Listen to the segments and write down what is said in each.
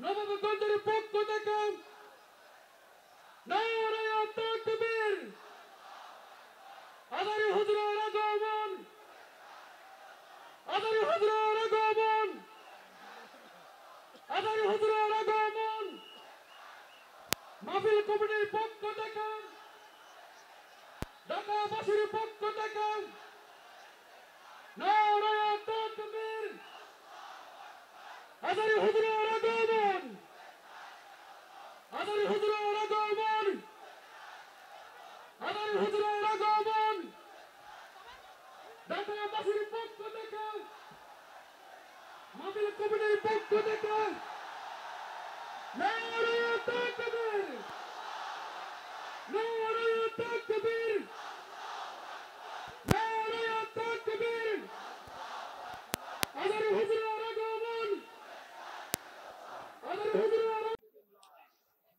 নবাবগঞ্জের পক্ষ থেকে নারায়ে তাকবীর, আদারি হুজুরের আগমন, আদারি হুজুরের আগমন, আদারি হুজুরের আগমন। মাহফিল কমিটির পক্ষ থেকে, ঢাকাবাসীর পক্ষ থেকে নারায়ে তাকবীর, আদারি হুজুরের আগমন, আদারি হুজুরের আগমন, আদারি হুজুরের আগমন। ঢাকাবাসীর পক্ষ থেকে, মাহফিল কমিটির পক্ষ থেকে নারায়ে তাকবীর, নারায়ে তাকবীর, নারায়ে তাকবীর, আদারি হুজুরের আগমন, আদারি হুজুরের আগমন।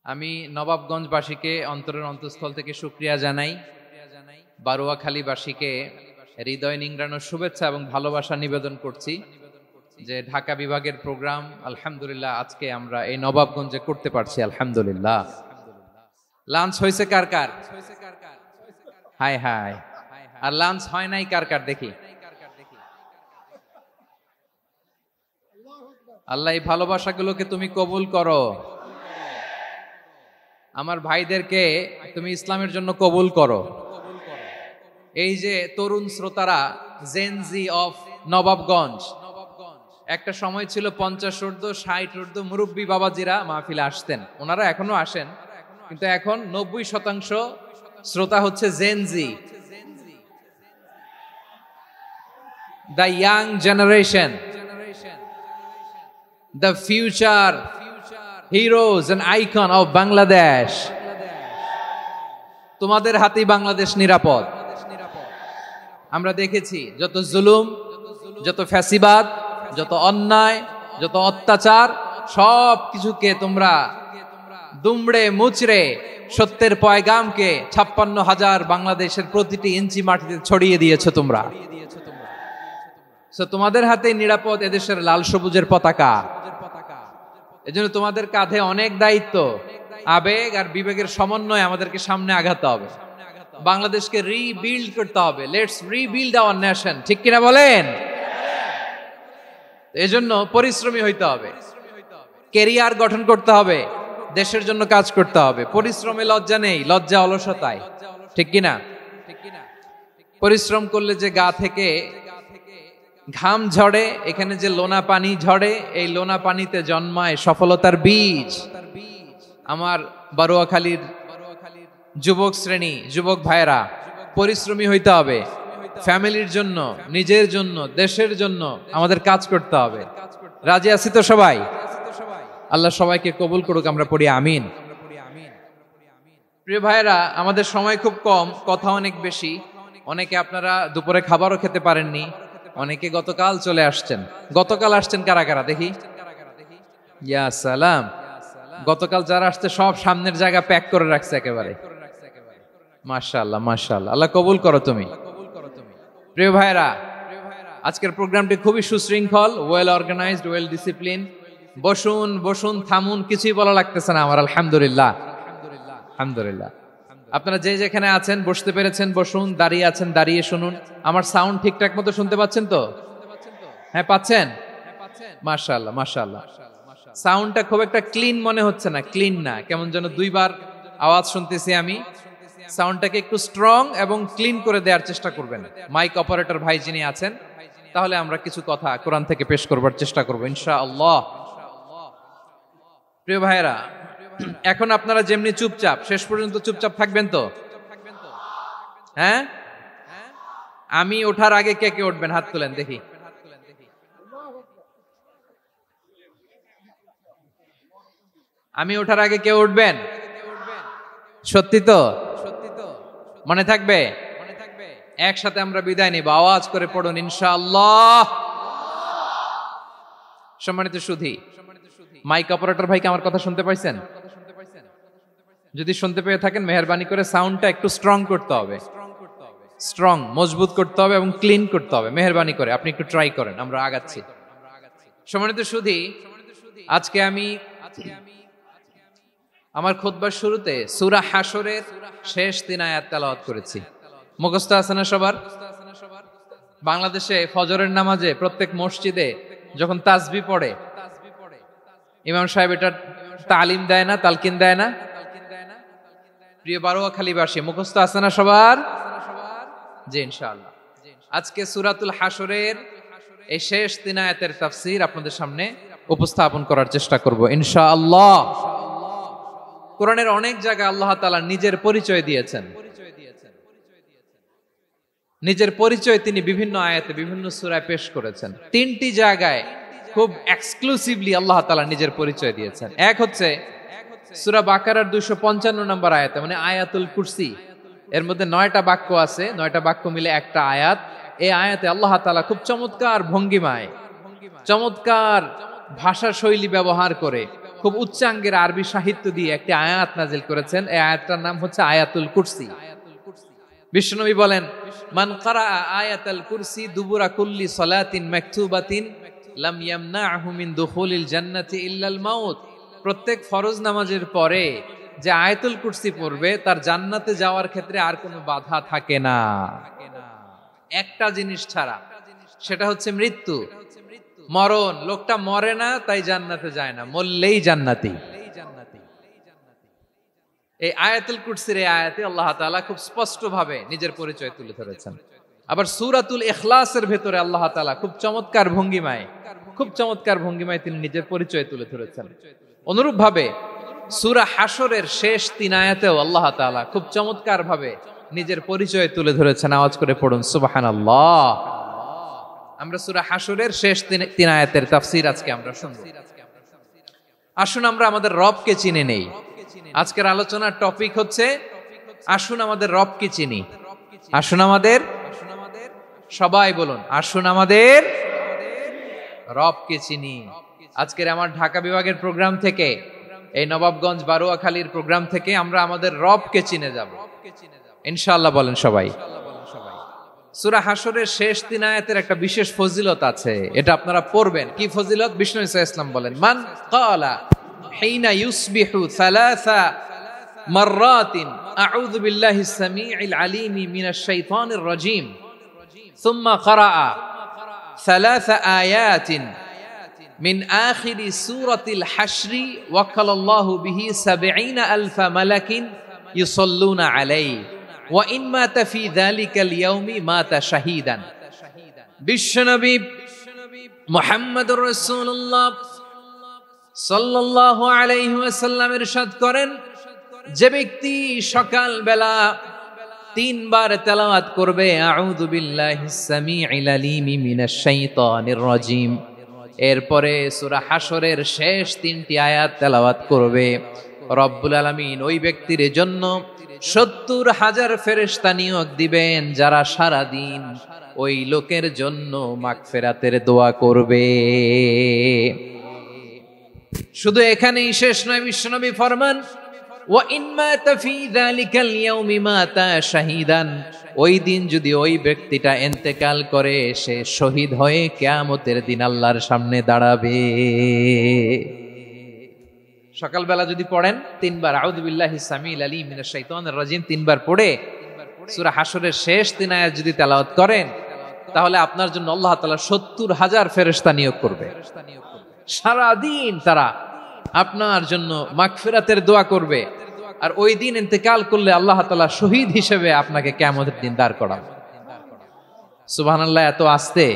আমি নবাবগঞ্জবাসীকে অন্তরের অন্তঃস্থল থেকে শুকরিয়া জানাই, বারুয়াখালীবাসীকে হৃদয় নিংড়ানোর শুভেচ্ছা এবং ভালোবাসা নিবেদন করছি যে ঢাকা বিভাগের প্রোগ্রাম আলহামদুলিল্লাহ আজকে আমরা এই নবাবগঞ্জে করতে পারছি আলহামদুলিল্লাহ। লাঞ্চ হয়েছে কার কার? Hi hi. আর লাঞ্চ হয় নাই কার কার দেখি? আল্লাহ এই ভালোবাসাগুলোকে তুমি কবুল করো। আমার ভাইদেরকে তুমি ইসলামের জন্য কবুল করো। এই যে তরুণ শ্রোতারা, জেনজি অফ নবাবগঞ্জ, একটা সময় ছিল 50 ঊর্ধ্ব 60 ঊর্ধ্ব মুরব্বী বাবাজিরা মাহফিলে আসতেন, ওনারা এখনো আসেন, কিন্তু এখন 90% শ্রোতা হচ্ছে Gen Z, the young generation, the future heroes and icon of Bangladesh. তোমাদের হাতেই বাংলাদেশ নিরাপদ। আমরা দেখেছি যত জুলুম, যত ফ্যাসিবাদ, যত অন্যায়, যত অত্যাচার, সব কিছুকে তোমরা দুমড়ে মুচড়ে সত্যের পয়গামকে 56,000 বাংলাদেশের প্রতিটি ইঞ্চি মাটিতে ছড়িয়ে দিয়েছো তোমরা। তোমাদের হাতে নিরাপদ এদেশের লাল সবুজের পতাকা। এজন্য তোমাদের কাঁধে অনেক দায়িত্ব, আবেগ আর বিবেকের সমন্বয়ে আমাদেরকে সামনে আগাতে হবে, বাংলাদেশকে রিবিল্ড করতে হবে। লেটস রিবিল্ড আওয়ার নেশন, ঠিক কিনা বলেন? এজন্য পরিশ্রমী হইতে হবে, ক্যারিয়ার গঠন করতে হবে, দেশের জন্য কাজ করতে হবে। পরিশ্রমে লজ্জা নেই, লজ্জা অলসতায়, ঠিক কিনা? পরিশ্রম করলে যে গা থেকে ঘাম ঝরে, এখানে যে লোনা পানি ঝরে, এই লোনা পানিতে জন্মায় সফলতার বীজ। আমার বারুয়াখালীর যুবক শ্রেণী, যুবক ভাইরা, পরিশ্রমী হইতে হবে, ফ্যামিলির জন্য, নিজের জন্য, দেশের জন্য আমাদের কাজ করতে হবে। রাজি আছি তো সবাই? আল্লাহ সবাইকে কবুল করুক, আমরা পড়ি আমিন। প্রিয় ভাইরা, আমাদের সময় খুব কম, কথা অনেক বেশি। অনেকে আপনারা দুপুরে খাবারও খেতে পারেননি, অনেকে গতকাল চলে আসছেন। গতকাল আসছেন কারা কারা দেখি? ইয়া সালাম। গতকাল যারা আসছে সব সামনের জায়গা প্যাক করে রাখছে একেবারে। মাশাআল্লাহ, মাশাআল্লাহ, আল্লাহ কবুল করো তুমি। প্রিয় ভাইরা, আজকের প্রোগ্রামটি খুবই সুশৃঙ্খল, ওয়েল অর্গানাইজড, ওয়েল ডিসিপ্লিন। বসুন বসুন, থামুন, কিছুই বলা লাগতেছে না আমার। আলহামদুলিল্লাহ, আলহামদুলিল্লাহ। আপনারা যে যেখানে আছেন বসতে পেরেছেন বসুন, দাঁড়িয়ে আছেন দাঁড়িয়ে শুনুন। আমার সাউন্ড ঠিকঠাক মতো শুনতে পাচ্ছেন তো? হ্যাঁ, পাচ্ছেন? মাশাআল্লাহ, মাশাআল্লাহ। সাউন্ডটা খুব একটা ক্লিন মনে হচ্ছে না, ক্লিন না, কেমন যেন দুইবার আওয়াজ শুনতেছি আমি। সাউন্ডটাকে একটু স্ট্রং এবং ক্লিন করে দেওয়ার চেষ্টা করবেন মাইক অপারেটর ভাই যিনি আছেন, তাহলে আমরা কিছু কথা কোরআন থেকে পেশ করবার চেষ্টা করবো ইনশাআল্লাহ। প্রিয় ভাইরা, এখন আপনারা যেমনি চুপচাপ, শেষ পর্যন্ত চুপচাপ থাকবেন তো? হ্যাঁ, আমি ওঠার আগে কে কে উঠবেন হাত তুলেন দেখি। আমি ওঠার আগে কে উঠবেন? সত্যি তো? মনে থাকবে? একসাথে আমরা বিদায় নিব, আওয়াজ করে পড়ুন ইনশাআল্লাহ। সম্মানিত সুধী, মাইক অপারেটর ভাইকে আমার কথা শুনতে পাইছেন? যদি শুনতে পেয়ে থাকেন মেহেরবানি করে সাউন্ডটা একটু স্ট্রং করতে হবে, স্ট্রং মজবুত করতে হবে এবং ক্লিন করতে হবে। মেহেরবানি করে আপনি একটু ট্রাই করেন, আমরা আগাচ্ছি। সম্মানিত সুধী, আজকে আমি আমার খুতবার শুরুতে সূরা হাশরের শেষ 3 আয়াত তেলাওয়াত করেছি। মুখস্থ আছে না সবার? বাংলাদেশে ফজরের নামাজে প্রত্যেক মসজিদে যখন তাসবিহ পড়ে ইমাম সাহেব এটা তালিম দেয় না, তালকিন দেয় না? প্রিয় বারোয়াখালীবাসী, মুখস্থ আছে না সবার? জি ইনশাআল্লাহ। আজকে সূরাতুল হাশরের এই শেষ 3 আয়াতের তাফসীর আপনাদের সামনে উপস্থাপন করার চেষ্টা করব ইনশাআল্লাহ। কোরআনের অনেক জায়গায় আল্লাহ তাআলা নিজের পরিচয় দিয়েছেন। নিজের পরিচয় তিনি বিভিন্ন আয়াতে বিভিন্ন সূরায় পেশ করেছেন। 3টি জায়গায় খুব এক্সক্লুসিভলি আল্লাহ তাআলা নিজের পরিচয় দিয়েছেন। এক হচ্ছে সূরা বাকারার 255 নম্বর আয়াতে, মানে আয়াতুল কুরসি। এর মধ্যে 9টা বাক্য আছে, 9টা বাক্য মিলে একটা আয়াত। এই আয়াতে আল্লাহ তাআলা খুব চমৎকার ভঙ্গিমায়, চমৎকার ভাষা শৈলী ব্যবহার করে, খুব উচ্চাঙ্গের আরবি সাহিত্য দিয়ে একটি আয়াত নাজিল করেছেন। এই আয়াতটার নাম হচ্ছে আয়াতুল কুরসি। বিশ্বনবী বলেন, মান ক্বারাআ আয়াতাল কুরসি দুবুরা কুল্লি সালাতিন মাকতুবাতিন লাম ইয়ামনাহু মিন দুখুলিল জান্নাতি ইল্লাল মাউত। প্রত্যেক ফরজ নামাজের পরে যে আয়াতুল কুরসি পড়বে তার জান্নাতে যাওয়ার ক্ষেত্রে আর কোনো বাধা থাকে না, একটা জিনিস ছাড়া, সেটা হচ্ছে মৃত্যু, মরণ। লোকটা মরে না তাই জান্নাতে যায় না, মরলেই জান্নাতি। এই আয়াতুল কুরসির এই আয়াতে আল্লাহ তাআলা খুব স্পষ্ট ভাবে নিজের পরিচয় তুলে ধরেছেন। আবার সূরাতুল ইখলাসের ভেতরে আল্লাহ তাআলা খুব চমৎকার ভঙ্গিমায় তিনি নিজের পরিচয় তুলে ধরেছেন। অনুরূপ ভাবে সূরা হাশরের শেষ 3 আয়াতেও আল্লাহ তাআলা খুব চমৎকার ভাবে নিজের পরিচয় তুলে ধরেছেন। আওয়াজ করে পড়ুন সুবহানাল্লাহ। আমরা সূরা হাশরের শেষ 3 আয়াতের তাফসীর আজকে আমরা শুনব। আসুন আমরা আমাদের রবকে চিনে নেই। আজকের আলোচনার টপিক হচ্ছে আসুন আমাদের রবকে চিনি। আসুন আমাদের, সবাই বলুন, আসুন আমাদের রবকে চিনি। আজকের আমার ঢাকা বিভাগের প্রোগ্রাম থেকে, এই নবাবগঞ্জ বারোয়াখালীর প্রোগ্রাম থেকে আমরা আমাদের রবকে চিনে যাব ইনশাআল্লাহ। বলেন সবাই। সূরা হাশরের শেষ 3 আয়াতের একটা বিশেষ ফজিলত আছে, এটা আপনারা পড়বেন। কি ফজিলত? বিষ্ণু ঈসা ইসলাম বলেন, মান ক্বালা হিনা ইউসবিহু সালাসা মাররাতিন আউযু বিল্লাহিস সামিউল আলীমি মিনাশ শাইতানির রাজীম সুম্মা ক্বারাআ সালাসা আয়াতিন মিন আখিরি সূরাতিল হাশরি ওয়াক্কালাল্লাহু বিহি ৭০,০০০ মালাকিন ইউসাল্লুনা আলাইহি ওয়া ইন মাতা ফি যালিকাল ইয়াউমি মাতা শাহীদান। বিশ্বনবী মুহাম্মদুর রাসূলুল্লাহ সাল্লাল্লাহু আলাইহি ওয়াসাল্লাম ইরশাদ করেন, যে ব্যক্তি সকাল বেলা 3 বার তেলাওয়াত করবে আউযু বিল্লাহিস সামিউল আলীমি মিনাশ শাইতানির রাজীম, এরপরে সূরা হাশরের শেষ 3টি আয়াত তেলাওয়াত করবে, রব্বুল আলামিন ওই ব্যক্তির জন্য ৭০,০০০ ফেরেশতা নিয়োগ দিবেন যারা সারা দিন ওই লোকের জন্য মাগফিরাতের দোয়া করবে। শুধু এখানেই শেষ নয়, বিশ্বনবী ফরমান, ওয়া ইন মাতা ফি যালিকাল ইয়াউমি মাতা শাহীদান, ওই দিন যদি ওই ব্যক্তিটা ইন্তেকাল করে সে শহীদ হয়ে কিয়ামতের দিন আল্লাহর সামনে দাঁড়াবে। সকালবেলা যদি পড়েন 3 বার আউযু বিল্লাহিস সামিউল আলীম মিনাশ শাইতানির রাজীম 3 বার পড়ে সূরা হাশরের শেষ 3 আয়াত যদি তেলাওয়াত করেন, তাহলে আপনার জন্য আল্লাহ তাআলা ৭০,০০০ ফেরেশতা নিয়োগ করবে। সারা দিন তারা আপনার জন্য মাগফিরাতের দোয়া করবে, আর ওই দিন ইন্তেকাল করলে আল্লাহ তাআলা শহীদ হিসেবে আপনাকে কিয়ামতের দিন দাঁড় করাবে। সুবহানাল্লাহ। এত আস্তে।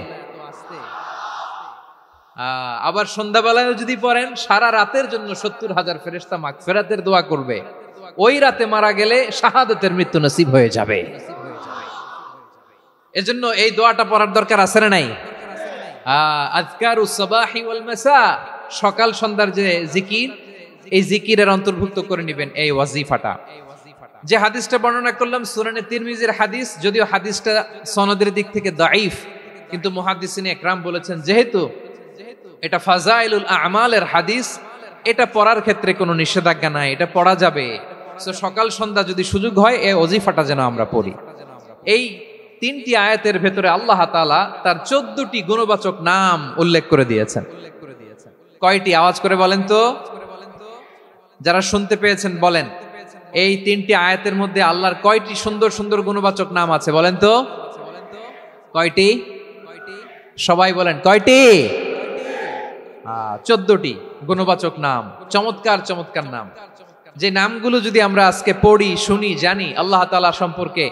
আবার সন্ধ্যাবেলায় যদি পড়েন, সারা রাতের জন্য ৭০,০০০ ফেরেশতা মাগফিরাতের দোয়া করবে। ওই রাতে মারা গেলে শাহাদাতের মৃত্যু নসিব হয়ে যাবে। এজন্য এই দোয়াটা পড়ার দরকার আছে না নাই? আযকারুস সাবাহি ওয়াল মাসা, সকাল সন্ধ্যার যে জিকির, এই জিকিরের অন্তর্ভুক্ত করে নেবেন এই ওয়াজিফাটা। যে হাদিসটা বর্ণনা করলাম সুনানে তিরমিজির হাদিস, যদিও হাদিসটা সনদের দিক থেকে দাঈফ, কিন্তু মুহাদ্দিসিন ইকরাম বলেছেন যেহেতু এটা ফাজাইলুল আমালের হাদিস, এটা পড়ার ক্ষেত্রে কোনো নিষেধাজ্ঞা নাই, এটা পড়া যাবে। সো সকাল সন্ধ্যা যদি সুযোগ হয় এই ওয়াজিফাটা যেন আমরা পড়ি। এই 3টি আয়াতের ভেতরে আল্লাহ তাআলা তার 14টি গুণবাচক নাম উল্লেখ করে দিয়েছেন। কয়টি? আওয়াজ করে বলেন তো। যারা শুনতে পেয়েছেন বলেন, এই 3টি আয়াতের মধ্যে আল্লাহর কয়টি সুন্দর সুন্দর গুণবাচক নাম আছে বলেন তো? কয়টি? সবাই বলেন কয়টি? 14টি গুণবাচক নাম, চমৎকার চমৎকার নাম। যে নামগুলো যদি আমরা আজকে পড়ি, শুনি, জানি, আল্লাহ তাআলা সম্পর্কে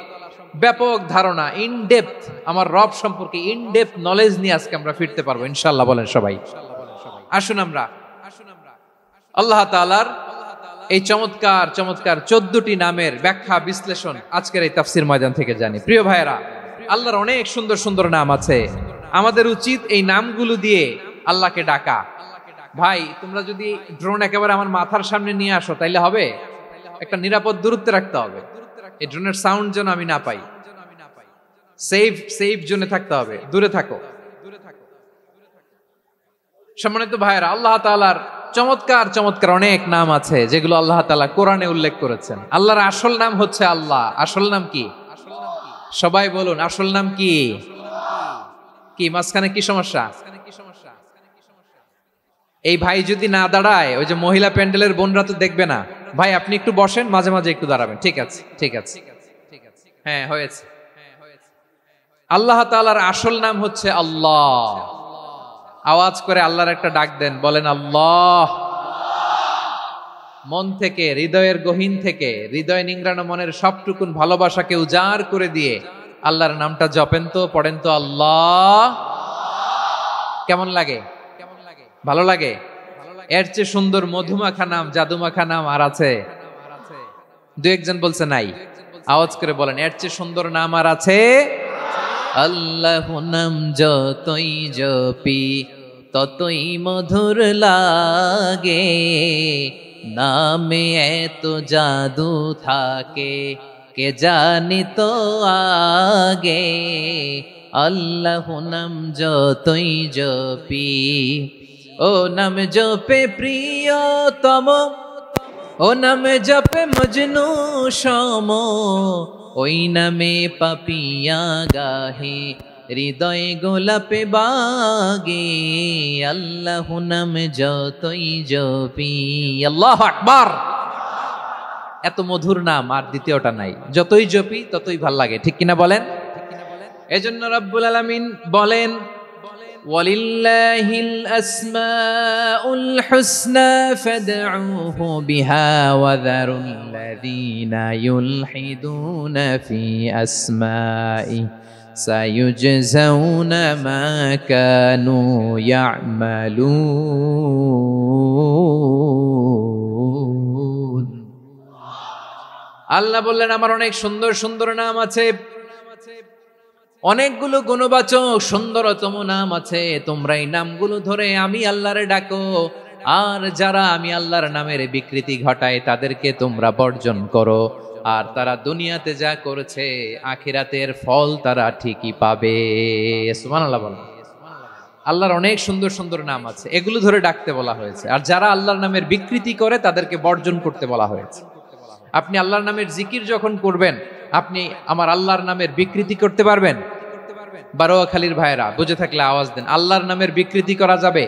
ব্যাপক ধারণা, ইন ডেপথ, আমার রব সম্পর্কে ইন ডেপথ নলেজ নিয়ে আজকে আমরা ফিরতে পারবো ইনশাআল্লাহ। বলেন সবাই। আসুন আমরা আল্লাহ তাআলার এই চমৎকার চমৎকার 14টি নামের ব্যাখ্যা বিশ্লেষণ আজকের এই তাফসীর ময়দান থেকে জানি। প্রিয় ভাইয়েরা, আল্লাহর অনেক সুন্দর সুন্দর নাম আছে। আমাদের উচিত এই নামগুলো দিয়ে আল্লাহকে ডাকা। ভাই, তোমরা যদি ড্রোন একেবারে আমার মাথার সামনে নিয়ে আসো তাইলে হবে? একটা নিরাপদ দূরত্বে রাখতে হবে। এই ড্রোনের সাউন্ড যেন আমি না পাই। সেফ জোনে থাকতে হবে, দূরে থাকো। সম্মানিত ভাইয়েরা, আল্লাহ তাআলার চমৎকার চমৎকার অনেক নাম আছে যেগুলো আল্লাহ তাআলা কোরআনে উল্লেখ করেছেন। আল্লাহর আসল নাম হচ্ছে আল্লাহ। আসল নাম কি? সবাই বলুন, আসল নাম কি? কি মাঝখানে কি সমস্যা? এই ভাই যদি না দাঁড়ায়, ওই যে মহিলা প্যান্ডেলের বোনরা তো দেখবে না। ভাই আপনি একটু বসেন, মাঝে মাঝে একটু দাঁড়াবেন। ঠিক আছে, ঠিক আছে, হ্যাঁ হয়েছে। আল্লাহ তাআলার আসল নাম হচ্ছে আল্লাহ। আওয়াজ করে আল্লাহর একটা ডাক দেন, বলেন আল্লাহ। মন থেকে, হৃদয়ের গহীন থেকে, হৃদয় নিংড়ানো মনের সবটুকুন ভালোবাসাকে উজাড় করে দিয়ে আল্লাহর নামটা জপেন তো, পড়েন তো আল্লাহ। কেমন লাগে? ভালো লাগে? এর চেয়ে সুন্দর মধুমাখা নাম, জাদুমাখা নাম আর আছে? দু একজন বলছে নাই। আওয়াজ করে বলেন, এর চেয়ে সুন্দর নাম আর আছে? আল্লাহ নাম যতই জপি ততই মধুর লাগে, নামে এত জাদু থাকে কে জানি তো আগে। আল্লাহ নাম যতই জপি, ও নাম জপে প্রিয়তম, ও নাম জপে মজনু সম, ওই নামে পাপিয়া গাহে হৃদয় গোলাপে বাগে। আল্লাহ নাম যতই জপি। আল্লাহু আকবার। এত মধুর নাম আর দ্বিতীয়টা নাই। যতই জপি ততই ভাল লাগে, ঠিক কিনা বলেন? এজন্য রব্বুল আলামিন বলেন, ওয়ালিল্লাহিল আসমাউল হুসনা ফাদউহু বিহা ওয়া যারুল্লাযীনা ইউলহিদুনা ফি আসমাই সায়ুজজাউনা মা কানু ইয়ামালুন। আল্লাহ বললেন, আমার অনেক সুন্দর সুন্দর নাম আছে, অনেকগুলো গুণবাচক সুন্দরতম নাম আছে। তোমরা এই নামগুলো ধরে আমি আল্লাহরে ডাকো, আর যারা আমি আল্লাহর নামের বিকৃতি ঘটায় তাদেরকে তোমরা বর্জন করো। আর তারা দুনিয়াতে যা করেছে আখিরাতের ফল তারা ঠিকই পাবে। সুবহানাল্লাহ বলেন। আল্লাহর অনেক সুন্দর সুন্দর নাম আছে, এগুলো ধরে ডাকতে বলা হয়েছে। আর যারা আল্লাহর নামের বিকৃতি করে তাদেরকে বর্জন করতে বলা হয়েছে। আপনি আল্লাহর নামের জিকির যখন করবেন, আপনি আমার আল্লাহর নামের বিকৃতি করতে পারবেন? বারোয়াখালীর ভাইয়েরা বুঝে থাকলে আওয়াজ দেন, আল্লাহর নামের বিকৃতি করা যাবে?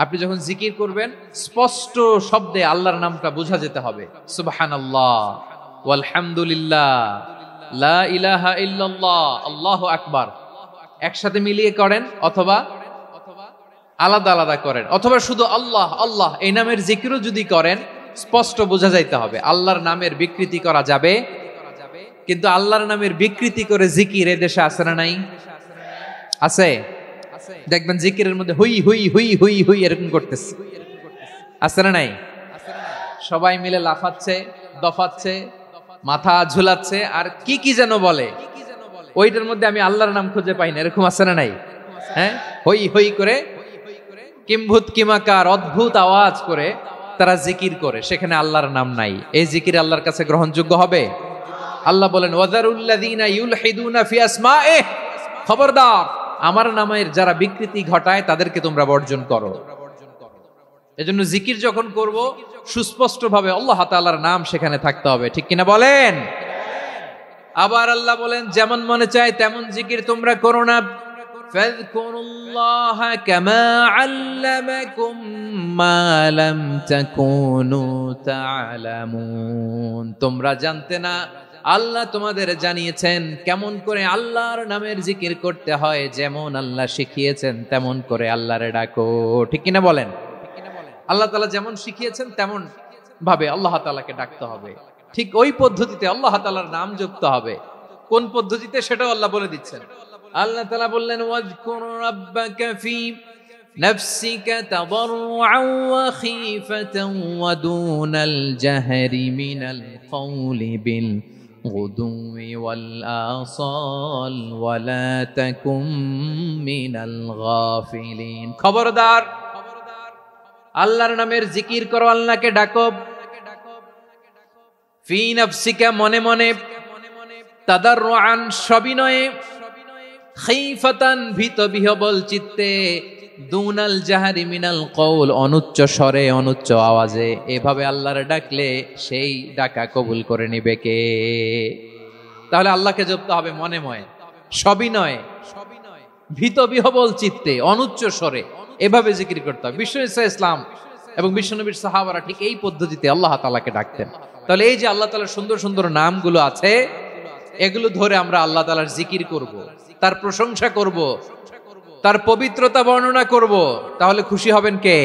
আপনি যখন জিকির করবেন স্পষ্ট শব্দে আল্লাহর নামটা বোঝা যেতে হবে। সুবহানাল্লাহ, ওয়ালহামদুলিল্লাহ, লা ইলাহা ইল্লাল্লাহ, আল্লাহু আকবার একসাথে মিলিয়ে করেন, অথবা আলাদা আলাদা করেন, অথবা শুধু আল্লাহ আল্লাহ এই নামের জিকিরও যদি করেন স্পষ্ট বোঝা যাইতে হবে। আল্লাহর নামের বিকৃতি করা যাবে, কিন্তু আল্লাহর নামের বিকৃতি করে জিকির এ দেশে আছে না নাই? আছে। দেখবেন জিকিরের মধ্যে হুই হুই হুই হুই হুই এরকম করতেছে, আছে না নাই? সবাই মিলে লাফাচ্ছে, দফাচ্ছে, মাথা ঝুলাচ্ছে, আর কি কি যেন বলে, ওইটার মধ্যে আমি আল্লাহর নাম খুঁজে পাই না, এরকম আছে না নাই? হ্যাঁ, হই হই করে কিম্ভূত কিমাকার অদ্ভুত আওয়াজ করে তারা জিকির করে, সেখানে আল্লাহর নাম নাই। এই জিকির আল্লাহর কাছে গ্রহণযোগ্য হবে? আল্লাহ বলেন, ওয়াযারুল্লাযীনা ইউলহিদুনা ফি আসমাইহি, খবরদার আমার নামের যারা বিকৃতি ঘটায় তাদেরকে তোমরা বর্জন করো। এজন্য জিকির যখন করব সুস্পষ্ট ভাবে আল্লাহ তাআলার নাম সেখানে থাকতে হবে, ঠিক কিনা বলেন? আবার আল্লাহ বলেন, যেমন মনে চায় তেমন জিকির তোমরা করো না, ফাযকুরুল্লাহ কামা আল্লামাকুম মা লাম তাকুনু তা'লামুন। তোমরা জানতে না, আল্লাহ তোমাদের জানিয়েছেন কেমন করে আল্লাহর নামের জিকির করতে হয়, যেমন আল্লাহ শিখিয়েছেন তেমন করে আল্লাহরে ডাকো। ঠিক কিনা বলেন? আল্লাহ তাআলা যেমন শিখিয়েছেন তেমন ভাবে আল্লাহ তাআলাকে ডাকতে হবে, ঠিক ওই পদ্ধতিতে আল্লাহ তাআলার নাম জপতে হবে। কোন পদ্ধতিতে সেটাও আল্লাহ বলে দিচ্ছেন। আল্লাহ তাআলা বললেন, ওয়াজকুর রাব্বাকা ফি নাফসিকা তাদাররুআন ওয়া খীফাতান ওয়া দুনাল জাহরি মিনাল কওলি বিল গুদুই ওয়াল আসাল ওয়া লা তাকুম মিনাল গাফিলিন। খবরদার, আল্লাহর নামের জিকির করো, আল্লাহকে ডাকো। ফি নাফসিকা, মনে মনে, তাদাররুআন, সবিনয়ে, খাইফাতান, ভীত বিহবল চিত্তে, দুনাল জাহারি মিনাল কওল, অনুচ্চ স্বরে অনুচ্চ আওয়াজে। এভাবে আল্লাহর ডাকলে সেই ডাকা কবুল করে নিবে কে? তাহলে আল্লাহকে জপতে হবে মনে মনে, সবিনয়ে, ভীত বিহবল চিত্তে, অনুচ্চ স্বরে, এভাবে জিকির করতে হবে। বিষ্ণু ইসলাম এবং বিশ্বনবীর সাহাবারা ঠিক এই পদ্ধতিতে আল্লাহ তাআলাকে ডাকতেন। তাহলে এই যে আল্লাহ তাআলার সুন্দর সুন্দর নামগুলো আছে, এগুলো ধরে আমরা আল্লাহ তাআলার জিকির করব, তার প্রশংসা করব, তার পবিত্রতা বর্ণনা করব, তাহলে খুশি হবেন কে?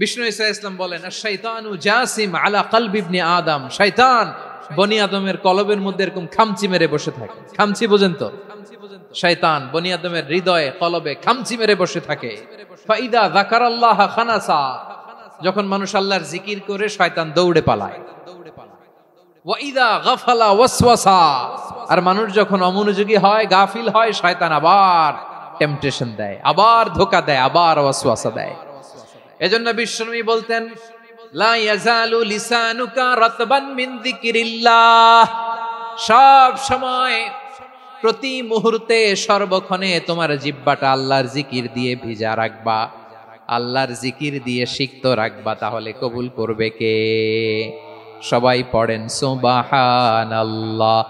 বিষ্ণু ইসলাম বলেন, আশ-শাইতানু জাসিম আলা কলবি ইবনে আদম। শয়তান বনি আদমের কলবের মধ্যে এরকম খামচি মেরে বসে থাকে। খামচি বোঝেন তো? শয়তান বনি আদমের হৃদয়ে, কলবে খামচি মেরে বসে থাকে। ফাইদা যাকারাল্লাহ খানাসা, যখন মানুষ আল্লাহর জিকির করে শয়তান দৌড়ে পালায়। ওয়াইদা গাফালা ওয়াসওয়াসা, আর মানুষ যখন অমনোযোগী হয়, গাফিল হয়, শয়তান আবার টেম্পটেশন দেয়, আবার ধোঁকা দেয়, আবার ওয়াসওয়াসা দেয়। এজন্য বিশ্বনবী বলতেন, লা ইয়াজালু লিসানুকা রাতবান মিন যিকরিল্লাহ, সব সময়, প্রতি মুহূর্তে, সর্বক্ষণে তোমার জিহ্বাটা আল্লাহর জিকির দিয়ে ভিজা রাখবা, আল্লাহর জিকির দিয়ে সিক্ত রাখবা, তাহলে কবুল করবে কে? সবাই পড়েন সুবহানাল্লাহ,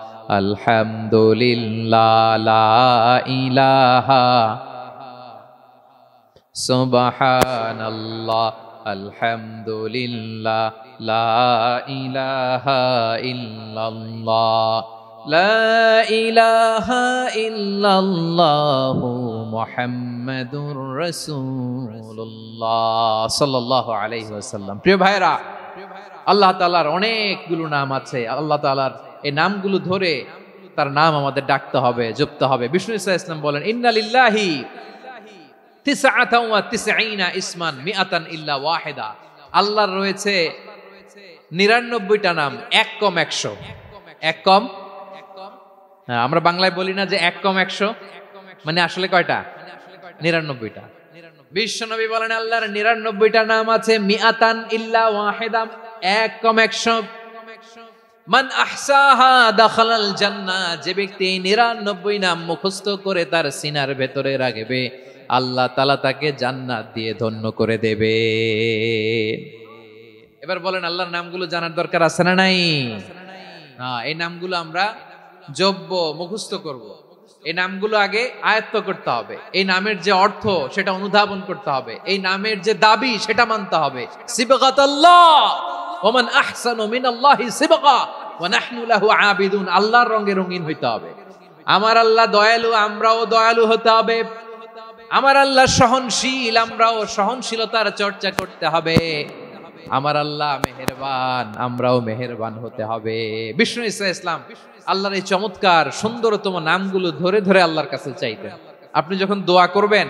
আলহামদুলিল্লাহ, লা ইলাহা, সুবহানাল্লাহ, আলহামদুলিল্লাহ, লা ইলাহা ইল্লাল্লাহ, লা ইলাহা ইল্লাল্লাহু মুহাম্মাদুর রাসূলুল্লাহ সাল্লাল্লাহু আলাইহি ওয়াসাল্লাম। প্রিয় ভাইরা, আল্লাহ তাআলার অনেকগুলো নাম আছে। আল্লাহ তাআলার এই নামগুলো ধরে তার নাম আমাদের ডাকতে হবে, জপতে হবে। বিষ্ণু ইসলাম বলেন, ইন্না লিল্লাহি 99 ইসমান মিআতান ইল্লা ওয়াহিদা। আল্লাহর রয়েছে 99টা নাম, এক কম 100। এক কম, আমরা বাংলায় বলি না যে এক কম 100, মানে আসলে কয়টা? 99টা। বিশ্বনবী বলেন, আল্লাহর 99টা নাম আছে, মিআতান ইল্লা ওয়াহিদা, এক কম 100। মান আহসাহা দাখালাল জান্নাহ, যে ব্যক্তি 99 নাম মুখস্থ করে তার সিনার ভেতরে রাখবে, আল্লাহ তাআলা তাকে জান্নাত দিয়ে ধন্য করে দেবে। এবার বলেন, আল্লাহর নামগুলো জানার দরকার আছে না নাই? হ্যাঁ, এই নামগুলো আমরা জপব, মুখস্থ করব। এই নামগুলো আগে আয়ত্ত করতে হবে। এই নামের যে অর্থ সেটা অনুধাবন করতে হবে। এই নামের যে দাবি সেটা মানতে হবে। সিবগাতাল্লাহ ওয়া মান আহসানু মিনাল্লাহি সিবগা ওয়া নাহনু লাহু আবিদুন। আল্লাহর রঙে রঙিন হইতে হবে। আমার আল্লাহ দয়ালু, আমরাও দয়ালু হতে হবে। আমার আল্লাহ সহনশীল, আমরাও সহনশীলতার চর্চা করতে হবে। আমার আল্লাহ মেহেরবান, আমরাও মেহেরবান হতে হবে। বিষ্ণু ইসলাম আল্লাহর এই চমৎকার সুন্দরতম নামগুলো ধরে ধরে আল্লাহর কাছে চাইতেন। আপনি যখন দোয়া করবেন,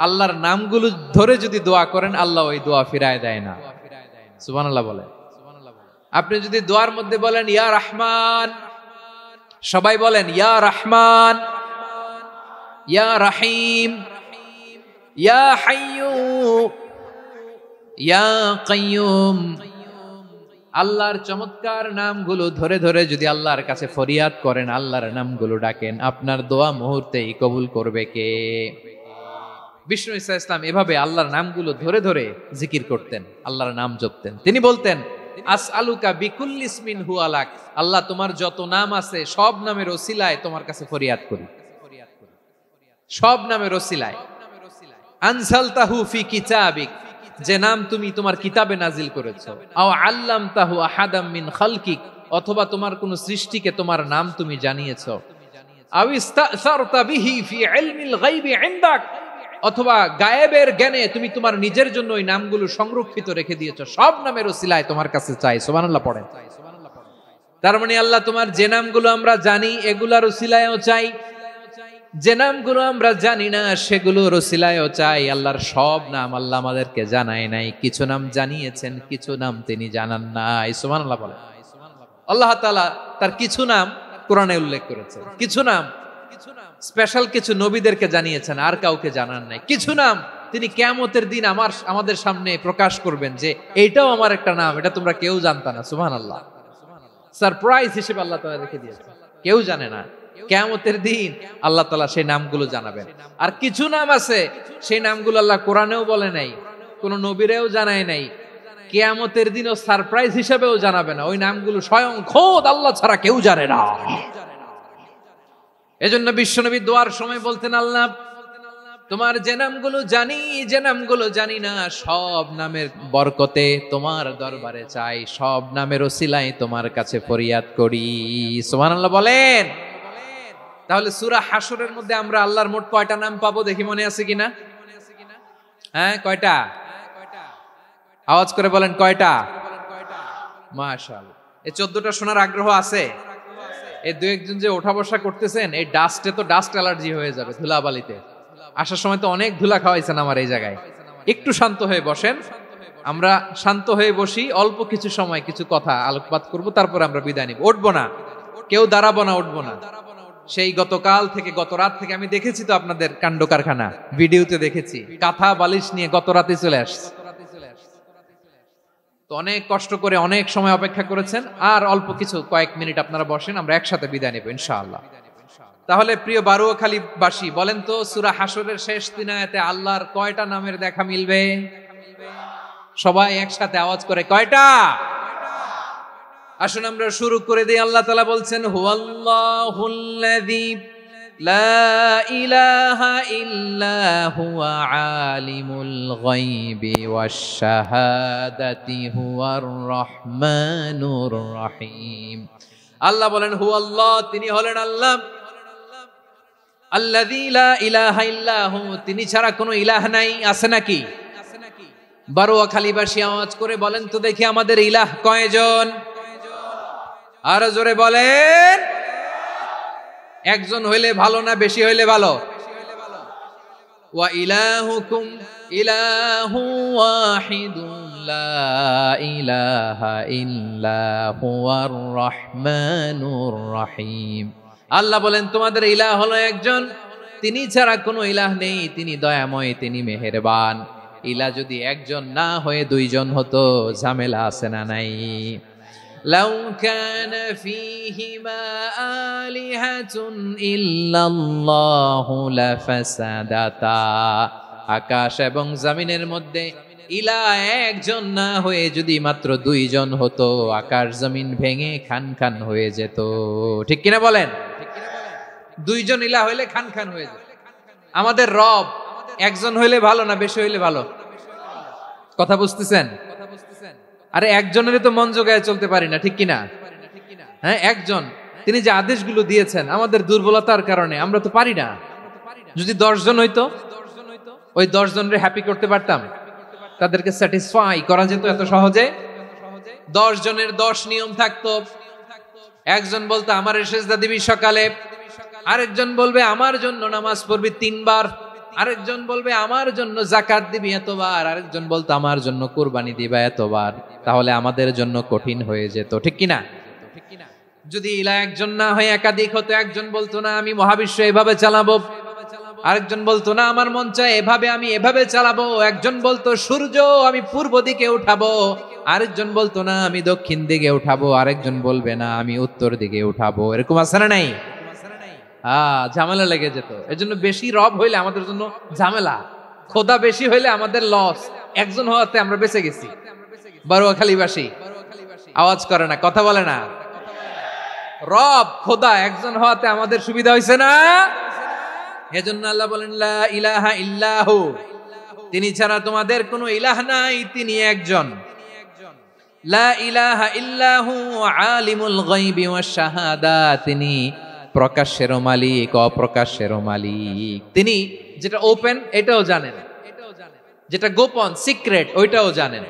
আল্লাহর নামগুলো ধরে যদি দোয়া করেন, আল্লাহ ওই দোয়া ফিরায় দেয় না। সুবহানাল্লাহ বলে। আপনি যদি দোয়ার মধ্যে বলেন ইয়া রহমান, সবাই বলেন ইয়া রহমান, ইয়া রহিম, ইয়া হাইয়্যু, ইয়া কাইয়্যুম। আল্লাহর চমৎকার নামগুলো ধরে ধরে যদি আল্লাহর কাছে ফরিয়াদ করেন, আল্লাহর নামগুলো ডাকেন, আপনার দোয়া মুহূর্তেই কবুল করবে কে? বিষ্ণু ইসলাম এভাবে আল্লাহর নামগুলো ধরে ধরে জিকির করতেন, আল্লাহর নাম জপতেন। তিনি বলতেন, আসআলুকা বিকুল্লি ইসমিন হুয়া লাক, আল্লাহ তোমার যত নাম আছে সব নামের ওসিলায় তোমার কাছে ফরিয়াদ করি। সব নামের ওসিলায়। আনসালতাহু ফি কিতাবিক, যে নাম তুমি তোমার কিতাবে নাজিল করেছো। আও আল্লামতাহু আহাদাম মিন খালকিক, অথবা তোমার কোন সৃষ্টিকে তোমার নাম তুমি জানিয়েছো। আও ইস্তাসারতা বিহি ফি ইলমিল গায়বি ইনদাক, অথবা গায়েবের জ্ঞানে তুমি তোমার নিজের জন্য ওই নামগুলো সংরক্ষিত রেখে দিয়েছো। সব নামের ওসিলায় তোমার কাছে চাই। সুবহানাল্লাহ পড়েন। তার মানে আল্লাহ তোমার যে নামগুলো আমরা জানি এগুলার ওসিলায়ও চাই, যে নামগুলো আমরা জানি না সেগুলোর ওসিলায়ও চাই। আল্লাহর সব নাম আল্লাহ আমাদেরকে জানায় নাই, কিছু নাম জানিয়েছেন, কিছু নাম তিনি জানান নাই। সুবহানাল্লাহ বলেন। আল্লাহ তাআলা তার কিছু নাম কোরআনে উল্লেখ করেছেন, কিছু নাম স্পেশাল কিছু নবীদেরকে জানিয়েছেন, আর কাউকে জানান নাই। কিছু নাম তিনি কিয়ামতের দিন আমাদের সামনে প্রকাশ করবেন যে এইটাও আমার একটা নাম, এটা তোমরা কেউ জানতা না। সুবহানাল্লাহ, সারপ্রাইজ হিসেবে আল্লাহ তাআলা রেখে দিয়েছেন, কেউ জানে না। কিয়ামতের দিন আল্লাহ তাআলা সেই নামগুলো জানাবেন। আর কিছু নাম আছে সেই নামগুলো আল্লাহ কোরআনেও বলে নাই, কোন নবীরেও জানায় নাই, কিয়ামতের দিনও সারপ্রাইজ হিসেবেও জানাবে না। ওই নামগুলো স্বয়ং খোদ আল্লাহ ছাড়া কেউ জানে না। এজন্য বিশ্বনবী দোয়ার সময় বলতেন, আল্লাহ তোমার যে নামগুলো জানি, যে নামগুলো জানি না, সব নামের বরকতে তোমার দরবারে চাই, সব নামের ওসিলায় তোমার কাছে ফরিয়াদ করি। সুবহানাল্লাহ বলেন। তাহলে সূরা হাশরের মধ্যে আমরা আল্লাহর মোট কয়টা নাম পাবো দেখি, মনে আছে কিনা? হ্যাঁ, কয়টা? আওয়াজ করে বলেন, কয়টা? মাশাআল্লাহ। এই 14টা শোনার আগ্রহ আছে? এই দু একজন যে ওঠা বসা করতেছেন, এই ডাস্টে তো ডাস্ট অ্যালার্জি হয়ে যাবে, ধুলাবালিতে। আসার সময় তো অনেক ধুলা খাওয়াইছেন আমার এই জায়গায়। একটু শান্ত হয়ে বসেন, আমরা শান্ত হয়ে বসি, অল্প কিছু সময় কিছু কথা আলোকপাত করব, তারপর আমরা বিদায় নিব। উঠবো না, কেউ দাঁড়াবো না, উঠবো না। সেই গতকাল থেকে, গত রাত থেকে আমি দেখেছি তো আপনাদের কাণ্ড কারখানা, ভিডিওতে দেখেছি, কাঁথা বালিশ নিয়ে গত রাতে চলে আসছে। তো অনেক কষ্ট করে অনেক সময় অপেক্ষা করেছেন, আর অল্প কিছু কয়েক মিনিট আপনারা বসেন, আমরা একসাথে বিদায় নেব ইনশাআল্লাহ। তাহলে প্রিয় বারুয়াখালীবাসী, বলেন তো সূরা হাশরের শেষ 3 আয়াতে আল্লাহর কয়টা নামের দেখা মিলবে? সবাই একসাথে আওয়াজ করে, কয়টা? আসুন আমরা শুরু করে দিই। আল্লাহ তাআলা বলছেন, হুয়াল্লাহুল্লাযী লা ইলাহা ইল্লা হুয়া আলিমুল গায়বি ওয়াশ শাহাদাতি হুয়ার রহমানুর রহিম। আল্লাহ বলেন, হুয়াল্লাহ, তিনি হলেন আল্লাহ, আল্লাযী লা ইলাহা ইল্লা হু, তিনি ছাড়া কোনো ইলাহ নাই। আছে নাকি? বারুয়াখালীবাসী আওয়াজ করে বলেন তো দেখি, আমাদের ইলাহ কয়জন? আরো জোরে বলেন। একজন হইলে ভালো না বেশি হইলে ভালো? ওয়া ইলাহুকুম ইলাহু ওয়াহিদুন লা ইলাহা ইল্লা হুয়ার রহমানুর রহিম। আল্লাহ বলেন, তোমাদের ইলাহ হলো একজন, তিনি ছাড়া কোনো ইলাহ নেই, তিনি দয়াময়, তিনি মেহেরবান। ইলাহ যদি একজন না হয়ে দুইজন হতো, ঝামেলা আছে না নাই? লাউ কানা ফীহিমা আলিহাতুন ইল্লাল্লাহু লাফাসাদাতা, আকাশ এবং জমিনের মধ্যে ইলাহ একজন না হয়ে যদি মাত্র দুইজন হতো, আকাশ জমিন ভেঙে খান খান হয়ে যেত। ঠিক কিনা বলেন? দুইজন ইলাহ হইলে খান খান হয়ে যেত। আমাদের রব একজন হইলে ভালো না বেশি হইলে ভালো? কথা বুঝতেছেন? আরে একজনের তো মন জোগায় চলতে পারি না, ঠিক কিনা? হ্যাঁ, একজন, তিনি যে আদেশগুলো দিয়েছেন আমাদের দুর্বলতার কারণে আমরা তো পারি না। যদি 10 জন হইতো, ওই 10 জনের হ্যাপি করতে পারতাম, তাদেরকে স্যাটিসফাই করা যেত এত সহজে। 10 জনের 10 নিয়ম থাকতো। একজন বলতো আমার সেজদা দিবি সকালে, আরেকজন বলবে আমার জন্য নামাজ পড়বি 3 বার, আরেকজন বলবে আমার জন্য যাকাত দিবি এতবার, আরেকজন বলতো আমার জন্য কুরবানি দিবা এতবার। তাহলে আমাদের জন্য কঠিন হয়ে যেত, ঠিক কিনা? যদি ইলাহ একজন না হয়ে একাধিক হতো, একজন বলতো না আমি মহাবিশ্ব এভাবে চালাবো, আরেকজন বলতো না আমার মন চায় এভাবে, আমি এভাবে চালাবো, একজন বলতো সূর্য আমি পূর্ব দিকে উঠাবো, আরেকজন বলতো না আমি দক্ষিণ দিকে উঠাবো, আরেকজন বলবে না আমি উত্তর দিকে উঠাবো। এরকম আছে না নাই? ঝামেলা লেগে যেত। এজন্য বেশি রব হইলে আমাদের জন্য ঝামেলা, খোদা বেশি হইলে আমাদের লস। একজন হওয়াতে আমরা বেঁচে গেছি। বারুয়াখালীবাসী আওয়াজ করে না, কথা বলে না। রব খোদা একজন হওয়াতে আমাদের সুবিধা হয়েছে না? এজন্য আল্লাহ বলেন লা ইলাহা ইল্লাহু, তিনি ছাড়া তোমাদের কোনো ইলাহ নাই, তিনি একজন। লা ইলাহা ইল্লাহু আলিমুল গায়বি ওয়াশ শাহাদা, তিনি প্রকাশ্যেরও মালিক অপ্রকাশ্যেরও মালিক। তিনি যেটা ওপেন এটাও জানেন, যেটা গোপন সিক্রেট ওইটাও জানেন।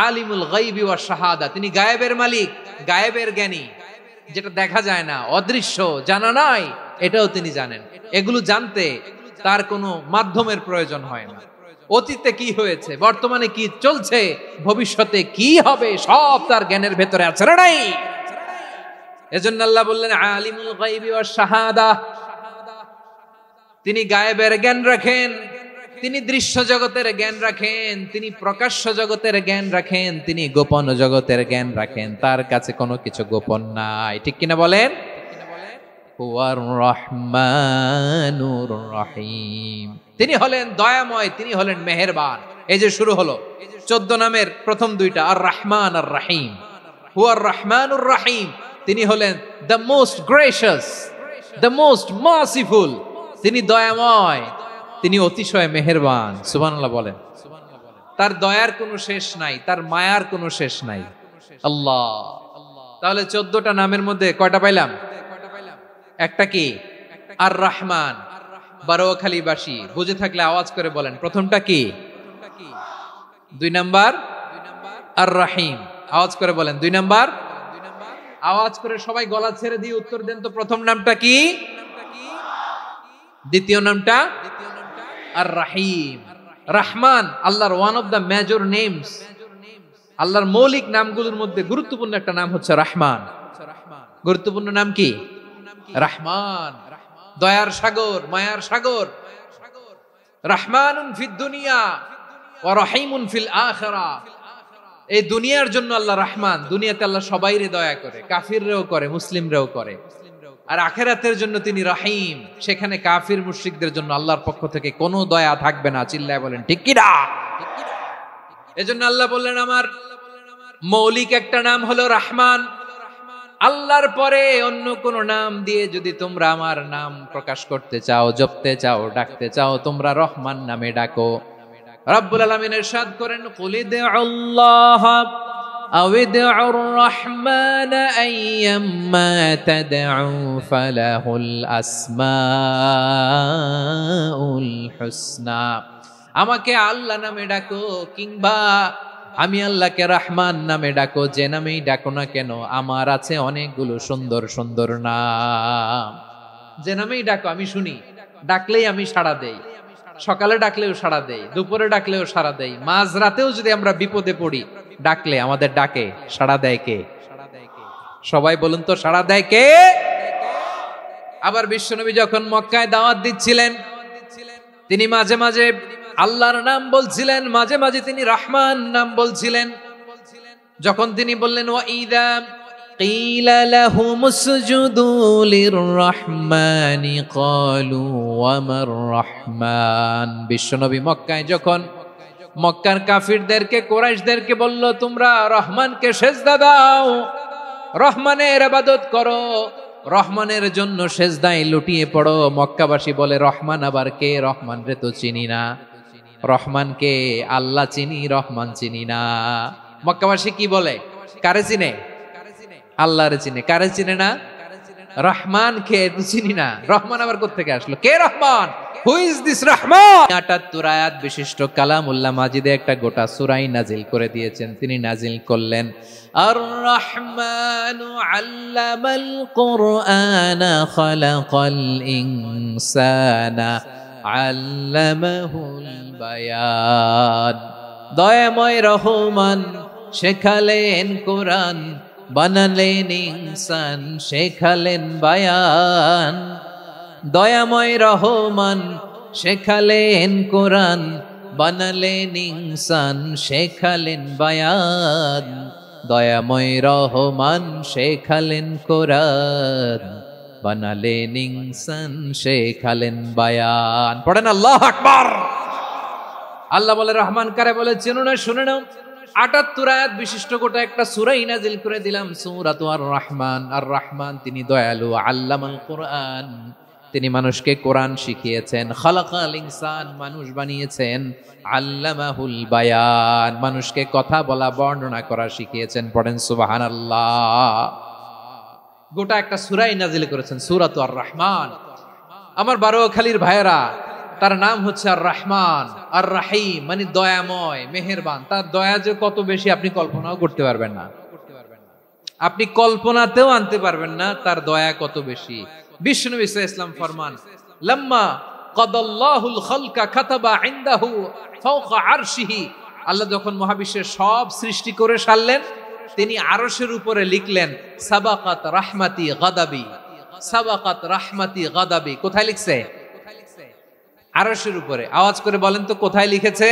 আলিমুল গায়বি ওয়াশ শাহাদা, তিনি গায়েবের মালিক, গায়েবের জ্ঞানী, যেটা দেখা যায় না, অদৃশ্য, জানা নাই, এটাও তিনি জানেন। এগুলো জানতে তার কোনো মাধ্যমের প্রয়োজন হয় না। অতীতে কি হয়েছে, বর্তমানে কি চলছে, ভবিষ্যতে কি হবে, সব তার জ্ঞানের ভেতরে আছে না নাই? এজন্য আল্লাহ বললেন আলিমুল গায়বি ওয়াশ শাহাদা, তিনি গায়েবের জ্ঞান রাখেন, তিনি দৃশ্য জগতের জ্ঞান রাখেন, তিনি প্রকাশ্য জগতের জ্ঞান রাখেন, তিনি গোপন জগতের জ্ঞান রাখেন। তার কাছে কোনো কিছু গোপন নাই, ঠিক কিনা বলেন? হুয়ার রহমানুর রহিম, তিনি হলেন দয়াময়, তিনি হলেন মেহেরবান। এই যে শুরু হলো 14 নামের প্রথম দুইটা, আর রহমান আর রহিম। হুয়ার রহমানুর রহিম, তিনি হলেন the most gracious, the most merciful, তিনি দয়াময়, তিনি অতিশয় মেহেরবান। সুবহানাল্লাহ বলেন। তার দয়ার কোনো শেষ নাই, তার মায়ার কোনো শেষ নাই। আল্লাহ, তাহলে 14টা নামের মধ্যে কয়টা পাইলাম? একটা কি? আর রহমান। বারোয়াখালীবাসী বুঝে থাকলে আওয়াজ করে বলেন, প্রথমটা কি? 2 নাম্বার আর রহিম। আওয়াজ করে বলেন 2 নাম্বার। আওয়াজ করে সবাই গলা ছেড়ে দিয়ে উত্তর দেন তো, প্রথম নামটা কি? দ্বিতীয় নামটা? আর রহিম। রহমান আল্লাহর one of the major names, আল্লাহর মৌলিক নামগুলোর মধ্যে গুরুত্বপূর্ণ একটা নাম হচ্ছে রহমান। গুরুত্বপূর্ণ নাম কি? রহমান, দয়ার সাগর, মায়ার সাগর। রহমানুন ফিদ দুনিয়া ওয়া রহিমুন ফিল আখিরা, এই দুনিয়ার জন্য আল্লাহ রহমান, দুনিয়াতে আল্লাহ সবাইরে দয়া করে, কাফিররেও করে, মুসলিমরেও করে। আর আখিরাতের জন্য তিনি রহিম, সেখানে কাফির মুশরিকদের জন্য আল্লাহর পক্ষ থেকে কোনো দয়া থাকবে না। চিল্লায় বলেন ঠিক কি না? এজন্য আল্লাহ বললেন আমার মৌলিক একটা নাম হলো রহমান। আল্লাহর পরে অন্য কোন নাম দিয়ে যদি তোমরা আমার নাম প্রকাশ করতে চাও, জপতে চাও, ডাকতে চাও, তোমরা রহমান নামে ডাকো। রব্বুল আলামিন ইরশাদ করেন, কুলিদুল্লাহ আউদুর রহমান আইয়াম্মা তাদউ ফালাহুল আসমাউল হুসনা। আমাকে আল্লাহ নামে ডাকো, কিংবা আমি আল্লাহকে রহমান নামে ডাকো, যে নামেই ডাকো না কেন আমার আছে অনেকগুলো সুন্দর সুন্দর নাম। যে নামেই ডাকো আমি শুনি, ডাকলেই আমি সাড়া দেই। সকালে ডাকলেও সাড়া দেই, দুপুরে ডাকলেও সাড়া দেই, মাঝ রাতেও যদি আমরা বিপদে পড়ি, ডাকলে আমাদের ডাকে সাড়া দেয় কে? সবাই বলুন তো, সাড়া দেয় কে? আবার বিশ্বনবী যখন মক্কায় দাওয়াত দিচ্ছিলেন, তিনি মাঝে মাঝে আল্লাহর নাম বলছিলেন, মাঝে মাঝে তিনি রহমান নাম বলছিলেন। যখন তিনি বললেন ওয়াইদা কিলা লাহুমুসজুদু লিররহমানি ক্বালু ওয়ামার রহমান। বিশ্বনবী মক্কায় যখন মক্কার কাফিরদেরকে, কুরাইশদেরকে বলল তোমরা রহমানকে সেজদা দাও, রহমানের ইবাদত করো, রহমানের জন্য সেজদায় লুটিয়ে পড়ো, মক্কাবাসী বলে রহমান আবার কে? রহমান রে তো চিনি না। রহমানকে আল্লাহ চিনি, রহমান চিনি না। মক্কাবাসী কি বলে? কারে চিনে? আল্লাহরে চিনে। কারে চিনে না? রহমান কে তো চিনি না। রহমান আবার কোত্থেকে আসলো? কে Rahman? Who is this Rahman? 78 আয়াত বিশিষ্ট কালামুল্লাহ মাজিদে একটা গোটা সূরাই নাজিল করে দিয়েছেন। তিনি নাজিল করলেন আর রহমানু আল্লামাল কুরআনা খালাকাল ইনসানা আল্লামাহুল বায়ান। দয়াময় রহমান শেখালেন কোরআন, বানালেন ইনসান, শেখালেন বায়ান। দয়াময় রহমান শেখালেন কোরআন, বানালেন ইনসান, শেখালেন বায়ান। দয়াময় রহমান শেখালেন কোরআন, বানালেন ইনসান, শেখালেন বায়ান। পড়েন আল্লাহু আকবার। আল্লাহ বলে রহমান কারে বলে চেনো না? শুনে নাও। 78 আয়াত বিশিষ্ট গোটা একটা সূরাই নাজিল করে দিলাম, সূরাতু আর রহমান। আর রহমান তিনি দয়ালু, আল্লামাল কোরআন, তিনি মানুষকে কোরআন শিখিয়েছেন। খালাকাল ইনসান, মানুষ বানিয়েছেন। আল্লামাহুল বায়ান, মানুষকে কথা বলা বর্ণনা করা শিখিয়েছেন। পড়েন সুবহানাল্লাহ। গোটা একটা সূরাই নাজিল করেছেন, সূরাতু আর রহমান। আমার বারোয়াখালীর ভাইয়েরা, তার নাম হচ্ছে আর রহমান আর রাহিম, মানে দয়াময়, মেহেরবান। তার দয়া যে কত বেশি আপনি কল্পনাও করতে পারবেন না, আপনি কল্পনাতেও আনতে পারবেন না তার দয়া কত বেশি। বিষ্ণু ইসলাম ফরমান, লাম্মা কাদাল্লাহুল খালকা কাতাবা ইনদাহু ফাওকা আরশিহি, আল্লাহ যখন মহাবিশ্বের সব সৃষ্টি করে সারলেন, তিনি আরশের উপরে লিখলেন সাবাকাত রাহমাতি গাদাবি, সাবাকাত রাহমাতি গাদাবি। কোথায় লিখছে? আরশের উপরে। আওয়াজ করে বলেন তো কোথায় লিখেছে?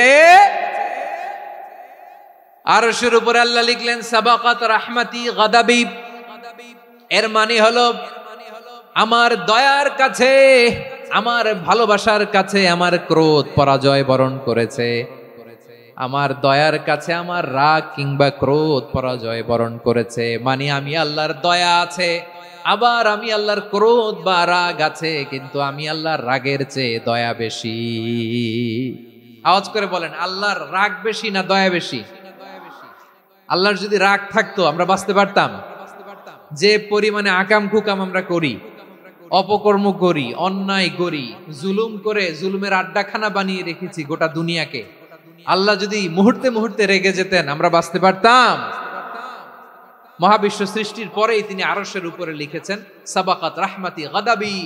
আরশের উপরে আল্লাহ লিখলেন সাবাকাত রাহমাতি গাদাবি। এর মানে হলো আমার দয়ার কাছে, আমার ভালোবাসার কাছে আমার ক্রোধ পরাজয় বরণ করেছে। আমার দয়ার কাছে আমার রাগ কিংবা ক্রোধ পরাজয় বরণ করেছে। মানে আমি আল্লাহর দয়া আছে, আবার আমি আল্লাহর ক্রোধ বা রাগ আছে, কিন্তু আমি আল্লাহর রাগের চেয়ে দয়া বেশি। আওয়াজ করে বলেন, আল্লাহর রাগ বেশি না দয়া বেশি? আল্লাহর যদি রাগ থাকতো আমরা বাঁচতে পারতাম? যে পরিমাণে আকাম কুকাম আমরা করি, অপকর্ম করি, অন্যায় করি, জুলুম করে জুলুমের আড্ডাখানা বানিয়ে রেখেছি গোটা দুনিয়াকে, আল্লাহ যদি মুহূর্তে মুহূর্তে রেগে যেতেন আমরা বাঁচতে পারতাম? মহাবিশ্ব সৃষ্টির পরেই তিনি আরশের উপরে লিখেছেন সাবাকাত রাহমাতি গাদাবি,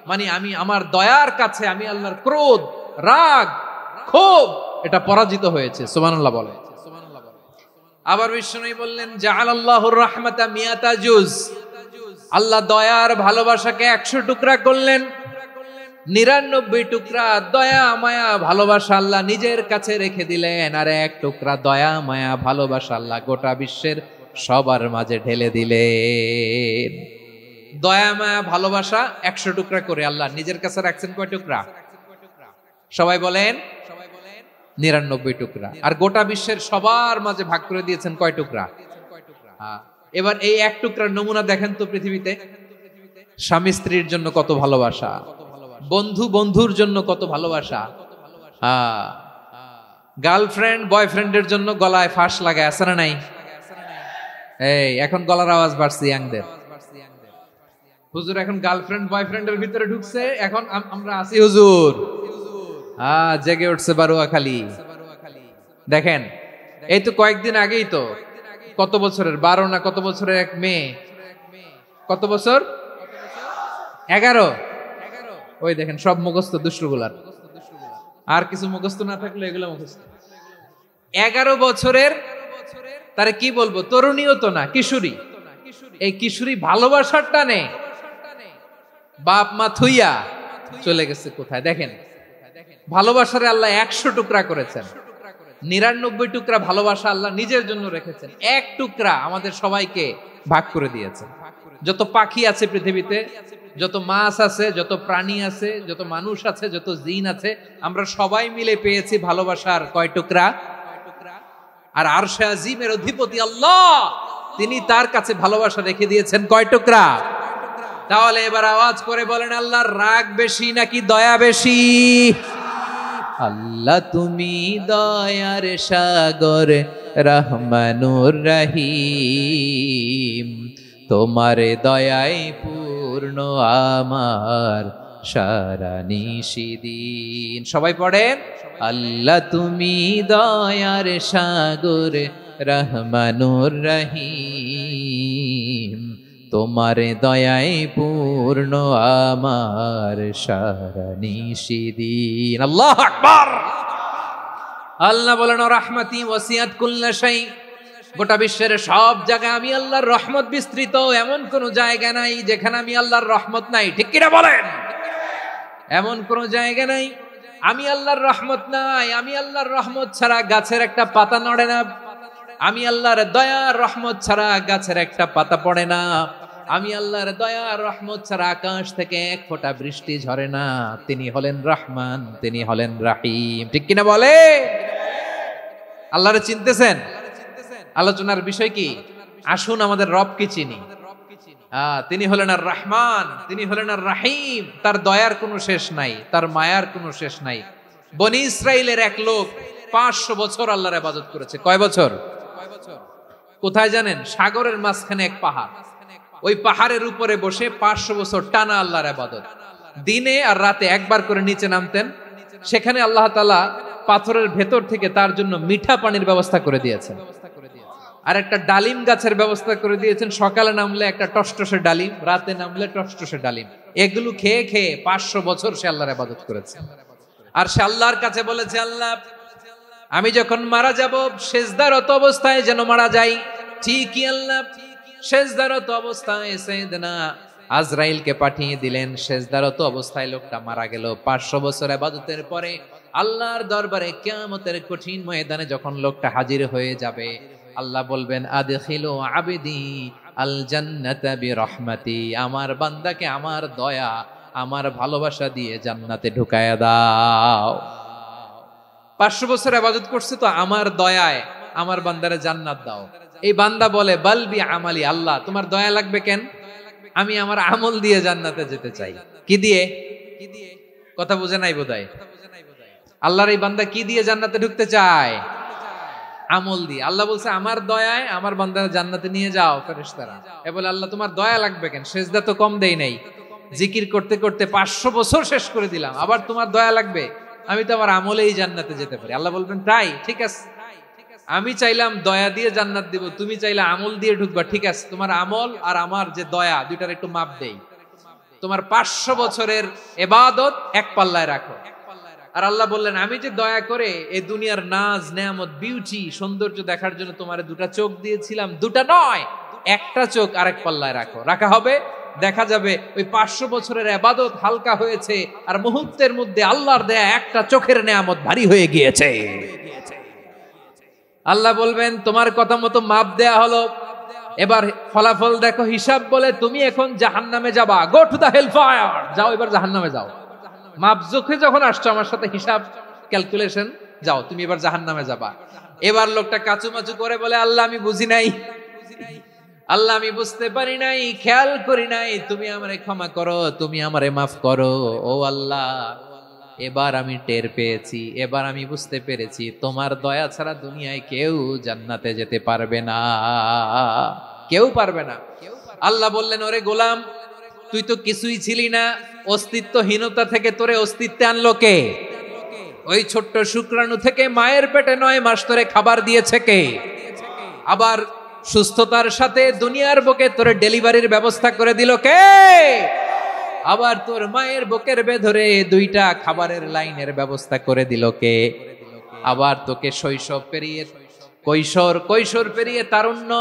মানে আমি আমার দয়ার কাছে আমি আল্লাহর ক্রোধ, রাগ, ক্ষোভ এটা পরাজিত হয়েছে। সুবহানাল্লাহ বলে। আবার বিষ্ণু বললেন জাআলাল্লাহুর রাহমাতা মিয়াতা জুজ, আল্লাহ দয়ার ভালোবাসাকে 100 টুকরা করলেন। 99 টুকরা দয়া মায়া ভালোবাসা আল্লাহ নিজের কাছে রেখে দিলেন, আর 1 টুকরা দয়া মায়া ভালোবাসা আল্লাহ গোটা বিশ্বের সবার মাঝে ঢেলে দিলেন। দয়া মায়া ভালোবাসা 100 টুকরা করে আল্লাহ নিজের কাছে রাখছেন। কয় টুকরা? সবাই বলেন 99 টুকরা। আর গোটা বিশ্বের সবার মাঝে ভাগ করে দিয়েছেন কয় টুকরা? এবার এই 1 টুকরার নমুনা দেখেন তো পৃথিবীতে। স্বামী স্ত্রীর জন্য কত ভালোবাসা, বন্ধু বন্ধুর জন্য কত ভালোবাসা, গার্লফ্রেন্ড বয়ফ্রেন্ডের জন্য গলায় ফাঁস লাগায়, আছে না নাই? এই এখন গলার আওয়াজ বাড়ছে ইয়াংদের। হুজুর এখন গার্লফ্রেন্ড বয়ফ্রেন্ডের ভিতরে ঢুকছে, এখন আমরা আছি হুজুর। জেগে উঠছে বারোয়াখালী। দেখেন এই তো কয়েকদিন আগেই তো, কত বছরের 12 না কত বছরের এক মেয়ে, কত বছর? 11। ওই দেখেন সব মুখস্থ দুষ্টগুলার, আর কিছু মুখস্থ না থাকলে এগুলো মুখস্থ। 11 বছরের, তারে কি বলবো, তরুণীও তো না, কিশোরী। এই কিশোরী ভালোবাসার টানে বাপ মা থুইয়া চলে গেছে কোথায়? দেখেন ভালোবাসারে আল্লাহ 100 টুকরা করেছেন, 99 টুকরা ভালোবাসা আল্লাহ নিজের জন্য রেখেছেন, 1 টুকরা আমাদের সবাইকে ভাগ করে দিয়েছেন। যত পাখি আছে পৃথিবীতে, যত মাছ আছে, যত প্রাণী আছে, যত মানুষ আছে, যত জিন আছে, আমরা সবাই মিলে পেয়েছি ভালোবাসার কয় টুকরা? আর আরশে আজিমের অধিপতি আল্লাহ, তিনি তার কাছে ভালোবাসা রেখে দিয়েছেন কয় টুকরা? তাহলে এবার আওয়াজ করে বলেন, আল্লাহর রাগ বেশি নাকি দয়া বেশি? আল্লাহ তুমি দয়ার সাগর রহমানুর রহিম, তোমার দয়ায় পূর্ণ আমার সারা নিশিদিন। সবাই পড়েন, আল্লাহ তুমি দয়ার সাগর রহমানুর রহিম, তোমার দয়ায় পূর্ণ আমার সারা নিশিদিন। আল্লাহু আকবার। আল্লাহ বলেন রাহমাতি ওয়াসিআত কুল্লা শাই, গোটা বিশ্বের সব জায়গায় আমি আল্লাহর রহমত বিস্তৃত, এমন কোন জায়গা নাই যেখানে আমি আল্লাহর রহমত নাই। ঠিক কিনা বলেন? এমন কোন জায়গা নাই আমি আল্লাহর রহমত নাই। আমি আল্লাহর রহমত ছাড়া গাছের একটা পাতা নড়ে না, আমি আল্লাহর দয়ার রহমত ছাড়া গাছের একটা পাতা পড়ে না, আমি আল্লাহর দয়ার রহমত ছাড়া আকাশ থেকে 1 ফোঁটা বৃষ্টি ঝরে না। তিনি হলেন রহমান, তিনি হলেন রাহিম। ঠিক কিনা বলে? আল্লাহরে চিনতেছেন? আলোচনার বিষয় কি? আসুন আমাদের রবকে চিনি। তিনি হলেন আর রহমান, তিনি হলেন আর রাহিম। তার দয়ার কোনো শেষ নাই, তার মায়ার কোনো শেষ নাই। বনি ইসরাইলের এক লোক 500 বছর আল্লাহর ইবাদত করেছে। কয় বছর? কোথায় জানেন? সাগরের মাঝখানে এক পাহাড়, ওই পাহাড়ের উপরে বসে 500 বছর টানা আল্লাহর ইবাদত। দিনে আর রাতে একবার করে নিচে নামতেন। সেখানে আল্লাহ তাআলা পাথরের ভেতর থেকে তার জন্য মিঠা পানির ব্যবস্থা করে দিয়েছেন, আর একটা ডালিম গাছের ব্যবস্থা করে দিয়েছেন। সকালে নামলে একটা টসটসে ডালিম, রাতে নামলে টসটসে ডালিম। এগুলো খেয়ে খেয়ে 500 বছর সে আল্লাহর ইবাদত করেছে। আর সে আল্লাহর কাছে বলেছে, আল্লাহ আমি যখন মারা যাব সেজদারত অবস্থায় যেন মারা যাই। ঠিকই আল্লাহ সেজদারত অবস্থায় সাইয়েদনা আজরাইলকে পাঠিয়ে দিলেন। সেজদারত অবস্থায় লোকটা মারা গেল। 500 বছর ইবাদতের পরে আল্লাহর দরবারে কিয়ামতের কঠিন ময়দানে যখন লোকটা হাজির হয়ে যাবে, আল্লাহ বলবেন আদখিলু আবদি আল জান্নাতা বিরহমাতি, আমার বান্দাকে আমার দয়া, আমার ভালোবাসা দিয়ে জান্নাতে ঢুকায়া দাও। 500 বছর ইবাদত করছে তো আমার দয়ায় আমার বান্দারে জান্নাত দাও। এই বান্দা বলে বালবি আমালি, আল্লাহ তোমার দয়া লাগবে কেন? আমি আমার আমল দিয়ে জান্নাতে যেতে চাই। কি দিয়ে? কথা বুঝে নাই বোধহয়। আল্লাহর এই বান্দা কি দিয়ে জান্নাতে ঢুকতে চায়? আমল দিয়ে। আল্লাহ বলছে আমার দয়ায় আমার বান্দারে জান্নাতে নিয়ে যাও ফেরেশতারা। এ বলে আল্লাহ তোমার দয়া লাগবে কেন? সেজদা তো কম দেই নাই, জিকির করতে করতে 500 বছর শেষ করে দিলাম, আবার তোমার দয়া লাগবে? আমি তো আমার আমলেই জান্নাতে যেতে পারি। আল্লাহ বলবেন তাই, ঠিক আছে, আমি চাইলাম দয়া দিয়ে জান্নাত দিব, তুমি চাইলে আমল দিয়ে ঢুকবা, ঠিক আছে, তোমার আমল আর আমার যে দয়া দুইটার একটু মাপ দেই। তোমার 500 বছরের ইবাদত এক পাল্লায় রাখো। আর আল্লাহ বললেন আমি যে দয়া করে এই দুনিয়ার নাজ নেয়ামত বিউটি সৌন্দর্য দেখার জন্য তোমারে দুটা চোখ দিয়েছিলাম, দুটা নয় একটা চোখ আরেক পাল্লায় রাখো। রাখা হবে, দেখা যাবে ওই 500 বছরের ইবাদত হালকা হয়েছে, আর মুহূর্তের মধ্যে আল্লাহর দেয়া একটা চোখের নেয়ামত ভারী হয়ে গিয়েছে। আল্লাহ বলবেন তোমার কথা মতো মাপ দেয়া হলো, এবার ফলাফল দেখো, হিসাব বলে তুমি এখন জাহান্নামে যাবা, go to the hell fire, যাও এবার জাহান্নামে যাও। মাপ জোখে যখন আসছো আমার সাথে হিসাব ক্যালকুলেশন, যাও তুমি এবার জাহান্নামে যাবা। এবার লোকটা কাচুমাচু করে বলে আল্লাহ আমি বুঝি নাই, আল্লাহ আমি বুঝতে পারি নাই, খেয়াল করি নাই, তুমি আমারে ক্ষমা করো, তুমি আমারে মাফ করো। ও আল্লাহ এবার আমি টের পেয়েছি, এবার আমি বুঝতে পেরেছি তোমার দয়া ছাড়া দুনিয়ায় কেউ জান্নাতে যেতে পারবে না, কেউ পারবে না। আল্লাহ বললেন ওরে গোলাম তুই তো কিছুই ছিলি না, অস্তিত্বহীনতা থেকে তোরে অস্তিত্বে আনলো কে? ওই ছোট্ট শুক্রাণু থেকে মায়ের পেটে 9 মাস ধরে খাবার দিয়েছে কে? আবার সুস্থতার সাথে দুনিয়ার বুকে তোরে ডেলিভারির ব্যবস্থা করে দিল কে? আবার তোর মায়ের বুকের ভেতরে 2টা খাবারের লাইনের ব্যবস্থা করে দিল কে? আবার তোকে শৈশব পেরিয়ে কৈশোর পেরিয়ে তারুণ্য,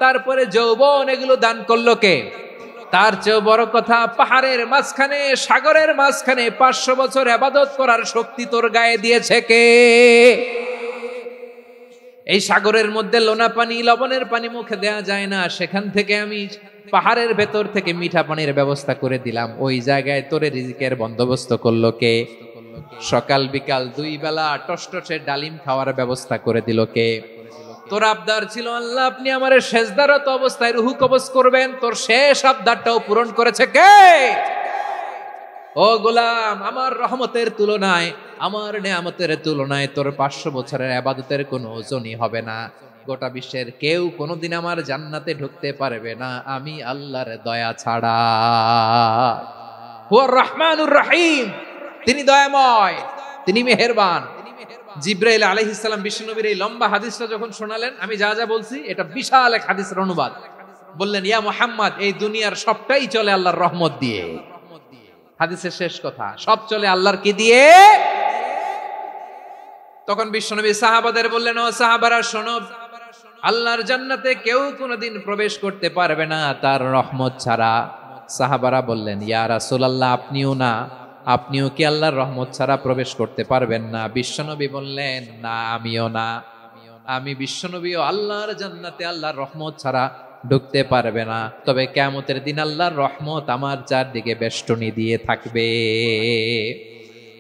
তারপরে যৌবন, এগুলো দান করলো কে? তার চেয়ে বড় কথা, পাহাড়ের মাঝখানে সাগরের মাঝখানে 500 বছর ইবাদত করার শক্তি তোর গায়ে দিয়েছে কে? এই সাগরের মধ্যে লোনা পানি লবণের পানি মুখে দেয়া যায় না, সেখান থেকে আমি পাহাড়ের ভেতর থেকে মিঠা পানির ব্যবস্থা করে দিলাম। ওই জায়গায় তোরে রিজিকের বন্দোবস্ত করলো কে? সকাল বিকাল 2 বেলা টসটসে ডালিম খাওয়ার ব্যবস্থা করে দিল কে? তোর আবদার ছিল আল্লাহ আপনি আমারে সেজদারত অবস্থায় রুহু কবজ করবেন, তোর শেষ আবদারটাও পূরণ করেছে কে? ও গোলাম আমার রহমতের তুলনায়, আমার নেয়ামতের তুলনায় তোর 500 বছরের ইবাদতের কোনো ওজনই হবে না। গোটা বিশ্বের কেউ কোনোদিন আমার জান্নাতে ঢুকতে পারবে না আমি আল্লাহর দয়া ছাড়া। হুয়ার রহমানুর রহিম, তিনি দয়াময়, তিনি মেহেরবান। জিব্রাইল আলাইহিস সালাম বিশ্বনবীর এই লম্বা হাদিসটা যখন শোনালেন, আমি যা যা বলছি এটা বিশাল এক হাদিসের অনুবাদ। বললেন ইয়া মুহাম্মদ এই দুনিয়ার সবটাই চলে আল্লাহর রহমত দিয়ে। হাদিসের শেষ কথা, সব চলে আল্লাহর কি দিয়ে? তখন বিশ্বনবী সাহাবাদের বললেন ও সাহাবারা শোনো, আল্লাহর জান্নাতে কেউ কোনোদিন প্রবেশ করতে পারবে না তার রহমত ছাড়া। সাহাবারা বললেন ইয়া রাসূলুল্লাহ আপনিও না, আপনিও কি আল্লাহর রহমত ছাড়া প্রবেশ করতে পারবেন না? বিশ্বনবী বললেন না আমিও না, আমি বিশ্বনবীও আল্লাহর জান্নাতে আল্লাহর রহমত ছাড়া ঢুকতে পারবে না, তবে কিয়ামতের দিন আল্লাহর রহমত আমার চারদিকে বেষ্টনী দিয়ে থাকবে।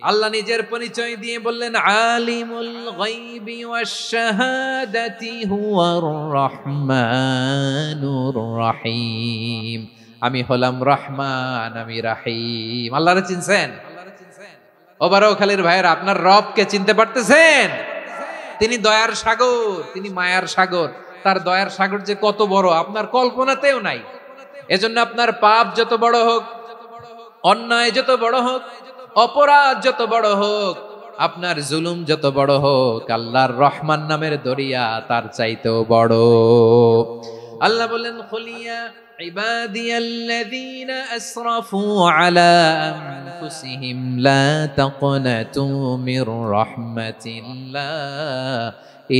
আল্লাহ নিজের পরিচয় দিয়ে বললেন আলিমুল গায়বি ওয়াশ শাহাদাতি হুয়ার রহমানুর রহিম। আমি হলাম রহমান, আমি রাহিম। আল্লাহরে চিনছেন? ও বারোখালীর ভাইয়েরা, আপনার রবকে চিনতে পারতেছেন? তিনি দয়ার সাগর, তিনি মায়ার সাগর। তার দয়ার সাগর যে কত বড় আপনার কল্পনাতেও নাই। এজন্য আপনার পাপ যত বড় হোক, অন্যায় যত বড় হোক, অপরাধ যত বড় হোক, আপনার জুলুম যত বড় হোক, আল্লাহর রহমান নামের দরিয়া তার চাইতেও বড়। আল্লাহ বলেন, খুলিয়া ইবাদিয়াল্লাযীনা আসরাফু আলা আনফুসিহিম লা তাকনাতু মির রাহমাতিল্লাহ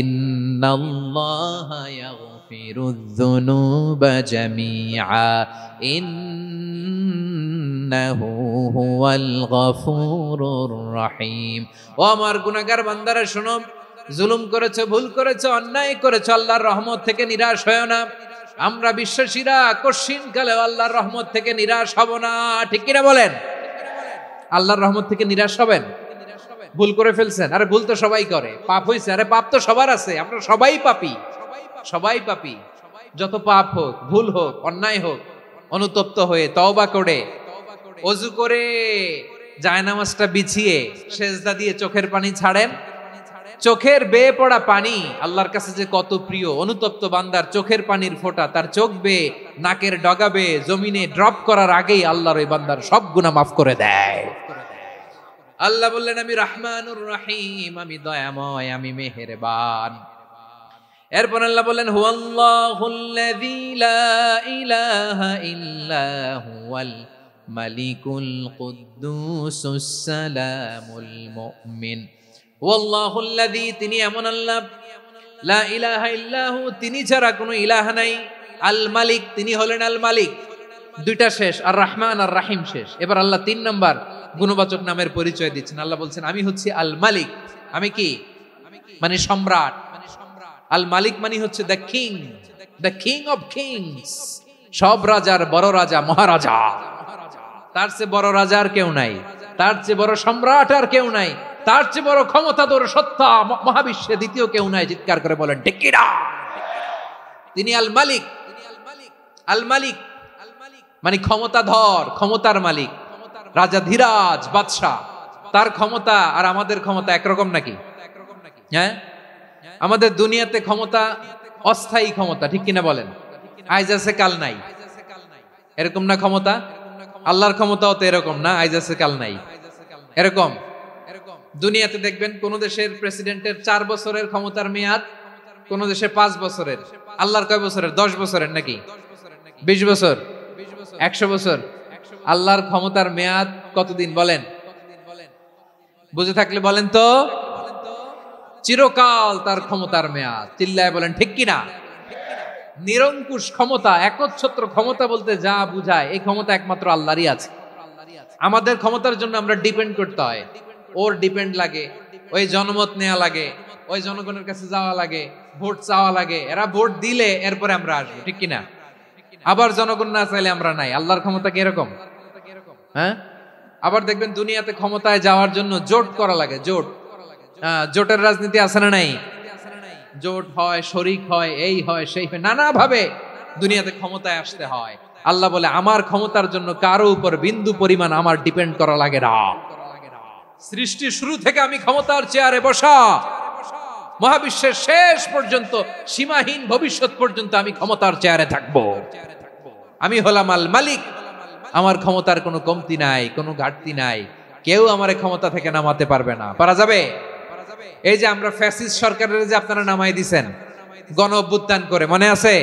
ইন্নাল্লাহা ইয়াগফিরুয যুনুবা জামিআ ইন্নাহু হুয়াল গফুরুর রহিম। ও আমার গুনাহগার বান্দারা শোনো, জুলুম করেছো, ভুল করেছো, অন্যায় করেছো, আল্লাহর রহমত থেকে নিরাশ হয়ো না। আমরা বিশ্বাসীরা কশিনকালে আল্লাহর রহমত থেকে নিরাশ হব না, ঠিক কিনা বলেন? আল্লাহর রহমত থেকে নিরাশ হবেন? ভুল করে ফেলছেন, আরে ভুল তো সবাই করে। পাপ হয়েছে, আরে পাপ তো সবার আছে, আমরা সবাই পাপী, সবাই পাপী। যত পাপ হোক, ভুল হোক, অন্যায় হোক, অনুতপ্ত হয়ে তওবা করে, ওযু করে, জায়নামাজটা বিছিয়ে সেজদা দিয়ে চোখের পানি ছাড়েন। চোখের বেয়ে পড়া পানি আল্লাহর কাছে যে কত প্রিয়। অনুতপ্ত বান্দার চোখের পানির ফোঁটা তার চোখ বেয়ে, নাকের ডগা বেয়ে জমিনে ড্রপ করার আগেই আল্লাহর ওই বান্দার সব গুনাহ মাফ করে দেয়। আল্লাহ বললেন, আমি রহমানুর রহিম, আমি দয়াময়, আমি মেহেরবান। এরপর আল্লাহ বললেন, হুয়াল্লাহুল্লাযী লা ইলাহা ইল্লা হুয়াল মালিকুল কুদ্দুসুস সালামুল মুমিন। ওয়াল্লাহুল্লাযী, তিনি এমন আল্লাহ, লা ইলাহা ইল্লাহু, তিনি ছাড়া কোনো ইলাহ নাই। আল মালিক, তিনি হলেন আল মালিক। দুইটা শেষ, আর রহমান আর রাহিম শেষ। এবার আল্লাহ 3 নম্বর গুণবাচক নামের পরিচয় দিচ্ছেন। আল্লাহ বলছেন, আমি হচ্ছি আল মালিক। আমি কি? মানে সম্রাট। আল মালিক মানে হচ্ছে the king, the king of kings. সব রাজার বড় রাজা, মহারাজা। তার চেয়ে বড় রাজা আর কেউ নাই, তার চেয়ে বড় সম্রাট আর কেউ নাই, তার চেয়ে বড় ক্ষমতাধর সত্তা মহাবিশ্বে দ্বিতীয় কেউ নাই। চিৎকার করে বলেন, ঠিক কিনা? তিনি আল মালিক। আল মালিক মানে ক্ষমতাধর, ক্ষমতার মালিক, রাজা ধীরাজ বাদশাহ। তার ক্ষমতা আর আমাদের ক্ষমতা একরকম নাকি? হ্যাঁ, আমাদের দুনিয়াতে ক্ষমতা অস্থায়ী ক্ষমতা, ঠিক কিনা বলেন? আজ আছে কাল নাই, এরকম না ক্ষমতা? আল্লাহর ক্ষমতাও তো এরকম না, আজ আছে কাল নাই এরকম। দুনিয়াতে দেখবেন কোন দেশের প্রেসিডেন্টের 4 বছরের ক্ষমতার মেয়াদ, কোন দেশে 5 বছরের। আল্লাহর কয় বছরের? 10 বছরের নাকি 20 বছর, 100 বছর। আল্লাহর ক্ষমতার মেয়াদ কতদিন বলেন? বুঝে থাকলে বলেন তো। চিরকাল তার ক্ষমতার মেয়াদ। চিল্লায় বলেন, ঠিক কিনা? নিরঙ্কুশ ক্ষমতা, একচ্ছত্র ক্ষমতা বলতে যা বুঝায়, এই ক্ষমতা একমাত্র আল্লাহরই আছে। আমাদের ক্ষমতার জন্য আমরা ডিপেন্ড করতে হয়, ওর ডিপেন্ড লাগে, ওই জনমত নেওয়া লাগে, ওই জনগণের কাছে যাওয়া লাগে, ভোট চাওয়া লাগে। এরা ভোট দিলে এরপরে আমরা আসবো, ঠিক কিনা? আবার জনগণ না চাইলে আমরা নাই। আল্লাহর ক্ষমতা কি এরকম? হ্যাঁ। আবার দেখবেন দুনিয়াতে ক্ষমতায় যাওয়ার জন্য জোট করা লাগে, জোট। জোটের রাজনীতি আছে না নাই? জোট হয়, শরিক হয়, এই হয়, সেই হয়, নানা ভাবে দুনিয়াতে ক্ষমতায় আসতে হয়। আল্লাহ বলে, আমার ক্ষমতার জন্য কারো উপর বিন্দু পরিমাণ আমার ডিপেন্ড করা লাগে না। সৃষ্টির শুরু থেকে আমি ক্ষমতার চেয়ারে বসা, মহাবিশ্বের শেষ পর্যন্ত, সীমাহীন ভবিষ্যৎ পর্যন্ত আমি ক্ষমতার চেয়ারে থাকবো। আমি হলাম আল মালিক। আমার ক্ষমতার কোনো কমতি নাই, কোনো ঘাটতি নাই। কেউ আমার ক্ষমতা থেকে নামাতে পারবে না। পারা যাবে? এই যে আমরা ফ্যাসিস্ট সরকারের যে আপনারা নামাই দিছেন গণ অভ্যুত্থান করে, মনে আছে?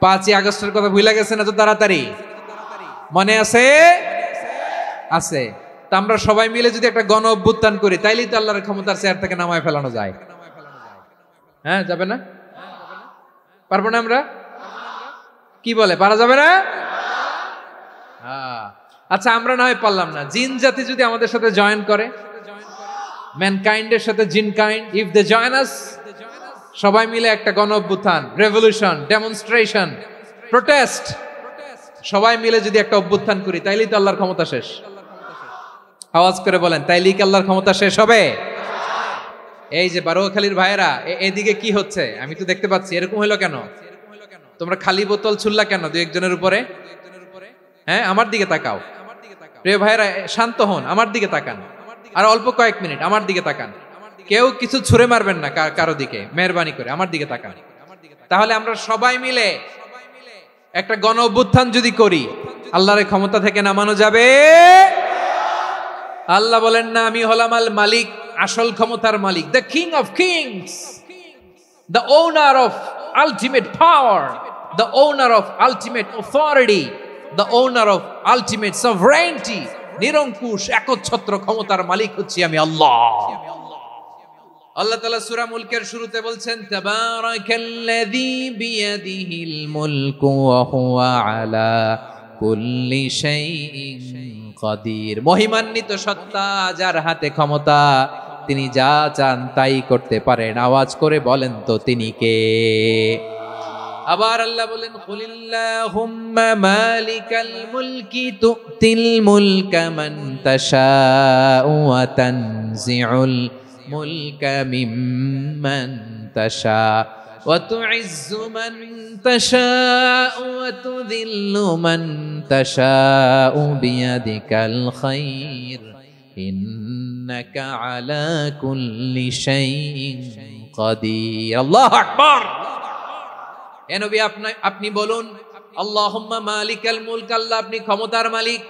5ই আগস্টের কথা ভুলে গেছেন এত তাড়াতাড়ি? মনে আছে? আছে। তা আমরা সবাই মিলে যদি একটা গণ অভ্যুত্থান করি, তাইলেই তো আল্লাহর ক্ষমতার চেয়ার থেকে নামায় ফেলানো যায়। হ্যাঁ, যাবে না? পারবো না আমরা? কি বলে, পারা যাবে না? আচ্ছা, আমরা না হয় পারলাম না, জিন জাতি যদি আমাদের সাথে জয়েন করে, ম্যানকাইন্ডের সাথে জিনকাইন্ড, ইফ দে জয়েন আস, সবাই মিলে একটা গণ অভ্যুত্থান, রেভলিউশন, ডেমনস্ট্রেশন, প্রোটেস্ট, সবাই মিলে যদি একটা অভ্যুত্থান করি, তাইলেই তো আল্লাহর ক্ষমতা শেষ। আওয়াজ করে বলেন, তাইলেই কি আল্লাহর ক্ষমতা শেষ হবে? এই যে বারোখালীর ভাইয়েরা, এদিকে কি হচ্ছে আমি তো দেখতে পাচ্ছি। এরকম হলো কেন? তোমরা খালি বোতল ছুড়লা কেন দুই একজনের উপরে? হ্যাঁ, আমার দিকে তাকাও। প্রিয় ভাইরা, শান্ত হন, আমার দিকে তাকান। আর অল্প কয়েক মিনিট আমার দিকে তাকান। কেউ কিছু ছুঁড়ে মারবেন না কারো দিকে, মেহরবানি করে আমার দিকে তাকান। তাহলে আমরা সবাই মিলে একটা গণ অভ্যুত্থান যদি করি, আল্লাহর ক্ষমতা থেকে নামানো যাবে। আল্লাহ বলেন না, আমি হলাম আল মালিক, আসল ক্ষমতার মালিক, the king of kings, the owner of ultimate power, the owner of ultimate authority, the owner of ultimate sovereignty. নিরঙ্কুশ একচ্ছত্র ক্ষমতার মালিক হচ্ছি আমি আল্লাহ। আল্লাহ তাআলা সূরা মুলকের শুরুতে বলছেন, তাবারাকাল্লাযী বিয়াদিহিল মুলকু ওয়া হুয়া আলা কুল্লি শাইইন কাদির। মহিমান্বিত সত্তা, যার হাতে ক্ষমতা, তিনি যা চান তাই করতে পারেন। আওয়াজ করে বলেন তো তিনি কে? আবার আল্লাহ বলেন, কুলিল্লাহুম্মা মালিকাল মুলকি তুতিল মুলকা মান তাশাউ ওয়া তানজিউল মুলকা মিম্মান তাশা ওয়া তুইজ্জু মান তাশাউ ওয়া তুযিল্লু মান তাশাউ বিয়াদিকাল খায়র ইন্নাকা আলা কুল্লি শাইইন কাদির। আল্লাহু আকবার। এ নবী, আপনি বলুন, আল্লাহুম্মা মালিকাল মুলক, আল্লাহ আপনি ক্ষমতার মালিক।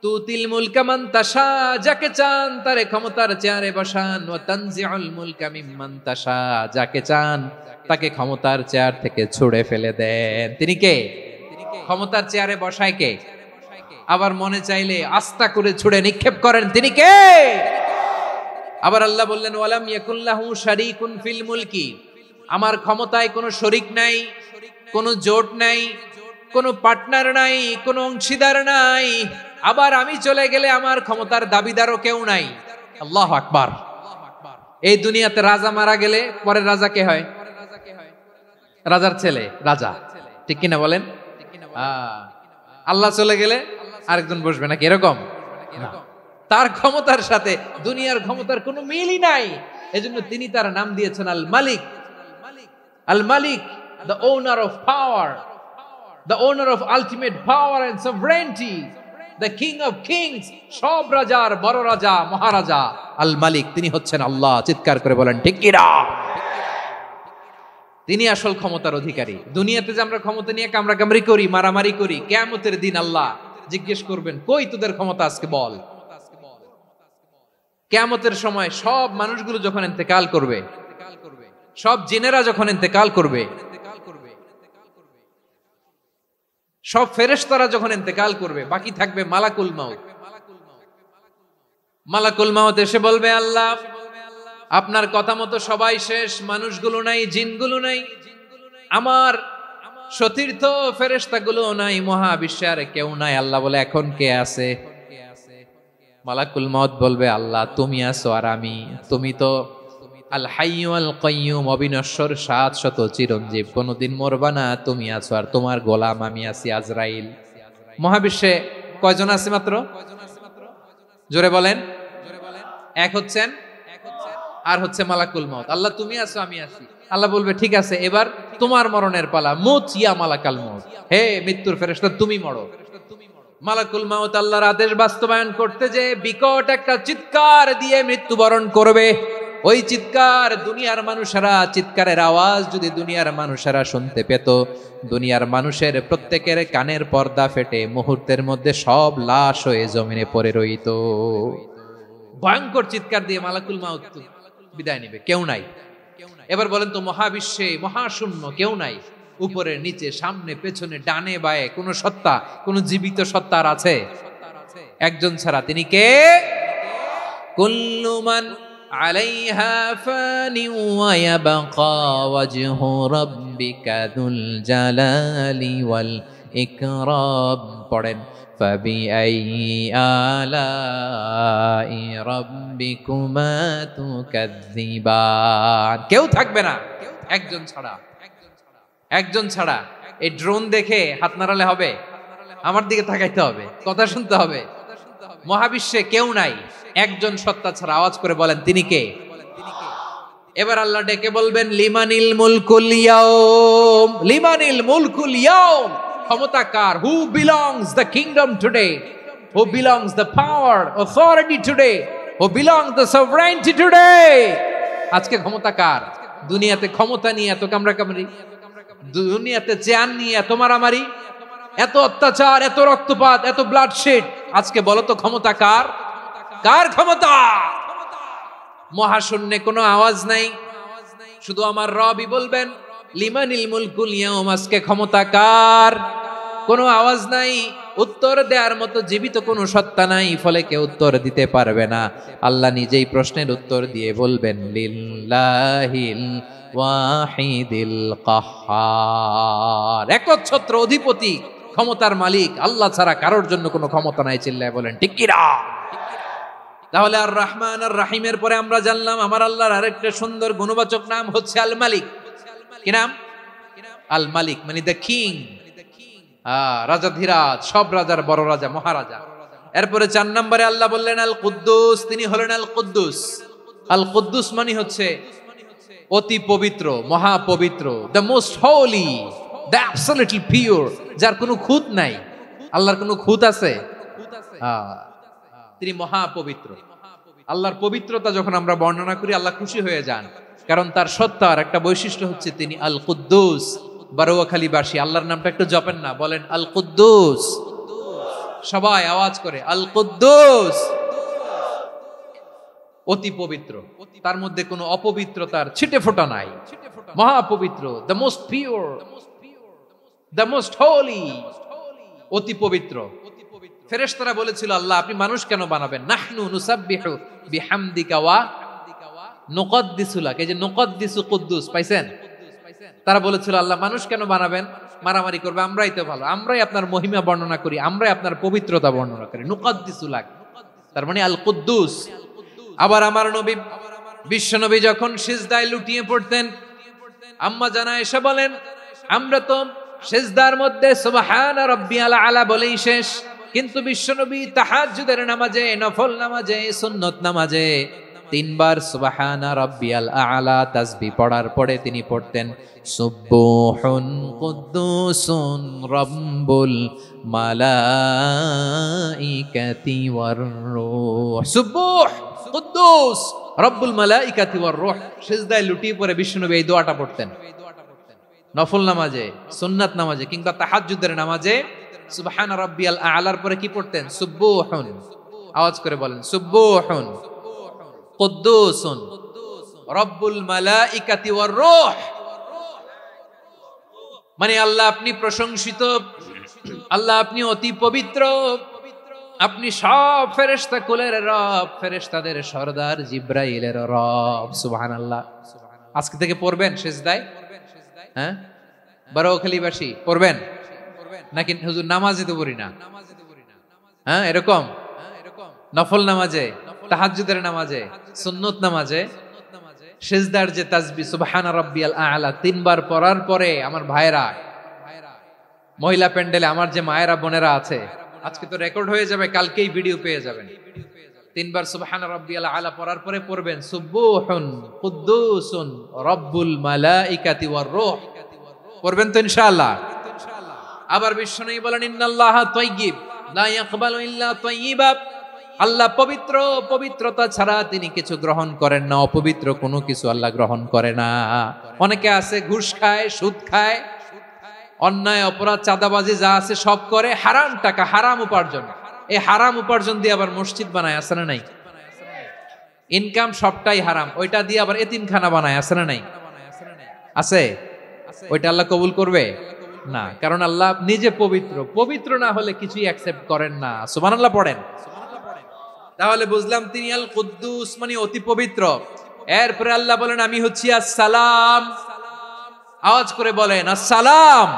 তুতিল মুলকা মান তাশা, যাকে চান তারে ক্ষমতার চেয়ারে বসান। ওয়া তানজিউল মুলকা মিম্মান তাশা, যাকে চান তাকে ক্ষমতার চেয়ার থেকে ছুঁড়ে ফেলে দেন। তিনি কে? ক্ষমতার চেয়ারে বসায় কে? আবার মনে চাইলে আস্থা করে ছুঁড়ে নিক্ষেপ করেন। তিনি কে? আবার আল্লাহ বললেন, ওয়ালাম ইয়াকুল্লাহু শারীকুন ফিল মুলকি, আমার ক্ষমতায় কোনো শরীক নাই, কোনো জোট নাই, কোনো পার্টনার নাই, কোনো অংশীদার নাই। আবার আমি চলে গেলে আমার ক্ষমতার দাবিদারও কেউ নাই। আল্লাহু আকবার। এই দুনিয়াতে রাজা মারা গেলে পরের রাজা কে হয়? রাজার ছেলে রাজা, ঠিক কিনা বলেন? আল্লাহ চলে গেলে আরেকজন বসবে নাকি এরকম? তার ক্ষমতার সাথে দুনিয়ার ক্ষমতার কোনো মিলই নাই। এজন্য তিনি তার নাম দিয়েছেন আল মালিক। আল মালিক, the owner of power, the owner of ultimate power and sovereignty, the king of kings, সব রাজার বড় রাজা, মহারাজা আল মালিক, তিনি হচ্ছেন আল্লাহ। চিৎকার করে বলেন ঠিক কিনা? তিনি আসল ক্ষমতার অধিকারী। দুনিয়াতে যে আমরা ক্ষমতা নিয়ে কামড়াকামড়ি করি, মারামারি করি, কিয়ামতের দিন আল্লাহ জিজ্ঞেস করবেন, কই তোদের ক্ষমতা আজকে বল। কিয়ামতের সময় সব মানুষগুলো যখন ইন্তেকাল করবে, সব জিনেরা যখন ইন্তেকাল করবে, সব ফেরেশতারা যখন ইন্তেকাল করবে, বাকি থাকবে মালাকুল মাউত। মালাকুল মাউত এসে বলবে, আল্লাহ আপনার কথা মতো সবাই শেষ, মানুষগুলো নাই, জিনগুলো নাই, আমার সতীর্থ ফেরেশতাগুলো নাই, মহাবিশ্বে আর কেউ নাই। আল্লাহ বলে, এখন কে আছে? মালাকুল মাউত বলবে, আল্লাহ তুমি আছো আর আমি। তুমি তো আল হাইয়্যু আল কাইয়্যুম, অবিনশ্বর, শাশ্বত, চিরঞ্জীব, কোনদিন মরবা না, তুমি আছো আর তোমার গোলাম আমি আছি আজরাইল। মহাবিশ্বে কয়জন আছে মাত্র? জোরে বলেন। এক হচ্ছেন আর হচ্ছে মালাকুল মাউত। আল্লাহ তুমি আছো আমি আছি। আল্লাহ বলবে, ঠিক আছে, এবার তোমার মরণের পালা। মুত ইয়া মালাকাল মাউত, হে মৃত্যুর ফেরেশতা তুমি মরো। মালাকুল মাউত আল্লাহর আদেশ বাস্তবায়ন করতে যে বিকট একটা চিৎকার দিয়ে মৃত্যুবরণ করবে। ওই চিৎকার দুনিয়ার মানুষেরা, চিৎকারের আওয়াজ যদি দুনিয়ার মানুষেরা শুনতে পেত, দুনিয়ার মানুষের প্রত্যেকের কানের পর্দা ফেটে মুহূর্তের মধ্যে সব লাশ হয়ে জমিনে পড়ে রইত। ভয়ঙ্কর চিৎকার দিয়ে মালাকুল মাউত বিদায় নেবে, কেউ নাই। এবার বলেন তো, মহাবিশ্বে মহাশূন্য, কেউ নাই, উপরে নিচে সামনে পেছনে ডানে বায়ে কোন সত্তা, কোন জীবিত সত্তার আছে? একজন ছাড়া, তিনি কে? কুল্লু মান আলাইহা ফানি ওয়া ইয়াবকা ওয়াজহু রাব্বিকা যুল জালালি ওয়াল ইকরাম। পড়েন, ফাবিআইয়ি আলাই রাব্বিকুমা তুকাযযিবান। কেউ থাকবে না একজন ছাড়া, একজন ছাড়া। এই ড্রোন দেখে হাত নাড়ালে হবে? আমার দিকে তাকাইতে হবে, কথা শুনতে হবে। মহাবিশ্বে কেউ নাই একজন সত্তা ছাড়া। আওয়াজ করে বলেন তিনি কে? এবার আল্লাহ ডেকে বলবেন লিমানিল মুলকুল ইয়াউম, লিমানিল মুলকুল ইয়াউম, ক্ষমতা কার? Who belongs the kingdom today, who belongs the power authority today, who belongs the sovereignty today. আজকে ক্ষমতা কার? দুনিয়াতে ক্ষমতা নিয়ে এত কামড়াকামড়ি, দুনিয়াতে চেয়ার নিয়ে এত মারামারি, এত অত্যাচার, এত রক্তপাত, এত ব্লাডশেড। আজকে বলো তো ক্ষমতা কার? কার ক্ষমতা? মহাশূন্যে কোনো আওয়াজ নাই, শুধু আমার রবই বলবেন লিমানিল মুলকুল ইয়াউম, আজকে ক্ষমতা কার? কোনো আওয়াজ নাই, উত্তর দেওয়ার মতো জীবিত কোনো সত্তা নাই, ফলে কেউ উত্তর দিতে পারবে না। আল্লাহ নিজেই প্রশ্নের উত্তর দিয়ে বলবেন লিল্লাহিল ওয়াহিদিল কাহ্হার, একচ্ছত্র অধিপতি, ক্ষমতার মালিক আল্লাহ ছাড়া কারোর জন্য কোনো ক্ষমতা নাই। চিল্লায় বলেন ঠিক কি না? তাহলে আর রহমান আর রাহিমের পরে আমরা জানলাম আমার আল্লাহর আরেকটা সুন্দর গুণবাচক নাম হচ্ছে আল মালিক। কি নাম? আল মালিক মানে দ্য কিং, রাজাধিরাজ, সব রাজার বড় রাজা, মহারাজা। এরপরে 4 নম্বরে আল্লাহ বললেন আল কুদ্দুস, তিনি হলেন আল কুদ্দুস। আল কুদ্দুস মানে হচ্ছে অতি পবিত্র, মহা পবিত্র, the most Holi, the absolutely pure, যার কোনো খুঁত নাই। আল্লাহর কোনো খুঁত আছে? তিনি মহা পবিত্র। আল্লাহর পবিত্রতা যখন আমরা বর্ণনা করি আল্লাহ খুশি হয়ে যান, কারণ তার সত্তার একটা বৈশিষ্ট্য হচ্ছে তিনি আল কুদ্দুস। বারোয়াখালীবাসী আল্লাহর নামটা একটু জপেন না, বলেন আল কুদ্দুস, সবাই আওয়াজ করে আল কুদ্দুস। অতি পবিত্র, তার মধ্যে কোনো অপবিত্রতার ছিটে ফোঁটা নাই, মহা পবিত্র, the most pure, the most Holi, অতি পবিত্র। ফেরেশতারা বলেছিল আল্লাহ আপনি মানুষ কেন বানাবেন? নাহনু নুসাব্বিহু বিহামদিকা ওয়া নুকদ্দিসু লাক, এই যে নুকদ্দিসু কুদ্দুস পাইছেন? তারা বলেছিল আল্লাহ মানুষ কেন বানাবেন? মারামারি করবে, আমরাই তো ভালো, আমরাই আপনার মহিমা বর্ণনা করি, আমরাই আপনার পবিত্রতা বর্ণনা করি। নুকদ্দিসু লাক তার মানে আল কুদ্দুস। আবার আমার নবী বিশ্ব নবী যখন সিজদায় লুটিয়ে পড়তেন, আম্মা জানা এসে বলেন আমরা তো সিজদার মধ্যে সুবহানা রাব্বিয়াল আলা বলেই শেষ, কিন্তু বিশ্বনবী তাহাজ্জুদের নামাজে, নফল নামাজে, সুন্নত নামাজে 3 বার সুবহানা রাব্বিয়াল আলা তাসবিহ পড়ার পরে তিনি পড়তেন সুবহুন কুদ্দুসুন রাব্বুল মালাইকাতি ওয়ার রূহ। সুবহ কুদ্দুস রব্বুল মালাইকাতি ওয়ার রূহ। সিজদায় লুটিয়ে পড়ে বিশ্বনবী এই দোয়াটা পড়তেন। নফল নামাজে, সুন্নাত নামাজে কিংবা তাহাজ্জুদের নামাজে সুবহান রাব্বিয়াল আলার পরে কি পড়তেন? সুবহুন। আওয়াজ করে বলেন সুবহুন কুদ্দুসুন রব্বুল মালাইকাতি ওয়ার রূহ। মানে আল্লাহ আপনি প্রশংসিত, আল্লাহ আপনি অতি পবিত্র, আপনি সব ফেরেশতা কুলের রব, ফেরেশতাদের সরদার জিব্রাইলের রব। সুবহানাল্লাহ। আজকে থেকে পড়বেন সিজদায়? হ্যাঁ, বারোখালীবাসী পড়বেন নাকি হুজুর নামাজে তো পড়ি না? হ্যাঁ, এরকম নফল নামাজে, তাহাজ্জুদের নামাজে, সুন্নত নামাজে সিজদার যে তাসবিহ সুবহানা রাব্বিয়াল আ'লা 3 বার পড়ার পরে আমার ভাইরা, মহিলা প্যান্ডেলে আমার যে মায়েরা বোনেরা আছে, আজকে তো রেকর্ড হয়ে যাবে, কালকেই ভিডিও পেয়ে যাবেন। 3 বার সুবহানা রাব্বিয়াল আ'লা পড়ার পরে পড়বেন সুবহুন কুদ্দুসুন রব্বুল মালাইকাতি ওয়ার রূহ। পড়বেন তো ইনশাআল্লাহ? আবার বিশ্বনবী বলেন ইন্নাল্লাহা তাইয়্যিব লা ইয়াকবালু ইল্লা তাইয়্যিবা। আল্লাহ পবিত্র, পবিত্রতা ছাড়া তিনি কিছু গ্রহণ করেন না, অপবিত্র কোনো কিছু আল্লাহ গ্রহণ করে না। অনেকে আছে ঘুষ খায়, সুদ খায়, অন্যায় অপরাধ চাঁদাবাজি যা আছে সব করে, হারাম টাকা, হারাম উপার্জন। এই হারাম উপার্জন দিয়ে আবার মসজিদ বানায়, আছে না নাই? ইনকাম সবটাই হারাম, ওইটা দিয়ে আবার এতিমখানা বানায়, আছে না নাই? আছে। ওইটা আল্লাহ কবুল করবে না, কারণ আল্লাহ নিজে পবিত্র, পবিত্র না হলে কিছুই অ্যাকসেপ্ট করেন না। সুবহানাল্লাহ পড়েন। তাহলে বুঝলাম তিনি আল কুদ্দুস মানে অতি পবিত্র। এরপরে আল্লাহ বলেন আমি হচ্ছি আসসালাম। আওয়াজ করে বলেন আসসালাম।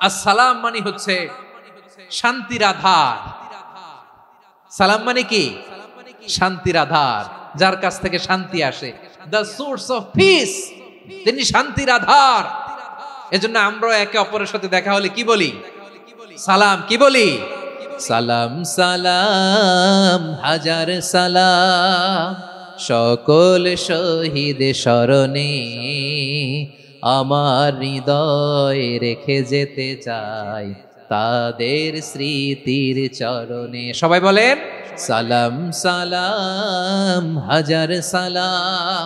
আসসালাম মানে হচ্ছে শান্তির আধার। সালাম মানে কি? শান্তির আধার, যার কাছ থেকে শান্তি আসে, দ্য সোর্স অফ পিস। তিনি শান্তির আধার। এজন্য আমরা একে অপরের সাথে দেখা হলে কি বলি? সালাম। কি বলি? সালাম সালাম হাজার সালাম সকল শহীদ স্মরণে আমার হৃদয় রেখে যেতে চাই তাদের স্মৃতির চরণে। সবাই বলেন সালাম সালাম হাজার সালাম,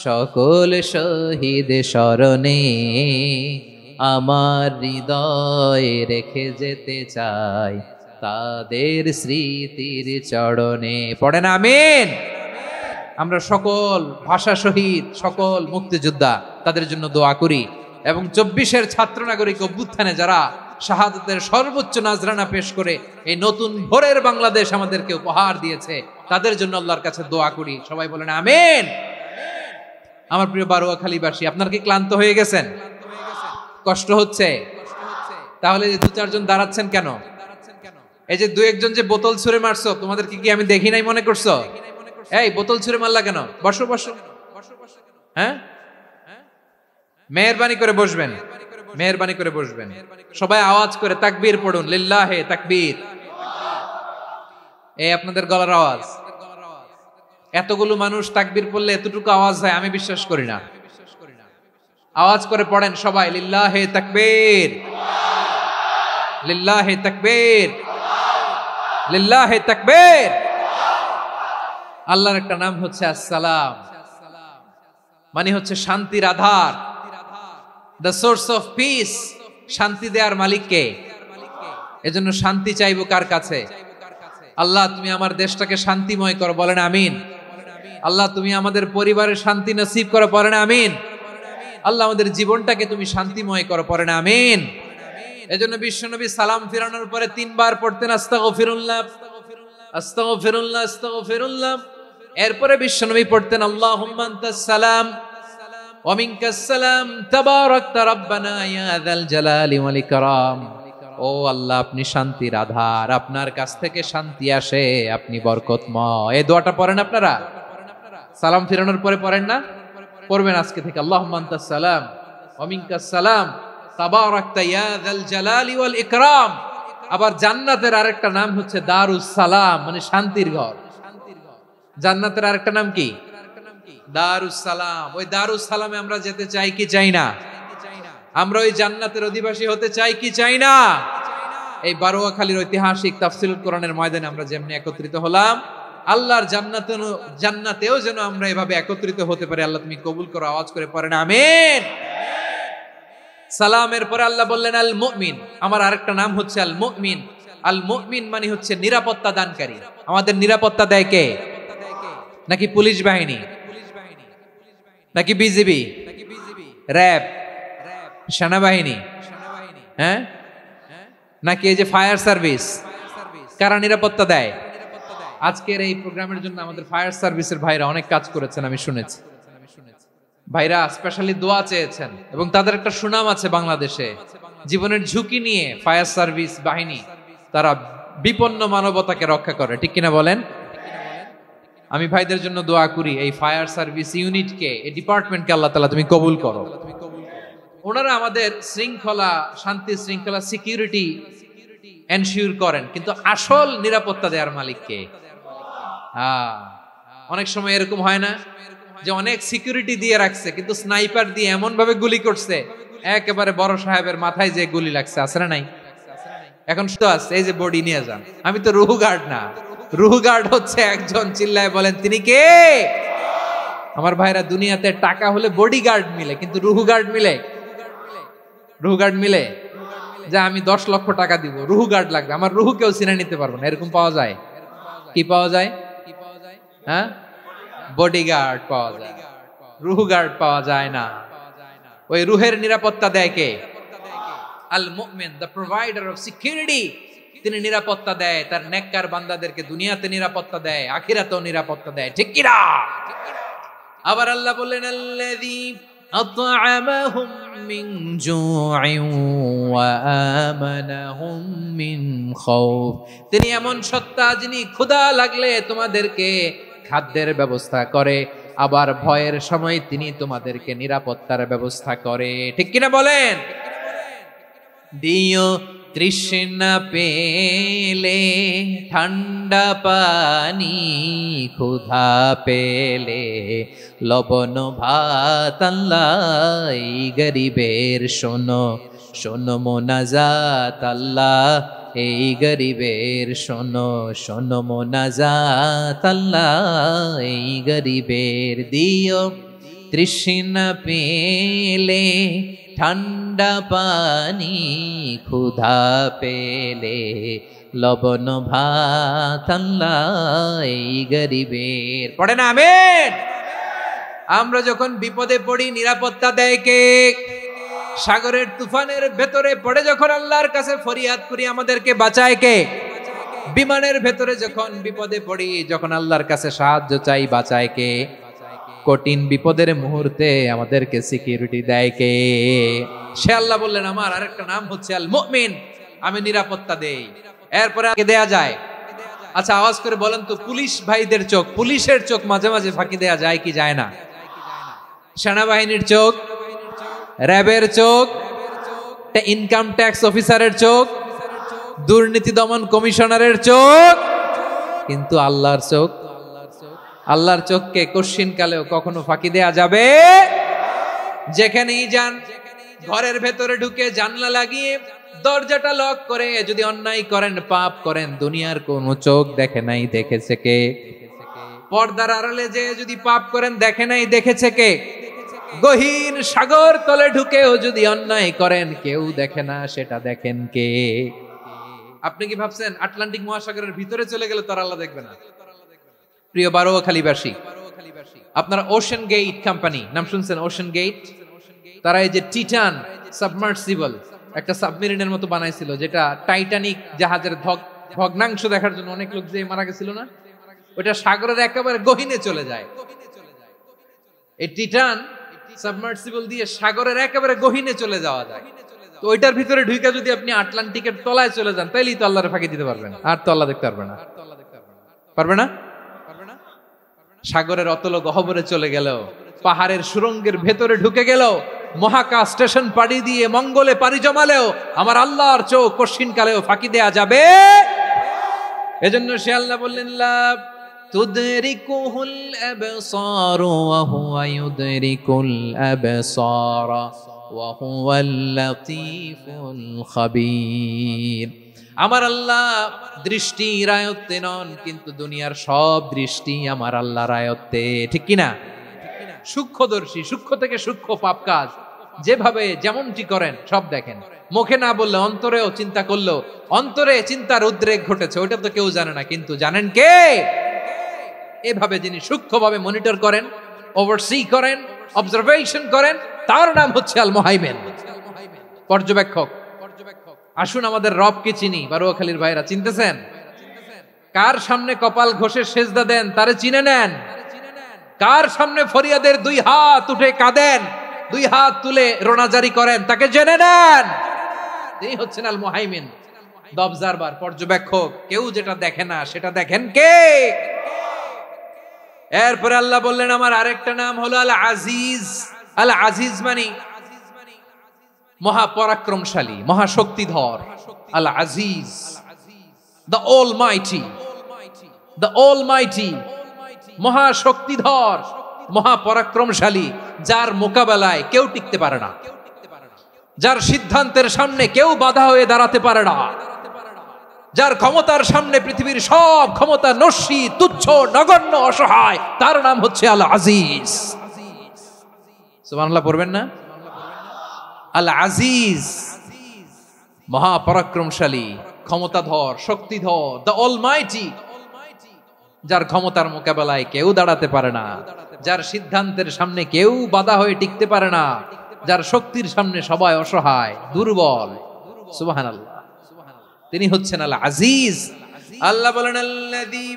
সকল শহীদ স্মরণে আমার হৃদয় রেখে যেতে চাই তাদের স্মৃতির চরণে। পড়েন আমিন। আমরা সকল ভাষা শহীদ, সকল মুক্তিযোদ্ধা তাদের জন্য দোয়া করি এবং 24-এর ছাত্র নাগরিক অভ্যুত্থানে যারা শাহাদাতের সর্বোচ্চ নাজরানা পেশ করে এই নতুন ভোরের বাংলাদেশ আমাদেরকে উপহার দিয়েছে, তাদের জন্য আল্লাহর কাছে দোয়া করি। সবাই বলেন আমিন। আমার প্রিয় বারোয়াখালীবাসী, আপনার কি ক্লান্ত হয়ে গেছেন? কষ্ট হচ্ছে? তাহলে 2-4 জন দাঁড়াচ্ছেন কেন? এই যে 2-1 জন যে বোতল ছুঁড়ে মারছো, তোমাদের কি আমি দেখি নাই মনে করছো? এই বোতল ছুঁড়ে মারলা কেন? বসো বসো। হ্যাঁ, মেহেরবানি করে বসবেন, মেহেরবানি করে বসবেন। সবাই আওয়াজ করে তাকবীর পড়ুন, লিল্লাহে তাকবীর। এই আপনাদের গলার আওয়াজ। এতগুলো মানুষ তাকবীর পড়লে এতটুকু আওয়াজ হয় আমি বিশ্বাস করি না। আওয়াজ করে পড়েন সবাই, লিল্লাহে তাকবীর, লিল্লাহে তাকবীর, লিল্লাহে তাকবীর। আল্লাহর একটা নাম হচ্ছে আসসালাম, মানে হচ্ছে শান্তির আধার, দ্য সোর্স অফ পিস। শান্তি দেওয়ার মালিক কে? এজন্য শান্তি চাইবো কার কাছে? আল্লাহ তুমি আমার দেশটাকে শান্তিময় করো, বলেন আমিন। আল্লাহ তুমি আমাদের পরিবারের শান্তি নসিব করো, বলেন আমিন। আল্লাহ আমাদের জীবনটাকে তুমি শান্তিময় করো, পড়েন আমিন। এজন্য বিশ্বনবী সালাম ফিরানোর পরে 3 বার পড়তেন আস্তাগফিরুল্লাহ, আস্তাগফিরুল্লাহ, আস্তাগফিরুল্লাহ। এরপরে বিশ্বনবী পড়তেন আল্লাহুম্মা আনতাস সালাম ওয়া মিনকাস সালাম তাবারাকতা রাব্বানা ইয়া যাল জালালি ওয়াল ইকরাম। ও আল্লাহ আপনি শান্তির আধার, আপনার কাছ থেকে শান্তি আসে, আপনি বরকতময়। এই দোয়াটা পড়েন আপনারা? সালাম ফিরানোর পরে পড়েন না? পড়বেন আজকে থেকে, আল্লাহুম্মা আনতাস সালাম ওয়া মিনকাস সালাম তাবারাকতা ইয়া যাল জালালি ওয়াল ইকরাম। আবার জান্নাতের আরেকটা নাম হচ্ছে দারুস সালাম, মানে শান্তির ঘর। জান্নাতের আরেকটা নাম কি? দারুস সালাম। ওই দারুস সালামে আমরা যেতে চাই কি চাই না? আমরা ওই জান্নাতের অধিবাসী হতে চাই কি চাই না? এই বারোয়াখালীর ঐতিহাসিক তাফসীরুল কোরআনের ময়দানে আমরা যেমনি একত্রিত হলাম, আল্লাহর জান্নাতেও যেন আমরা এভাবে একত্রিত হতে পারি। আল্লাহ তুমি কবুল করো। আওয়াজ করে পড়েন আমিন। সালামের পরে আল্লাহ বললেন আল মুমিন। আমার আরেকটা নাম হচ্ছে আল মুমিন। আল মুমিন মানে হচ্ছে নিরাপত্তা দানকারী। আমাদের নিরাপত্তা দেয় কে? নাকি পুলিশ বাহিনী, নাকি বিজিবি, র্যাব, সেনাবাহিনী, হ্যাঁ, নাকি এই যে ফায়ার সার্ভিস? কারা নিরাপত্তা দেয়? আজকের এই প্রোগ্রামের জন্য আমাদের ফায়ার সার্ভিসের ভাইরা অনেক কাজ করেছেন, আমি শুনেছি। ভাইরা স্পেশালি দোয়া চেয়েছেন এবং তাদের একটা সুনাম আছে বাংলাদেশে। জীবনের ঝুঁকি নিয়ে ফায়ার সার্ভিস বাহিনী তারা বিপন্ন মানবতাকে রক্ষা করে, ঠিক কিনা বলেন? আমি ভাইদের জন্য দোয়া করি, এই ফায়ার সার্ভিস ইউনিটকে, এই ডিপার্টমেন্টকে আল্লাহ তাআলা তুমি কবুল করো। ওনারা আমাদের শৃঙ্খলা, শান্তি শৃঙ্খলা, সিকিউরিটি এনশিওর করেন, কিন্তু আসল নিরাপত্তা দেওয়ার মালিক কে? অনেক সময় এরকম হয় না যে অনেক সিকিউরিটি দিয়ে রাখছে, কিন্তু স্নাইপার দিয়ে এমন ভাবে গুলি করছে একেবারে বড় সাহেবের মাথায় যে গুলি লাগছে, আছে না নাই? এখন শুধু আছে এই যে বডি নিয়ে যান। আমি তো রুহু গার্ড না, রুহু গার্ড হচ্ছে একজন, চিল্লায় বলেন তিনি কে? আমার ভাইরা, দুনিয়াতে টাকা হলে বডি গার্ড মিলে, কিন্তু রুহু গার্ড মিলে? রুহু গার্ড মিলে? যে আমি 10 লক্ষ টাকা দিব, রুহু গার্ড লাগবে, আমার রুহু কেউ চিনে নিতে পারবো না, এরকম পাওয়া যায়? কি পাওয়া যায়? হ্যাঁ, বডি গার্ড পাওয়া যায়, রুহু গার্ড পাওয়া যায় না। ওই রুহের নিরাপত্তা দেয় কে? আল মুমিন, দ্য প্রোভাইডার অফ সিকিউরিটি। তিনি নিরাপত্তা দেয় তার নেককার বান্দাদেরকে, দুনিয়াতে নিরাপত্তা দেয়, আখিরাতেও নিরাপত্তা দেয়, ঠিক কি না? আবার আল্লাহ বললেন আল্লাযী আত'আমাহুম মিন জু'ইন ওয়া আমানাহুম মিন খাউফ। তিনি এমন সত্তা যিনি ক্ষুধা লাগলে তোমাদেরকে খাদ্যের ব্যবস্থা করে, আবার ভয়ের সময় তিনি তোমাদেরকে নিরাপত্তার ব্যবস্থা করে, ঠিক কিনা বলেন? Do you তৃষ্ণা পেলে ঠান্ডা পানি, ক্ষুধা পেলে লবণ ভাত, আল্লাহ এই গরিবের শোনো শোনো মোনাজাত, আল্লাহ এই গরিবের শোনো শোনো মোনাজাত, আল্লাহ এই গরিবের দিও তৃষ্ণা পেলে ঠান্ডা পানি, ক্ষুধা পেলে লবণ ভাত, আল্লাহ এই গরিবের। পড়ে না আমিন। আমরা যখন বিপদে পড়ি নিরাপত্তা দেয় কে? সাগরের তুফানের ভেতরে পড়ে যখন আল্লাহর কাছে ফরিয়াদ করি আমাদেরকে বাঁচায় কে? বিমানের ভেতরে যখন বিপদে পড়ি, যখন আল্লাহর কাছে সাহায্য চাই বাঁচায় কে? কঠিন বিপদের মুহূর্তে আমাদেরকে সিকিউরিটি দেয় কে? সে আল্লাহ বললেন আমার আরেকটা নাম হচ্ছে আল মুমিন, আমি নিরাপত্তা দেই। এরপরে দেয়া যায়। আচ্ছা আওয়াজ করে বলেন তো, পুলিশ ভাইদের চোখ, পুলিশের চোখ মাঝে মাঝে ফাঁকি দেয়া যায় কি যায় না? সেনাবাহিনীর চোখ, র্যাবের চোখ, ইনকাম ট্যাক্স অফিসারের চোখ, দুর্নীতি দমন কমিশনারের চোখ, কিন্তু আল্লাহর চোখ, আল্লাহর চোখকে কশ্চিন কালেও কখনো ফাঁকি দেয়া যাবে? যেখানেই যান, ঘরের ভেতরে ঢুকে জানলা লাগিয়ে দরজাটা লক করে যদি অন্যায় করেন, পাপ করেন, দুনিয়ার কোন চোখ দেখে নাই দেখেছে কে? পর্দার আড়ালে যে যদি পাপ করেন, দেখে নাই দেখেছে কে? গহীন সাগর তলে ঢুকেও যদি অন্যায় করেন, কেউ দেখে না, সেটা দেখেন কে? আপনি কি ভাবছেন আটলান্টিক মহাসাগরের ভিতরে চলে গেলে তার আল্লাহ দেখবে না? প্রিয় বারোয়াখালীবাসী, আপনারা ওশান গেট কোম্পানি নাম শুনছেন? ওশান গেট, তারা এই যে টিটান সাবমার্সিবল একটা সাবমেরিনের মতো বানাইছিল, যেটা টাইটানিক জাহাজের ভগ্নাংশ দেখার জন্য অনেক লোক যে মারা গেছিল না, ওটা সাগরের একেবারে গহীনে চলে যায়। এই টিটান সাবমার্সিবল দিয়ে সাগরের একেবারে গহীনে চলে যাওয়া যায়। তো ওইটার ভিতরে ঢুকে যদি আপনি আটলান্টিকের তলায় চলে যান, তাইলেই তো আল্লাহর ফাঁকি দিতে পারবেন, আর তো আল্লাহ দেখতে পারবে না। পারবে না? সাগরের অতল গহ্বরে চলে গেল, পাহাড়ের সুরঙ্গের ভেতরে ঢুকে গেল, মহাকাশ স্টেশন পাড়ি দিয়ে মঙ্গলে পাড়ি জমালেও আমার আল্লাহর চোখ কশ্চিন কালেও ফাঁকি দেয়া যাবে? এজন্য সে আল্লাহ বললেন লা তুদরিকুহুল আবসার ওয়া হুয়া ইউদরিকুল আবসার ওয়া হুয়াল লাতীফুল খাবীর। আমার আল্লাহ দৃষ্টির আয়ত্তে নন, কিন্তু দুনিয়ার সব দৃষ্টি আমার আল্লাহর আয়ত্তে, ঠিক কিনা? সূক্ষ্মদর্শী, সূক্ষ্ম থেকে সূক্ষ্ম পাপ কাজ যেভাবে যেমনটি করেন সব দেখেন। মুখে না বললে অন্তরেও চিন্তা করলো, অন্তরে চিন্তার উদ্রেক ঘটেছে, ওইটা তো কেউ জানে না, কিন্তু জানেন কে? এভাবে যিনি সূক্ষ্মভাবে মনিটর করেন, ওভারসি করেন, অবজারভেশন করেন, তার নাম হচ্ছে আল মুহাইমিন, পর্যবেক্ষক। আসুন আমাদের রবকে চিনি। বারোয়াখালীর ভাইরা চিনতেছেন? কার সামনে কপাল ঘষে সেজদা দেন তারে চিনে নেন। কার সামনে ফরিয়াদের দুই হাত উঠে কাঁদেন, দুই হাত তুলে রোনাজারি করেন, তাকে জেনে নেন। তিনি হচ্ছেন আল মুহাইমিন, দ্য অবজারভার, পর্যবেক্ষক। কেউ যেটা দেখে না সেটা দেখেন কে? এরপরে আল্লাহ বললেন আমার আরেকটা নাম হলো আল আজিজ। আল আজিজ মানে মহাপরাক্রমশালী, মহাশক্তিধর। আল আজিজ, দ্য অলমাইটি, দ্য অলমাইটি, মহাশক্তিধর, মহাপরাক্রমশালী, যার মোকাবেলায় কেউ টিকতে পারে না, যার সিদ্ধান্তের সামনে কেউ বাধা হয়ে দাঁড়াতে পারে না, যার ক্ষমতার সামনে পৃথিবীর সব ক্ষমতা নস্যি, তুচ্ছ, নগণ্য, অসহায়, তার নাম হচ্ছে আল আজিজ। সুবহানাল্লাহ পড়বেন না? আল আজিজ, মহাপরাক্রমশালী, ক্ষমতাধর, শক্তিধর, দ্য অলমাইটি, যার ক্ষমতার মোকাবেলায় কেউ দাঁড়াতে পারে না, যার সিদ্ধান্তের সামনে কেউ বাধা হয়ে টিকতে পারে না, যার শক্তির সামনে সবাই অসহায়, দুর্বল। সুবহানাল্লাহ, তিনি হচ্ছেন আল আজিজ। আল্লাহ বলেন আল্লাযী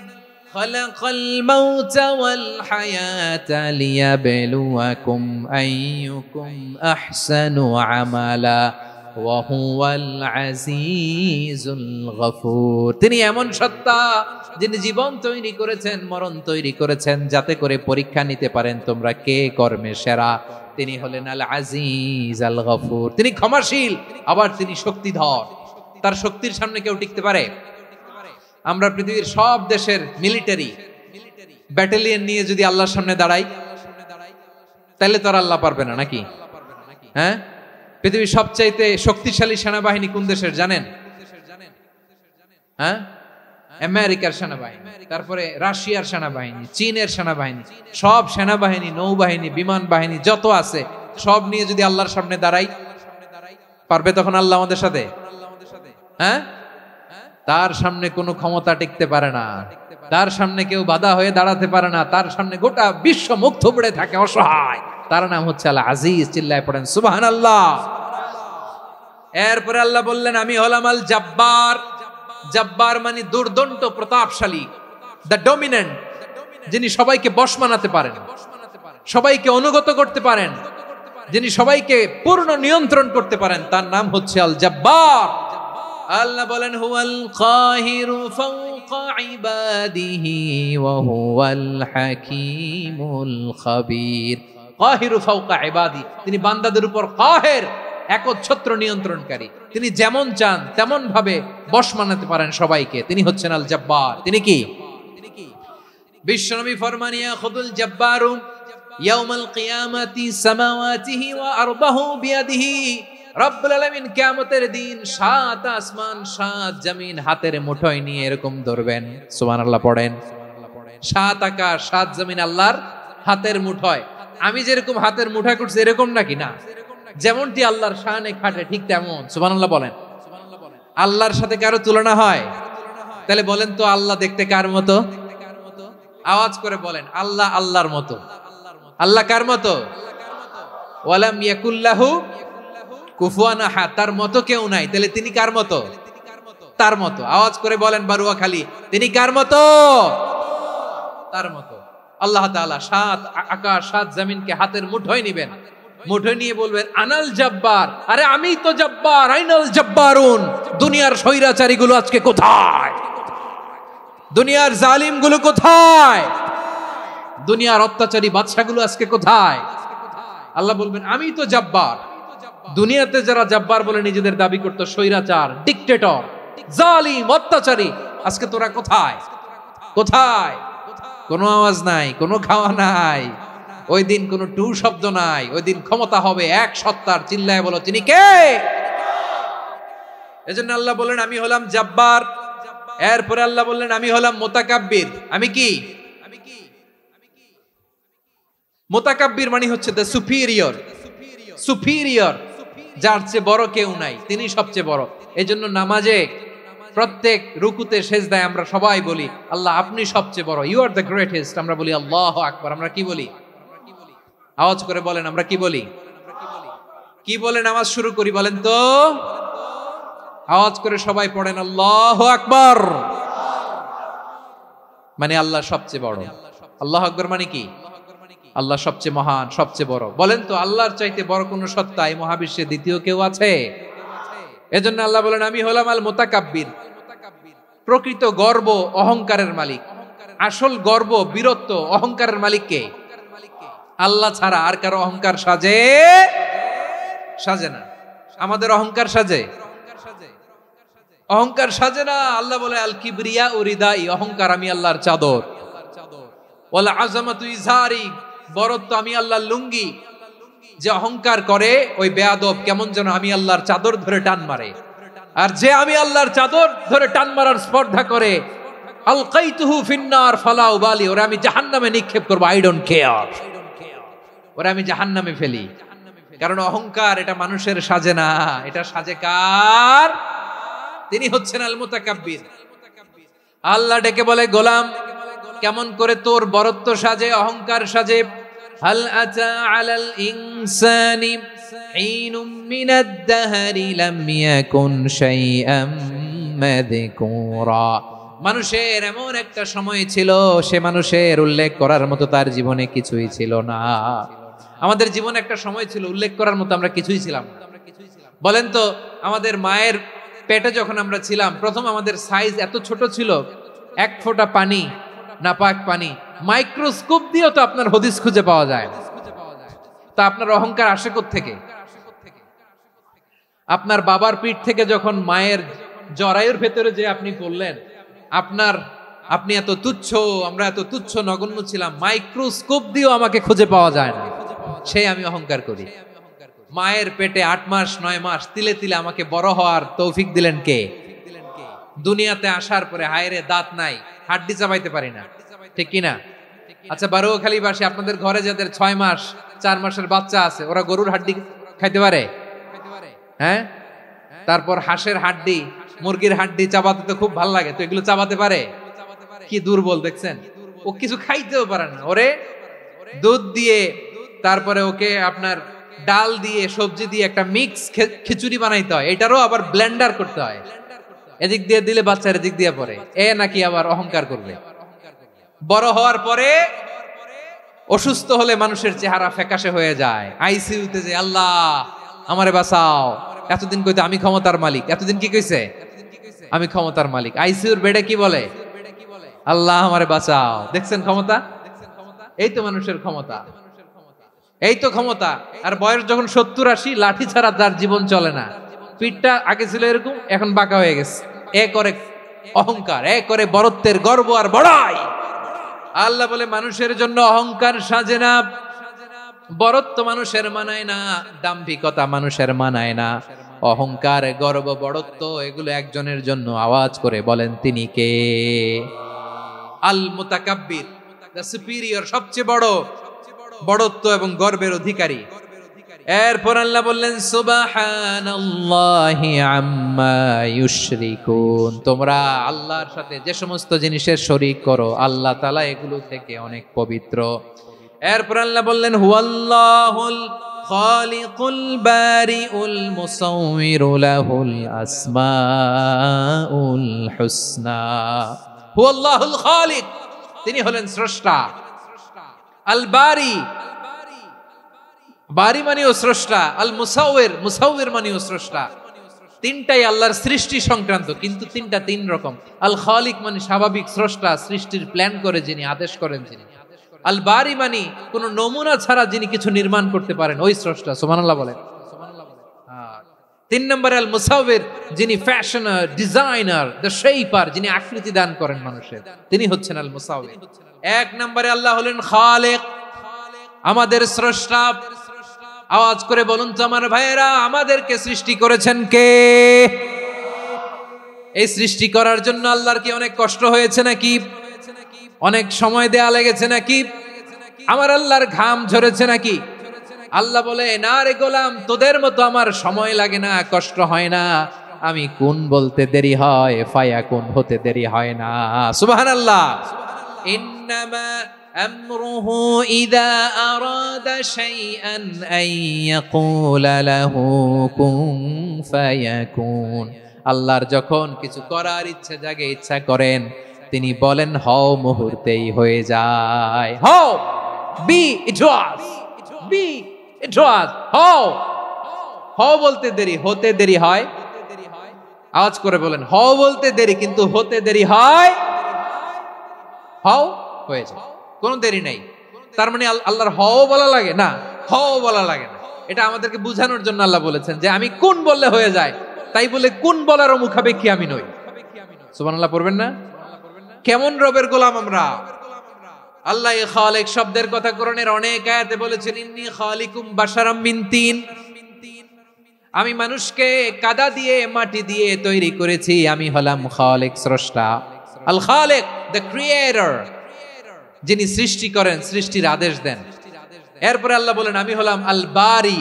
খালাকাল মাউতা ওয়াল হায়াতা লিয়াবলুয়াকুম আইয়ুকুম আহসানু আমালা ওয়া হুয়াল আজিজুল গফুর। তিনি এমন সত্তা যিনি জীবন তৈরি করেছেন, মরণ তৈরি করেছেন, যাতে করে পরীক্ষা নিতে পারেন তোমরা কে কর্মে সেরা। তিনি হলেন আল আজিজ আল গফুর। তিনি ক্ষমাশীল, আবার তিনি শক্তিধর। তার শক্তির সামনে কেউ টিকতে পারে? আমরা পৃথিবীর সব দেশের মিলিটারি ব্যাটালিয়ন নিয়ে যদি আল্লাহর সামনে দাঁড়াই, তাহলে তো আর আল্লাহ পারবে না নাকি? হ্যাঁ, পৃথিবীর সবচাইতে শক্তিশালী সেনাবাহিনী কোন দেশের জানেন? হ্যাঁ, আমেরিকার সেনাবাহিনী, তারপরে রাশিয়ার সেনাবাহিনী, চীনের সেনাবাহিনী, সব সেনাবাহিনী, নৌবাহিনী, বিমান বাহিনী যত আছে সব নিয়ে যদি আল্লাহর সামনে দাঁড়াই, পারবে তখন আল্লাহ আমাদের সাথে? হ্যাঁ, তার সামনে কোনো ক্ষমতা টিকতে পারে না, তার সামনে কেউ বাধা হয়ে দাঁড়াতে পারে না, তার সামনে গোটা বিশ্ব মুখ থুবড়ে থাকে অসহায়। তার নাম হচ্ছে আল আজিজ। চিল্লায় পড়েন সুবহানাল্লাহ। এরপরে আল্লাহ বললেন আমি হলাম আল জব্বার। জব্বার মানে দুর্দন্ত প্রতাপশালী, দ্য ডমিনেন্ট, যিনি সবাইকে বশ মানাতে পারেন, সবাইকে অনুগত করতে পারেন, যিনি সবাইকে পূর্ণ নিয়ন্ত্রণ করতে পারেন, তার নাম হচ্ছে আল জব্বার। আল্লাহ বলেন হুয়াল কাহিরু ফাওকা ইবাদিহি ওয়া হুয়াল হাকীমুল খাবীর। কাহিরু ফাওকা ইবাদি, তিনি বান্দাদের উপর কাহের, একচ্ছত্র নিয়ন্ত্রণকারী। তিনি যেমন চান তেমন ভাবে বশ মানাতে পারেন সবাইকে। তিনি হচ্ছেন আল জব্বার। তিনি কি? বিশ্বনবী ফরমান ইয়াখুদুল জব্বারু ইয়াউমাল কিয়ামাতি সামাওয়াতিহি ওয়া আরদাহু বিয়াদিহি। রব্বুল আলামিন কিয়ামতের দিন সাত আসমান সাত জমিন হাতের মুঠোয় নিয়ে এরকম ধরবেন। সুবহানাল্লাহ পড়েন। সাত আকাশ সাত জমিন আল্লাহর হাতের মুঠোয়। আমি যেরকম হাতের মুঠোয় করছি এরকম নাকি? না, যেমনটি আল্লাহর শানে খাটে ঠিক তেমন। সুবহানাল্লাহ বলেন। আল্লাহর সাথে কারো তুলনা হয়? তাহলে বলেন তো আল্লাহ দেখতে কার মতো? আওয়াজ করে বলেন আল্লাহ আল্লাহর মতো। আল্লাহ কার মতো? ওয়ালাম ইয়াকুল্লাহু কুফুয়ান আহাদ, তার মতো কেউ নাই। তাহলে তিনি কার মতো? তার মতো। আওয়াজ করে বলেন বারুয়াখালী, তিনি কার মতো? তার মতো। আল্লাহ তাআলা সাত আকাশ সাত জমিনকে হাতের মুঠোয় নিবেন, মুঠোয় নিয়ে বলবেন আনাল জব্বার। আরে আমি তো জব্বার, আইনাল জব্বারুন। দুনিয়ার স্বৈরাচারী গুলো আজকে কোথায়? দুনিয়ার জালিম গুলো কোথায়? দুনিয়ার অত্যাচারী বাদশাগুলো আজকে কোথায়? আল্লাহ বলবেন আমি তো জব্বার। দুনিয়াতে যারা জব্বার বলে নিজেদের দাবি করতো, স্বৈরাচার, ডিক্টেটর, জালিম, অত্যাচারী, আজকে তোরা কোথায়? কোথায়? কোনো আওয়াজ নাই, কোনো খাওয়া নাই, ওই দিন কোনো টু শব্দ নাই। ওই দিন ক্ষমতা হবে এক সত্তার। চিল্লায় বলো তিনি কে? এজন্য আল্লাহ বললেন আমি হলাম জব্বার। এরপরে আল্লাহ বললেন আমি হলাম মুতাকাব্বির। আমি কি? মুতাকাব্বির মানে হচ্ছে দ্য সুপিরিয়র। সুপিরিয়র, যার চেয়ে বড় কেউ নাই, তিনি সবচেয়ে বড়। এজন্য নামাজে প্রত্যেক রুকুতে সেজদায় আমরা সবাই বলি আল্লাহ আপনি সবচেয়ে বড়, ইউ আর দ্য গ্রেটেস্ট। আমরা বলি আল্লাহু আকবার। আমরা কি বলি? আওয়াজ করে বলেন আমরা কি বলি? কি বলে নামাজ শুরু করি বলেন তো? আওয়াজ করে সবাই পড়েন আল্লাহু আকবার। মানে আল্লাহ সবচেয়ে বড়। আল্লাহু আকবার মানে কি? আল্লাহ সবচেয়ে মহান, সবচেয়ে বড়। বলেন তো আল্লাহর চাইতে বড় কোন সত্তা এই মহাবিশ্বে দ্বিতীয় কেউ আছে? এজন্য আল্লাহ বলেন আমি হলাম আল মুতাকাব্বির। প্রকৃত গর্ব অহংকারের মালিক। আসল গর্ব, বীরত্ব, অহংকারের মালিক কে? আল্লাহ ছাড়া আর কারো অহংকার সাজে? সাজে না। আমাদের অহংকার সাজে? অহংকার সাজে না। আল্লাহ বলে আল কিবরিয়া উরিদাই, অহংকার আমি আল্লাহর চাদর। ওয়াল আযামাতু ইজারি, বড়ত্ব আমি আল্লাহর লুঙ্গি। যে অহংকার করে ওই বেয়াদব কেমন যেন আমি আল্লাহর চাদর ধরে টান মারে। আর যে আমি আল্লাহর চাদর ধরে টান মারার স্পর্ধা করে আলকাইতুহু ফিন্নার ফালা উবালি, ওরা আমি জাহান্নামে নিক্ষেপ করব, আই ডোন্ট কেয়ার। ওরা আমি জাহান্নামে ফেলি। কারণ অহংকার এটা মানুষের সাজে না, এটা সাজে কার? তিনি হচ্ছেন আল মুতাকাব্বির। আল্লাহ ডেকে বলে গোলাম কেমন করে তোর বরত্ব সাজে, অহংকার সাজে? হাল আতা আলাল ইনসানি হিনুম মিনাদ দাহরি লাম ইয়াকুন শাইআম মাযকুরা। মানুষের এমন একটা সময় ছিল, সে মানুষের উল্লেখ করার মতো তার জীবনে কিছুই ছিল না। আমাদের জীবনে একটা সময় ছিল উল্লেখ করার মতো আমরা কিছুই ছিলাম না। বলেন তো আমাদের মায়ের পেটে যখন আমরা ছিলাম, প্রথম আমাদের সাইজ এত ছোট ছিল, এক ফোঁটা পানি, নাপাক পানি, মাইক্রোস্কোপ দিয়েও তো আপনার হদিস খুঁজে পাওয়া যায় না। তা আপনার অহংকার আসে কোত্থেকে? আপনার বাবার পিঠ থেকে যখন মায়ের জরায়ুর ভেতরে যে আপনি পড়লেন, আপনি এত তুচ্ছ, আমরা এত তুচ্ছ নগণ্য ছিলাম, মাইক্রোস্কোপ দিয়েও আমাকে খুঁজে পাওয়া যায় না, সেই আমি অহংকার করি। মায়ের পেটে 8 মাস 9 মাস তিলে তিলে আমাকে বড় হওয়ার তৌফিক দিলেন কে? দুনিয়াতে আসার পরে হায়রে দাঁত নাই, হাড্ডি চাবাইতে পারি না, ঠিক কিনা? আচ্ছা, বারোখালীবাসী, আপনাদের ঘরে যাদের 6 মাস 4 মাসের বাচ্চা আছে, ওরা গরুর হাড্ডি খাইতে পারে? হ্যাঁ। তারপর হাঁসের হাড্ডি, মুরগির হাড্ডি চাবাতে তো খুব ভালো লাগে, তো এগুলো চাবাতে পারে? কি দুর্বল দেখছেন, ও কিছু খাইতেও পারে না। ওরে দুধ দিয়ে, তারপরে ওকে আপনার ডাল দিয়ে, সবজি দিয়ে একটা মিক্স খিচুড়ি বানাইতে হয়, এটারও আবার ব্লেন্ডার করতে হয়, এদিক দিয়ে দিলে বাচ্চার এদিক দিয়ে পড়ে, এ নাকি আবার অহংকার করবে। বড় হওয়ার পরে অসুস্থ হলে মানুষের চেহারা ফ্যাকাশে হয়ে যায়, আইসিইউতে যে আল্লাহ আমারে বাঁচাও, এতদিন কইতে আমি ক্ষমতার মালিক, এতদিন কি কইছে আমি ক্ষমতার মালিক, আইসিইউর বেডে কি বলে আল্লাহ আমারে বাঁচাও। দেখছেন ক্ষমতা? এই তো মানুষের ক্ষমতা, এই তো ক্ষমতা। আর বয়স যখন 70-80, লাঠি ছাড়া তার জীবন চলে না। পিঠটা আগে ছিল এরকম, এখন বাঁকা হয়ে গেছে। এ করে অহংকার, এ করে বড়ত্বের গর্ব আর বড়াই। আল্লাহ বলে মানুষের জন্য অহংকার সাজে না, বড়ত্ব মানুষের মানায় না, দাম্ভিকতা মানুষের মানায় না, অহংকার গর্ব বড়ত্ব এগুলো একজনের জন্য। আওয়াজ করে বলেন তিনি কে? আল মুতাকাব্বির, দ্য সুপিরিয়র, সবচেয়ে বড়, বড়ত্ব এবং গর্বের অধিকারী। এরপর আল্লাহ বললেন সুবহানাল্লাহি আম্মা ইউশরিকুন, তোমরা আল্লাহর সাথে যে সমস্ত জিনিসের শরীক করো, আল্লাহ তাআলা এগুলো থেকে অনেক পবিত্র। এরপর আল্লাহ বললেন হুয়াল্লাহুল খালিকুল বারিউল মুসাউবিরু লাহুল আসমাউল হুসনা। হুয়াল্লাহুল খালিক, তিনি হলেন স্রষ্টা। আল বারি, বারি মানেও স্রষ্টা। আল মুসাউবির, মুসাউবির মানেও স্রষ্টা। তিনটাই আল্লাহর সৃষ্টি সংক্রান্ত, কিন্তু তিনটা তিন রকম। আল খালিক মানে স্বাভাবিক স্রষ্টা, সৃষ্টির প্ল্যান করে যিনি, আদেশ করেন যিনি। আল বারি মানে কোন নমুনা ছাড়া যিনি কিছু নির্মাণ করতে পারেন, ওই স্রষ্টা। সুবহানাল্লাহ বলেন। 3 নম্বরে আল মুসাউবির, যিনি ফ্যাশনার, ডিজাইনার, দ্য শেপার, যিনি আকৃতি দান করেন মানুষের, তিনি হচ্ছেন আল মুসাউবির। 1 নম্বরে আল্লাহ হলেন খালিক, আমাদের স্রষ্টা। আওয়াজ করে বলুন তো আমার ভাইয়েরা, আমাদেরকে সৃষ্টি করেছেন কে? এই সৃষ্টি করার জন্য আল্লাহর কি অনেক কষ্ট হয়েছে নাকি? অনেক সময় দেয়া লেগেছে নাকি? আমার আল্লাহর ঘাম ঝরেছে নাকি? আল্লাহ বলে, না রে গোলাম, তোদের মতো আমার সময় লাগে না, কষ্ট হয় না, আমি কোন বলতে দেরি হয়, ফায়াকুন হতে দেরি হয় না। সুবহানাল্লাহ। ইন্নামা আমরুহু ইযা আরাদা শাইআন আন ইয়াকুলা লাহু কুন ফায়াকুন। আল্লাহর যখন কিছু করার ইচ্ছা জাগে, ইচ্ছা করেন, তিনি বলেন হও, মুহূর্তেই হয়ে যায়। হও, বি ইট ওয়াজ, বি ইট ওয়াজ। হও, হও বলতে দেরি, হতে দেরি হয়। আওয়াজ করে বলেন, হও বলতে দেরি, কিন্তু হতে দেরি হয়। হও হয়ে যায়, কোনো দেরি নেই। তার মানে আল্লাহর হও বলা লাগে না, হও বলা লাগে না। এটা আমাদেরকে বুঝানোর জন্য আল্লাহ বলেছেন যে আমি কোন বললে হয়ে যায়, তাই বলে কোন বলারও মুখাপেক্ষী আমি নই। সুবহানাল্লাহ পড়বেন না? কেমন রবের গোলাম আমরা। আল্লাহ খালিক শব্দের কথা কোরআনের অনেক আয়াতে বলেছেন, ইন্নী খালিকুম বাশারাম মিন তিন, আমি মানুষকে কাদা দিয়ে, মাটি দিয়ে তৈরি করেছি, আমি হলাম খালিক, স্রষ্টা। আল খালিক, দ্য ক্রিয়েটর, যিনি সৃষ্টি করেন, সৃষ্টির আদেশ দেন। এরপরে আল্লাহ বলেন আমি হলাম আল বারি।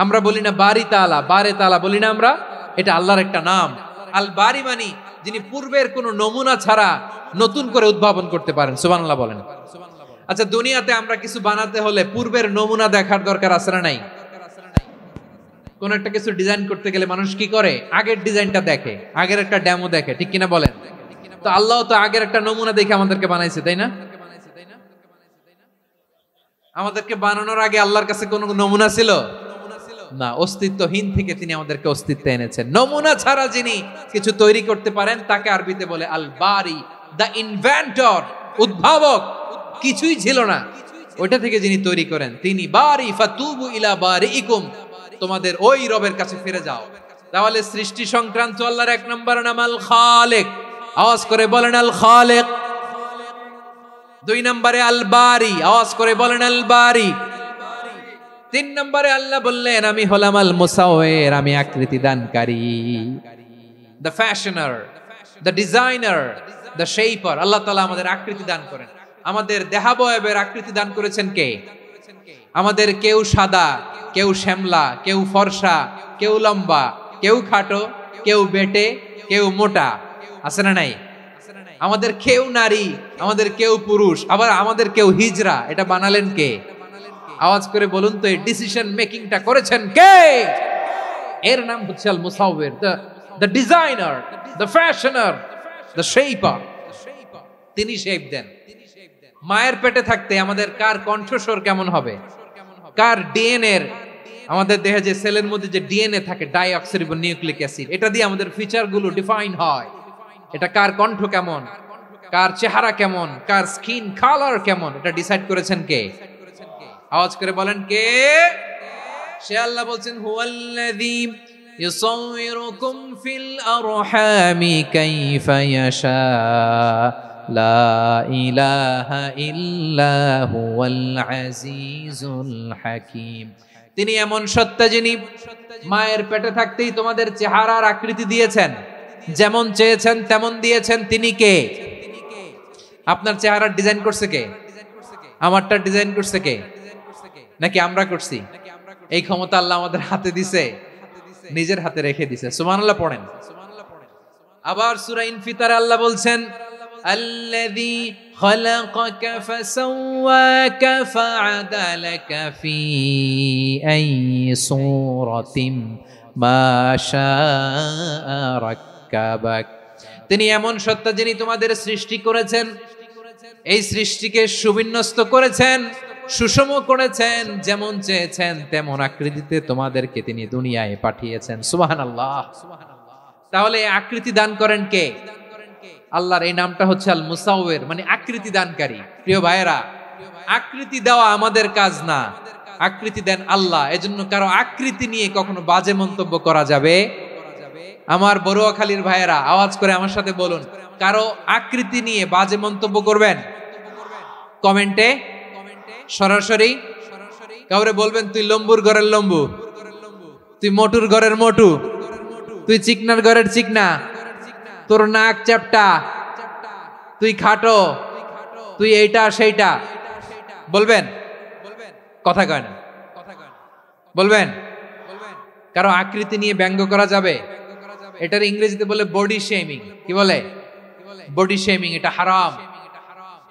আমরা বলি না বারি তাআলা, বারে তাআলা বলি না আমরা, এটা আল্লাহর একটা নাম। আল বারি মানে যিনি পূর্বের কোন নমুনা ছাড়া নতুন করে উদ্ভাবন করতে পারেন। সুবহানাল্লাহ বলেন। আচ্ছা, দুনিয়াতে আমরা কিছু বানাতে হলে পূর্বের নমুনা দেখার দরকার আছে না নাই? কোন একটা কিছু ডিজাইন করতে গেলে মানুষ কি করে? আগের ডিজাইনটা দেখে, আগের একটা ডেমো দেখে, ঠিক কিনা বলেন? তো আল্লাহ তো আগের একটা নমুনা দেখে আমাদেরকে বানাইছে, তাই না? আমাদেরকে বানানোর আগে আল্লাহর কাছে কোন নমুনা ছিল না, অস্তিত্বহীন থেকে তিনি আমাদেরকে অস্তিত্বে এনেছেন। নমুনা ছাড়া যিনি কিছু তৈরি করতে পারেন তাকে আরবিতে বলে আল বারি, দ্য ইনভেন্টর, উদ্ভাবক। কিছুই ছিল না, ওইটা থেকে যিনি তৈরি করেন তিনি বারি। ফাতুবু ইলা বারিইকুম, তোমাদের ওই রবের কাছে ফিরে যাও। তাহলে সৃষ্টি সংক্রান্ত আল্লাহর এক নম্বর নাম আল খালিক, আওয়াজ করে বলেন আল খালিক। দুই নম্বরে আল বারি, আওয়াজ করে বলেন আল বারি। তিন নম্বরে আল্লাহ বললেন আমি হলাম আল মুসাওয়ির, আমি আকৃতি দানকারী, the fashioner, the designer, the shaper. Allah তাআলা আমাদের আকৃতি দান করেন। আমাদের দেহাবয়বের আকৃতি দান করেছেন কে? আমাদের কেউ সাদা, কেউ শ্যামলা, কেউ ফর্সা, কেউ লম্বা, কেউ খাটো, কেউ বেটে, কেউ মোটা, আছে না নাই? আমাদের কেউ নারী, আমাদের কেউ পুরুষ, আবার আমাদের কেউ হিজরা। এটা বানালেন কে? আওয়াজ করে বলুন তো, এই ডিসিশন মেকিংটা করেছেন কে? এর নাম হচ্ছে আল মুসাওয়ির, the designer, the fashioner, the shaper. তিনি শেপ দেন। মায়ের পেটে থাকতে আমাদের কার কণ্ঠস্বর কেমন হবে, কার ডিএনএ এর, আমাদের দেহে যে সেলের মধ্যে যে ডিএনএ থাকে, ডাইঅক্সিরিবোনিউক্লিক অ্যাসিড, এটা দিয়ে আমাদের ফিচার গুলো ডিফাইন হয়। এটা কার কণ্ঠ কেমন, কার চেহারা কেমন, কার স্কিন কালার কেমন, এটা ডিসাইড করেছেন কে? আওয়াজ করে বলেন কে? সে আল্লাহ বলছেন হুয়াল্লাযী ইউসাউইরুকুম ফিল আরহামি কাইফা ইয়াশা লা ইলাহা ইল্লা হুয়াল আজিজুল হাকীম। তিনি এমন সত্তা যিনি মায়ের পেটে থাকতেই তোমাদের চেহারার আকৃতি দিয়েছেন, যেমন চেয়েছেন তেমন দিয়েছেন। তিনি কে? আপনার চেহারার ডিজাইন করছে কে? আমারটা ডিজাইন করছে কে? নাকি আমরা করছি? এই ক্ষমতা আল্লাহ আমাদের হাতে দিছে, নিজের হাতে রেখে দিছে। সুবহানাল্লাহ পড়েন। আবার সূরা ইনফিতারে আল্লাহ বলছেন আল্লাযী খালাকাকা ফাসাওয়াকা ফাআদালাকা ফি আইয়ি সূরাতিন মা শাআ রাক্কাবাক। তিনি এমন সত্তা যিনি তোমাদের সৃষ্টি করেছেন, এই সৃষ্টিকে সুবিন্যস্ত করেছেন, সুষম করেছেন, যেমন চেয়েছেন তেমন আকৃতিতে তোমাদেরকে তিনি দুনিয়ায় পাঠিয়েছেন। সুবহানাল্লাহ। তাহলে আকৃতি দান করেন কে? আল্লাহর এই নামটা হচ্ছে আল মুসাওয়ির, মানে আকৃতি দানকারী। প্রিয় ভাইয়েরা, আকৃতি দেওয়া আমাদের কাজ না, আকৃতি দেন আল্লাহ। এজন্য কারো আকৃতি নিয়ে কখনো বাজে মন্তব্য করা যাবে? আমার বড়ুয়াখালীর ভাইয়েরা আওয়াজ করে আমার সাথে বলুন, কারো আকৃতি নিয়ে বাজে মন্তব্য করবেন? কমেন্টে সরাসরি কাউরে বলবেন তুই লম্বুর ঘরের লম্বু, তুই মোটুর ঘরের মোটু, তুই চিকনার ঘরের চিকনা, তোর নাক চ্যাপটা, তুই খাটো, তুই এইটা সেইটা বলবেন? কথা কয় না, বলবেন? কারো আকৃতি নিয়ে ব্যঙ্গ করা যাবে? এটার ইংরেজিতে বলে বডি শেমিং। কি বলে? Body shaming. এটা হারাম।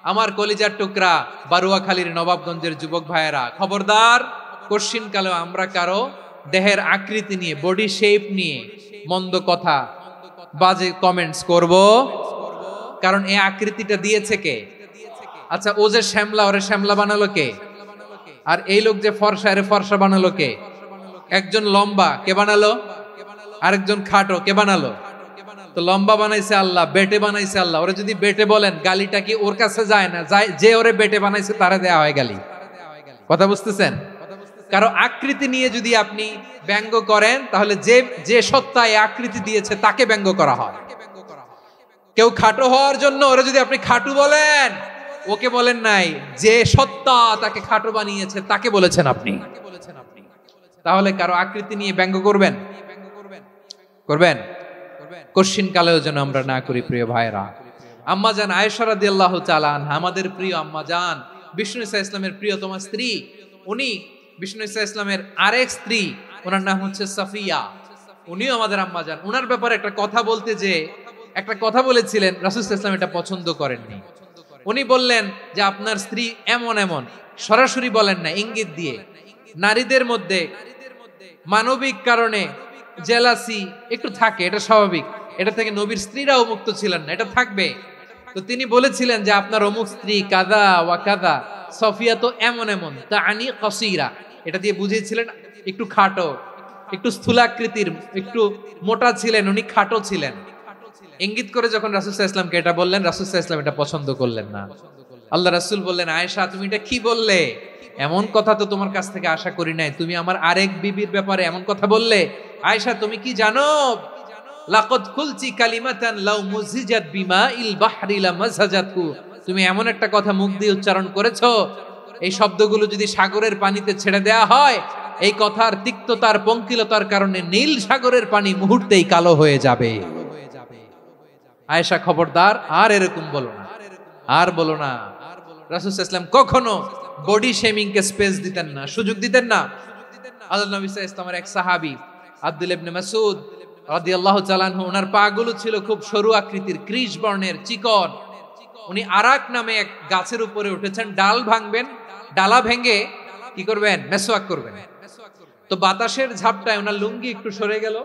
আমার কলিজার টুকরা বারুয়াখালীর নবাবগঞ্জের যুবক ভাইয়েরা, খবরদার, কোশ্চিন কালেও আমরা কারো দেহের আকৃতি নিয়ে, বডি শেপ নিয়ে মন্দ কথা, বাজে কমেন্টস করব? কারণ এই আকৃতিটা দিয়েছে কে? আচ্ছা, ও যে শ্যামলা, ওরে শ্যামলা বানালো কে? আর এই লোক যে ফর্সা, এরে ফর্সা বানালো কে? একজন লম্বা, কে বানালো? আরেকজন খাটো, কে বানালো? তো লম্বা বানাইছে আল্লাহ, বেটে বানাইছে আল্লাহ। ওরে যদি বেটে বলেন, গালিটা কি ওর কাছে যায় না? যায়। যে ওরে বেটে বানাইছে তারে দেয়া হয় গালি। কথা বুঝতেছেন? কারো আকৃতি নিয়ে যদি আপনি ব্যঙ্গ করেন, তাহলে যে সত্তা এই আকৃতি দিয়েছে তাকে ব্যঙ্গ করা হয়। কেউ খাটো হওয়ার জন্য ওরে যদি আপনি খাটু বলেন, ওকে বলেন নাই, যে সত্তা তাকে খাটো বানিয়েছে তাকে বলেছেন আপনি। তাহলে কারো আকৃতি নিয়ে ব্যঙ্গ করবেন? করবেন? কোশ্চিন কালেও যেন আমরা না করি। প্রিয় ভাইরা, আম্মা জান আয়েশা রাদিয়াল্লাহু তাআলা আনহা, আমাদের প্রিয় আম্মা জান, বিষ্ণু ইসা ইসলামের প্রিয়তমা স্ত্রী। উনি বিষ্ণু ইসা ইসলামের আরেক স্ত্রী, ওনার নাম হচ্ছে সাফিয়া। উনিও আমাদের আম্মা জান। ওনার ব্যাপারে একটা কথা বলতে যে একটা কথা বলেছিলেন, রাসূল সাল্লাল্লাহু আলাইহি ওয়াসাল্লাম এটা পছন্দ করেননি। উনি বললেন যে আপনার স্ত্রী এমন এমন, সরাসরি বলেন না, ইঙ্গিত দিয়ে। নারীদের মধ্যে মানবিক কারণে জেলাসি একটু থাকে, এটা স্বাভাবিক। এটা থেকে নবীর স্ত্রীরাও মুক্ত ছিলেন না, এটা থাকবে। তো তিনি বলেছিলেন যে আপনার অমুক স্ত্রী কাদা ওয়া কাদা, সফিয়া তো এমন এমন, তাআনি কাসীরা, এটা দিয়ে বুঝিয়েছিলেন একটু খাটো, একটু স্থূলাকৃতির, একটু মোটা ছিলেন, উনি খাটো ছিলেন। ইঙ্গিত করে যখন রাসূল সাল্লাল্লাহু আলাইহি ওয়াসাল্লামকে এটা বললেন, রাসূল সাল্লাল্লাহু আলাইহি ওয়াসাল্লাম এটা পছন্দ করলেন না। আল্লাহ রাসূল বললেন, আয়েশা তুমি এটা কি বললে? এমন কথা তো তোমার কাছ থেকে আশা করি নাই। তুমি আমার আরেক বিবির ব্যাপারে এমন কথা বললে আয়েশা তুমি কি জানো লাকাদ কুলতি কালিমাতান লাউ মুজিজাত বিমাইল বাহরি লামাসাজাতু, তুমি এমন একটা কথা মুখ দিয়ে উচ্চারণ করেছো, এই শব্দগুলো যদি সাগরের পানিতে ছেড়ে দেয়া হয়, এই কথার তিক্ততার পঙ্কিলতার কারণে নীল সাগরের পানি মুহূর্তেই কালো হয়ে যাবে। আয়েশা খবরদার, আর এরকম বলো না, আর বলো না। রাসূল সাল্লাল্লাহু আলাইহি ওয়াসাল্লাম কখনো বডি শেমিং কে স্পেস দিতেন না, সুযোগ দিতেন না। আল্লাহর নবী সাল্লাল্লাহু আলাইহি ওয়াসাল্লামের এক সাহাবী আব্দুল ইবনে মাসউদ রাদিয়াল্লাহু তাআলা আনহু, ওনার পাগুলো ছিল খুব সরু আকৃতির, কৃষ বর্ণের, চিকন। উনি আরাক নামে এক গাছের উপরে উঠেছেন, ডাল ভাঙবেন, ডালা ভেঙে কি করবেন, মেসওয়াক করবেন। তো বাতাসের ঝাপটায় ওনার লুঙ্গি একটু সরে গেল,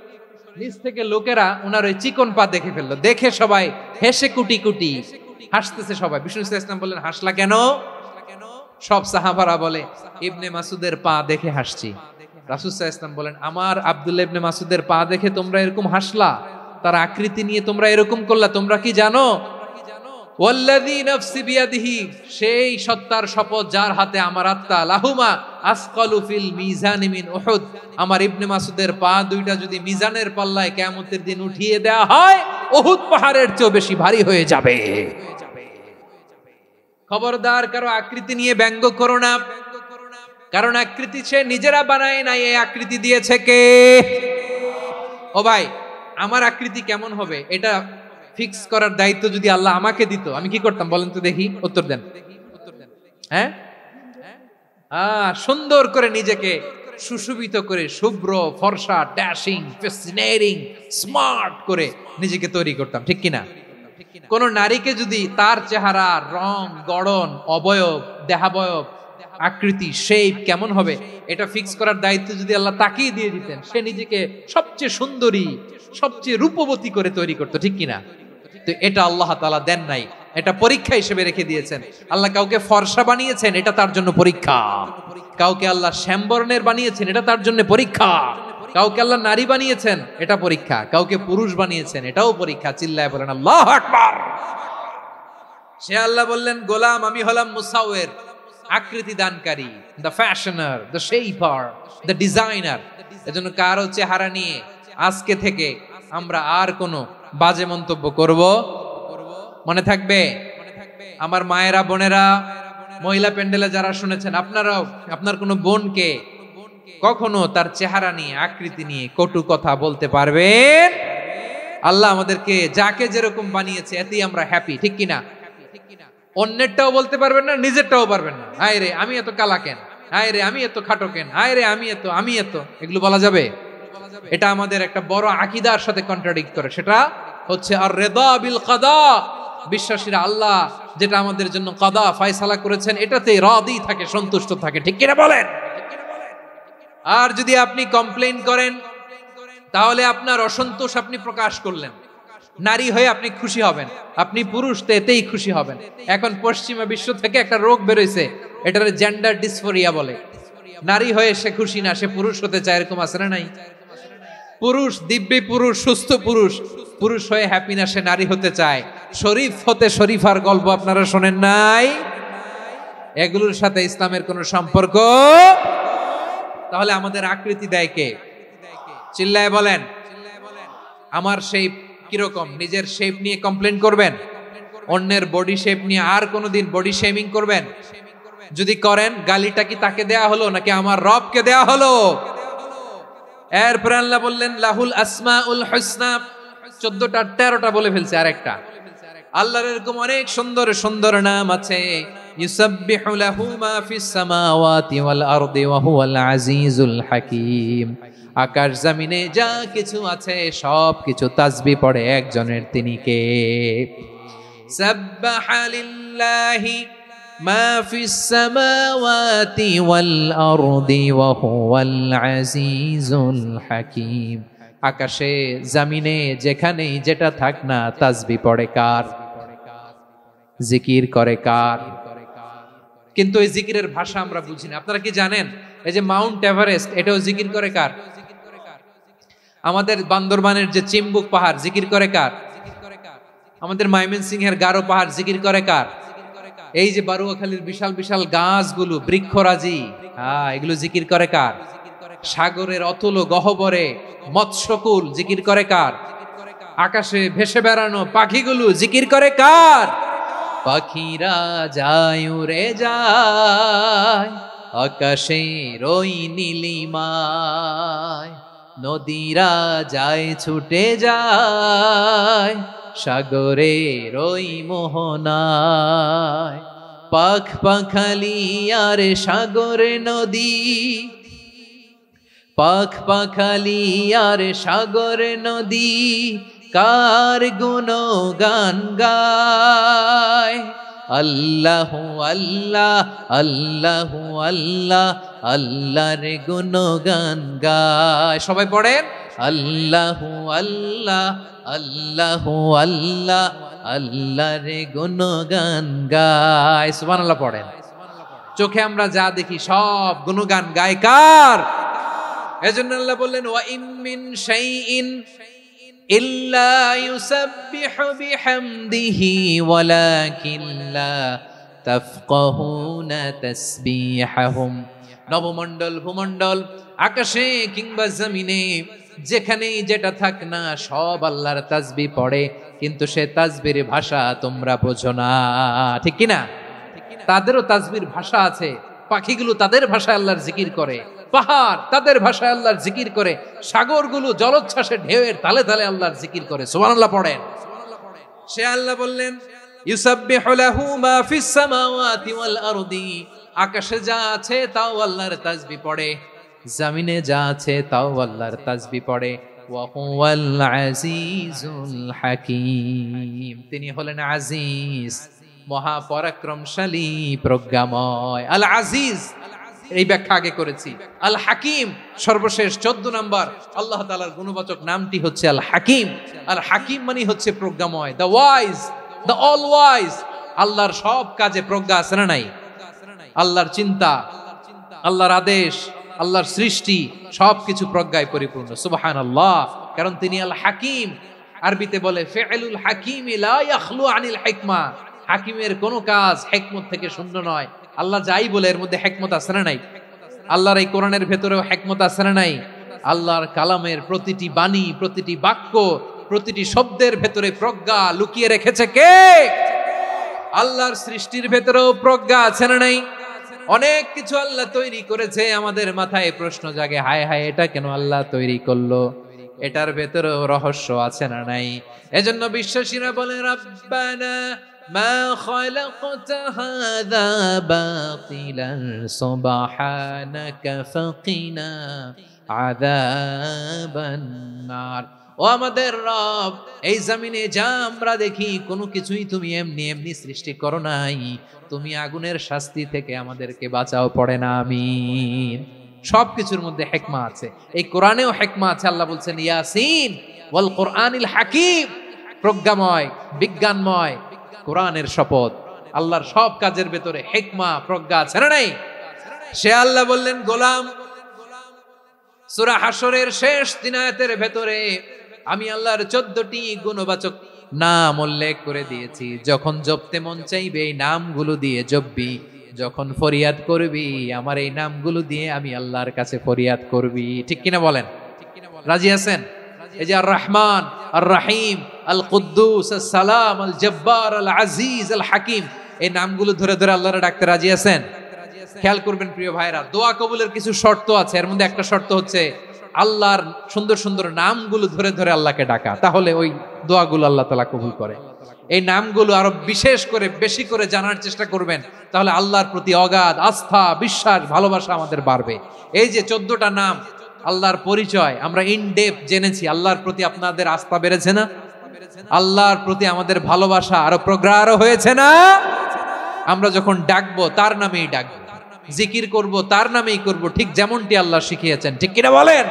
নিচ থেকে লোকেরা ওনার ওই চিকন পা দেখে ফেললো, দেখে সবাই হেসে কুটি কুটি হাসতেছে সবাই। বিষ্ণু সাল্লাল্লাহু আলাইহি ওয়াসাল্লাম বললেন, হাসলা কেন? সব সাহাবারা বলে, ইবনে মাসুদের পা দেখে হাসছি। রাসূল সাল্লাল্লাহু আলাইহি ওয়াসাল্লাম বলেন, আমার আব্দুল্লাহ ইবনে মাসুদের পা দেখে তোমরা এরকম হাসলা, তার আকৃতি নিয়ে তোমরা এরকম করলা, তোমরা কি জানো? ওয়াল্লাযী নাফসি বিয়াদিহি, সেই সত্তার শপথ যার হাতে আমার আত্মা, লাহুমা আসকালু ফিল মিজানি মিন উহুদ, আমার ইবনে মাসুদের পা দুইটা যদি মিজানের পাল্লায় কিয়ামতের দিন উঠিয়ে দেওয়া হয়, উহুদ পাহাড়ের চেয়েও বেশি ভারী হয়ে যাবে। খবরদার, কারো আকৃতি নিয়ে ব্যঙ্গ করো না, কারণ আকৃতি সে নিজেরা বানায় নাই, এই আকৃতি দিয়েছে কে? ও ভাই, আমার আকৃতি কেমন হবে এটা ফিক্স করার দায়িত্ব যদি আল্লাহ আমাকে দিত, আমি কি করতাম বলেন তো দেখি, উত্তর দেন। হ্যাঁ, সুন্দর করে নিজেকে সুশোভিত করে, শুভ্র ফর্সা, ড্যাশিং, ফ্যাসিনেটিং, স্মার্ট করে নিজেকে তৈরি করতাম, ঠিক কিনা? কোন নারীকে যদি তার চেহারা, রং, গড়ন, অবয়ব, দেহাবয়ব, আকৃতি, শেপ কেমন হবে এটা ফিক্স করার দায়িত্ব যদি আল্লাহ তাকেই দিয়ে দিতেন, সে নিজেকে সবচেয়ে সুন্দরী, সবচেয়ে রূপবতী করে তৈরি করতো, ঠিক কিনা? তো এটা আল্লাহ তাআলা দেন নাই, এটা পরীক্ষা হিসেবে রেখে দিয়েছেন। আল্লাহ কাউকে ফর্সা বানিয়েছেন, এটা তার জন্য পরীক্ষা। কাউকে আল্লাহ শ্যামবর্ণের বানিয়েছেন, এটা তার জন্য পরীক্ষা। কাউকে আল্লাহ নারী বানিয়েছেন, এটা পরীক্ষা। কাউকে পুরুষ বানিয়েছেন, এটাও পরীক্ষা। চিল্লায় বলেন আল্লাহু আকবার। সে আল্লাহ বললেন, গোলাম আমি হলাম মুসাওয়ির, আকৃতি দানকারী, the fashioner, the shaper, the designer. এজন্য কারো চেহারা নিয়ে আজকে থেকে আমরা আর কোনো বাজে মন্তব্য করব মনে থাকবে। আমার মায়েরা, বোনেরা, মহিলা প্যান্ডেলে যারা শুনেছেন, আপনারাও আপনার কোনো বোনকে কখনো তার চেহারা নিয়ে, আকৃতি নিয়ে কটু কথা বলতে পারবেন? আল্লাহ আমাদেরকে যাকে যেরকম বানিয়েছে এতেই আমরা হ্যাপি, ঠিক কিনা? অন্যেরটাও বলতে পারবেন না, নিজেরটাও পারবেন না। হায় রে আমি এত কালা কেন, হায় রে আমি এত খাটো কেন, হায় রে আমি এত, এগুলো বলা যাবে? এটা আমাদের একটা বড় আকীদার সাথে কন্ট্রাডিক্ট করে। সেটা হচ্ছে আর রিদা বিল কাদা, বিশ্বাসীরা আল্লাহ যেটা আমাদের জন্য কাদা ফয়সালা করেছেন এটাতে রাদি থাকে, সন্তুষ্ট থাকে, ঠিক কিনা বলেন? আর যদি আপনি কমপ্লেইন করেন তাহলে আপনার অসন্তোষ আপনি প্রকাশ করলেন। নারী হয়ে আপনি খুশি হবেন, আপনি পুরুষ তো এতেই খুশি হবেন। এখন পশ্চিমা বিশ্ব থেকে একটা রোগ বেরোইছে, এটার জেন্ডার ডিসফোরিয়া বলে। নারী হয়ে সে খুশি না, সে পুরুষ হতে চায়, এরকম আছে না নাই? পুরুষ, দিব্যি পুরুষ, সুস্থ পুরুষ, পুরুষ হয়ে হ্যাপি না, সে নারী হতে চায়। শরীফ হতে শরীফার গল্প আপনারা শোনেন নাই? এগুলোর সাথে ইসলামের কোনো সম্পর্ক? তাহলে আমাদের আকৃতি দেয় কে? চিল্লায় বলেন। আমার শেপ কিরকম, নিজের শেপ নিয়ে কমপ্লেন করবেন? অন্যের বডি শেপ নিয়ে আর কোনোদিন বডি শেমিং করবেন? যদি করেন, গালিটা কি তাকে দেয়া হলো নাকি আমার রবকে দেয়া হলো? এরপর আল্লাহ বললেন লাহুল আসমাউল হুসনা, 14টা 13টা বলে ফেলছে আরেকটা। আল্লাহর এরকম অনেক সুন্দর সুন্দর নাম আছে। ইউসাব্বিহু লাহু মা ফিস সামাওয়াতি ওয়াল আরদি ওয়া হুয়াল আজিজুল হাকীম। আকাশ জমিনে যা কিছু আছে সব কিছু তাসবিহ পড়ে একজনের, তিনি কে? সাব্বাহা লিল্লাহি মা ফিস সামাওয়াতি ওয়াল আরদি ওয়া হুয়াল আজিজুল হাকীম। আকাশে জমিনে যেখানেই যেটা থাক না, তাসবিহ পড়ে কার? জিকির করে কার? কিন্তু এই জিকিরের ভাষা আমরা বুঝি না। আপনারা কি জানেন এই যে মাউন্ট এভারেস্ট, এটাও জিকির করে কার? আমাদের বান্দরবানের যে চিম্বুক পাহাড়, জিকির করে কার? আমাদের ময়মনসিংহের গারো পাহাড়, জিকির করে কার? এই যে বারুয়াখালীর বিশাল বিশাল গাছগুলো, বৃক্ষরাজি, এগুলো জিকির করে কার? সাগরের অতুল গহ্বরে মৎস্যকুল জিকির করে কার? আকাশে ভেসে বেড়ানো পাখিগুলো জিকির করে কার? পাখিরা যায় উড়ে যায় আকাশের ওই নীলিমায়, নদীরা যায় ছুটে যায় সাগরের ওই মোহনায়। পাখ পাখালি আর সাগরে নদী, পাখ পাখালি আর সাগরে নদী, কার গুণগান গায়। আল্লাহু আল্লাহ আল্লাহু আল্লাহ আল্লাহর গুণগান গায়। সবাই পড়েন আল্লাহু আল্লাহ আল্লাহু আল্লাহ আল্লাহর গুণগান গায়। সুবহানাল্লাহ পড়েন। চোখে আমরা যা দেখি সব গুণগান গায় কার? এজন্য আল্লাহ বললেন ওয়া ইন মিন শাইইন ইল্লা ইউসাব্বিহু বিহামদিহি ওয়ালাকিন লা তাফকাহুনা তাসবিহাহুম। নবমণ্ডল ভূমণ্ডল আকাশে কিংবা জমিনে যেখানেই যেটা থাক না সব আল্লাহর তাসবিহ পড়ে, কিন্তু সে তাসবির ভাষা তোমরা বোঝো না, ঠিক কি না? তাদেরও তাসবির ভাষা আছে। পাখিগুলো তাদের ভাষায় আল্লাহর জিকির করে, পাহাড় তাদের ভাষায় আল্লাহর জিকির করে, সাগরগুলো জলোচ্ছ্বাসে ঢেউয়ের তালে তালে আল্লাহর জিকির করে। সুবহানাল্লাহ পড়েন। সে আল্লাহ বললেন ইউসাব্বিহু লাহু মা ফিস সামাওয়াতি ওয়াল আরদি, আকাশে যা আছে তাও আল্লাহর তাসবিহ পড়ে, জমিনে যা আছে তাও আল্লাহর তাসবিহ পড়ে। ওয়া হুয়াল আজিজুল হাকীম, তিনি হলেন আজিজ, মহাপরাক্রমশালী, প্রজ্ঞাময়। আল আজিজ এই ব্যাখ্যা আগে করেছি। আল হাকিম সর্বশেষ 14 নম্বর আল্লাহ তাআলার গুণবাচক নামটি হচ্ছে আল হাকিম। আল হাকিম মানে হচ্ছে প্রজ্ঞাময়, the wise, the all wise. আল্লাহর সব কাজে প্রজ্ঞা আছে না নাই? আল্লাহর চিন্তা, আল্লাহর আদেশ, আল্লাহর সৃষ্টি সবকিছু প্রজ্ঞায় পরিপূর্ণ। সুবহানাল্লাহ, কারণ তিনি আল হাকিম। আরবিতে বলে ফিআলুল হাকিম লা ইয়াখলু আনিল হিকমা, হাকিমের কোনো কাজ হিকমত থেকে শূন্য নয়। আল্লাহ যাই বলে এর মধ্যে হিকমত আছে না নাই? আল্লাহর এই কোরআনের ভেতরেও হিকমত আছে না নাই? আল্লাহর কালামের প্রতিটি বাণী, প্রতিটি বাক্য, প্রতিটি শব্দের ভেতরে প্রজ্ঞা লুকিয়ে রেখেছে কে? আল্লাহর সৃষ্টির ভেতরেও প্রজ্ঞা আছে না নাই? অনেক কিছু আল্লাহ তৈরি করেছে, আমাদের মাথায় প্রশ্ন জাগে, হায় হায় এটা কেন আল্লাহ তৈরি করলো? এটার ভেতরেও রহস্য আছে না নাই? এজন্য বিশ্বাসীরা বলে রাব্বানা মা খালাকতা হাযা বাতিলান সুবহানাকা ফাকিনা আযাবান নার। ও আমাদের রব, এই জমিনে যা আমরা দেখি কোনো কিছুই তুমি এমনি এমনি সৃষ্টি করো নাই, তুমি আগুনের শাস্তি থেকে আমাদেরকে বাঁচাও, পড়ে না আমিন। সবকিছুর মধ্যে হিকমা আছে, এই কোরআনেও হিকমা আছে। আল্লাহ বলছেন ইয়াসিন ওয়াল কোরআনিল হাকিম, প্রজ্ঞাময়, বিজ্ঞানময় কোরআনের শপথ। আল্লাহর সব কাজের ভেতরে হিকমা, প্রজ্ঞা আছে না নাই? সে আল্লাহ বললেন গোলাম, সূরা হাশরের শেষ 3 আয়াতের ভেতরে আমি আল্লাহর 14টি গুণবাচক নাম উল্লেখ করে দিয়েছি। যখন জপতে মন চাইবে এই নামগুলো দিয়ে জপবি, যখন ফরিয়াদ করবি আমার এই নামগুলো দিয়ে আমি আল্লাহর কাছে ফরিয়াদ করবি। ঠিক কিনা বলেন? রাজি আছেন? এই যে আর রহমান, আর রাহিম, আল কুদ্দুস, আস সালাম, আল জব্বার, আল আজিজ, আল হাকিম, এই নামগুলো ধরে ধরে আল্লাহরে ডাকতে রাজি আছেন? খেয়াল করবেন প্রিয় ভাইরা, দোয়া কবুলের কিছু শর্ত আছে। এর মধ্যে একটা শর্ত হচ্ছে আল্লাহর সুন্দর সুন্দর নামগুলো ধরে ধরে আল্লাহকে ডাকা, তাহলে ওই দোয়াগুলো আল্লাহ তাআলা কবুল করে। এই নামগুলো আরো বিশেষ করে বেশি করে জানার চেষ্টা করবেন, তাহলে আল্লাহর প্রতি অগাধ আস্থা, বিশ্বাস, ভালোবাসা আমাদের বাড়বে। এই যে 14টা নাম আল্লাহর পরিচয় আমরা ইন ডেপথ জেনেছি, আল্লাহর প্রতি আপনাদের আস্থা বেড়েছে না? আল্লাহর প্রতি আমাদের ভালোবাসা আরো প্রগাঢ় হয়েছে না? আমরা যখন ডাকবো তার নামেই ডাকবো, জিকির করব তার নামেই করব, ঠিক যেমনটি আল্লাহ শিখিয়েছেন। ঠিক কিনা বলেন?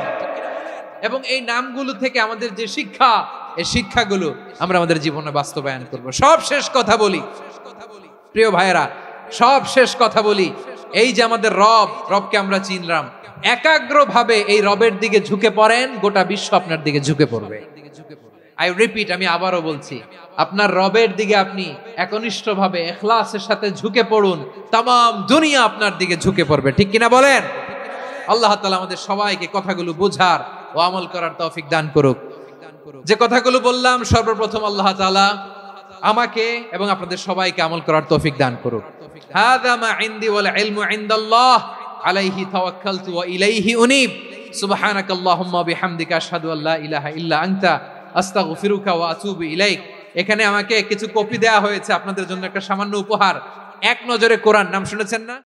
এবং এই নামগুলো থেকে আমাদের যে শিক্ষা, এই শিক্ষাগুলো আমরা আমাদের জীবনে বাস্তবায়ন করব। সব শেষ কথা বলি প্রিয় ভাইয়েরা, সব শেষ কথা বলি, এই যে আমাদের রব, রবকে আমরা চিনলাম, একাগ্রভাবে এই রবের দিকে ঝুঁকে পড়েন, গোটা বিশ্ব আপনার দিকে ঝুঁকে পড়বে। আই রিপিট, আমি আবারও বলছি, আপনার রবের দিকে আপনি একনিষ্ঠভাবে ইখলাসের সাথে ঝুঁকে পড়ুন, তাম দুনিয়া আপনার দিকে ঝুঁকে পড়বে। ঠিক কিনা বলেন? আল্লাহ তাআলা আমাদের সবাইকে কথাগুলো বোঝার ও আমল করার তৌফিক দান করুক। যে কথাগুলো বললাম সর্বপ্রথম আল্লাহ তাআলা আমাকে এবং আপনাদের সবাইকে আমল করার তৌফিক দান করুক। হাযা মা ইনদি ওয়াল ইলমু ইনদাল্লাহ আলাইহি তাওয়াক্কালতু ওয়া ইলাইহি উনীব। সুবহানাকাল্লাহুম্মা ওয়া বিহামদিকা আশহাদু আল্লা ইলাহা ইল্লা আনতা আস্তাগফিরুকা ওয়া আতুবু ইলাইক। এখানে আমাকে কিছু কপি দেয়া হয়েছে আপনাদের জন্য, একটা সামান্য উপহার। এক নজরে কোরআন নাম শুনেছেন না?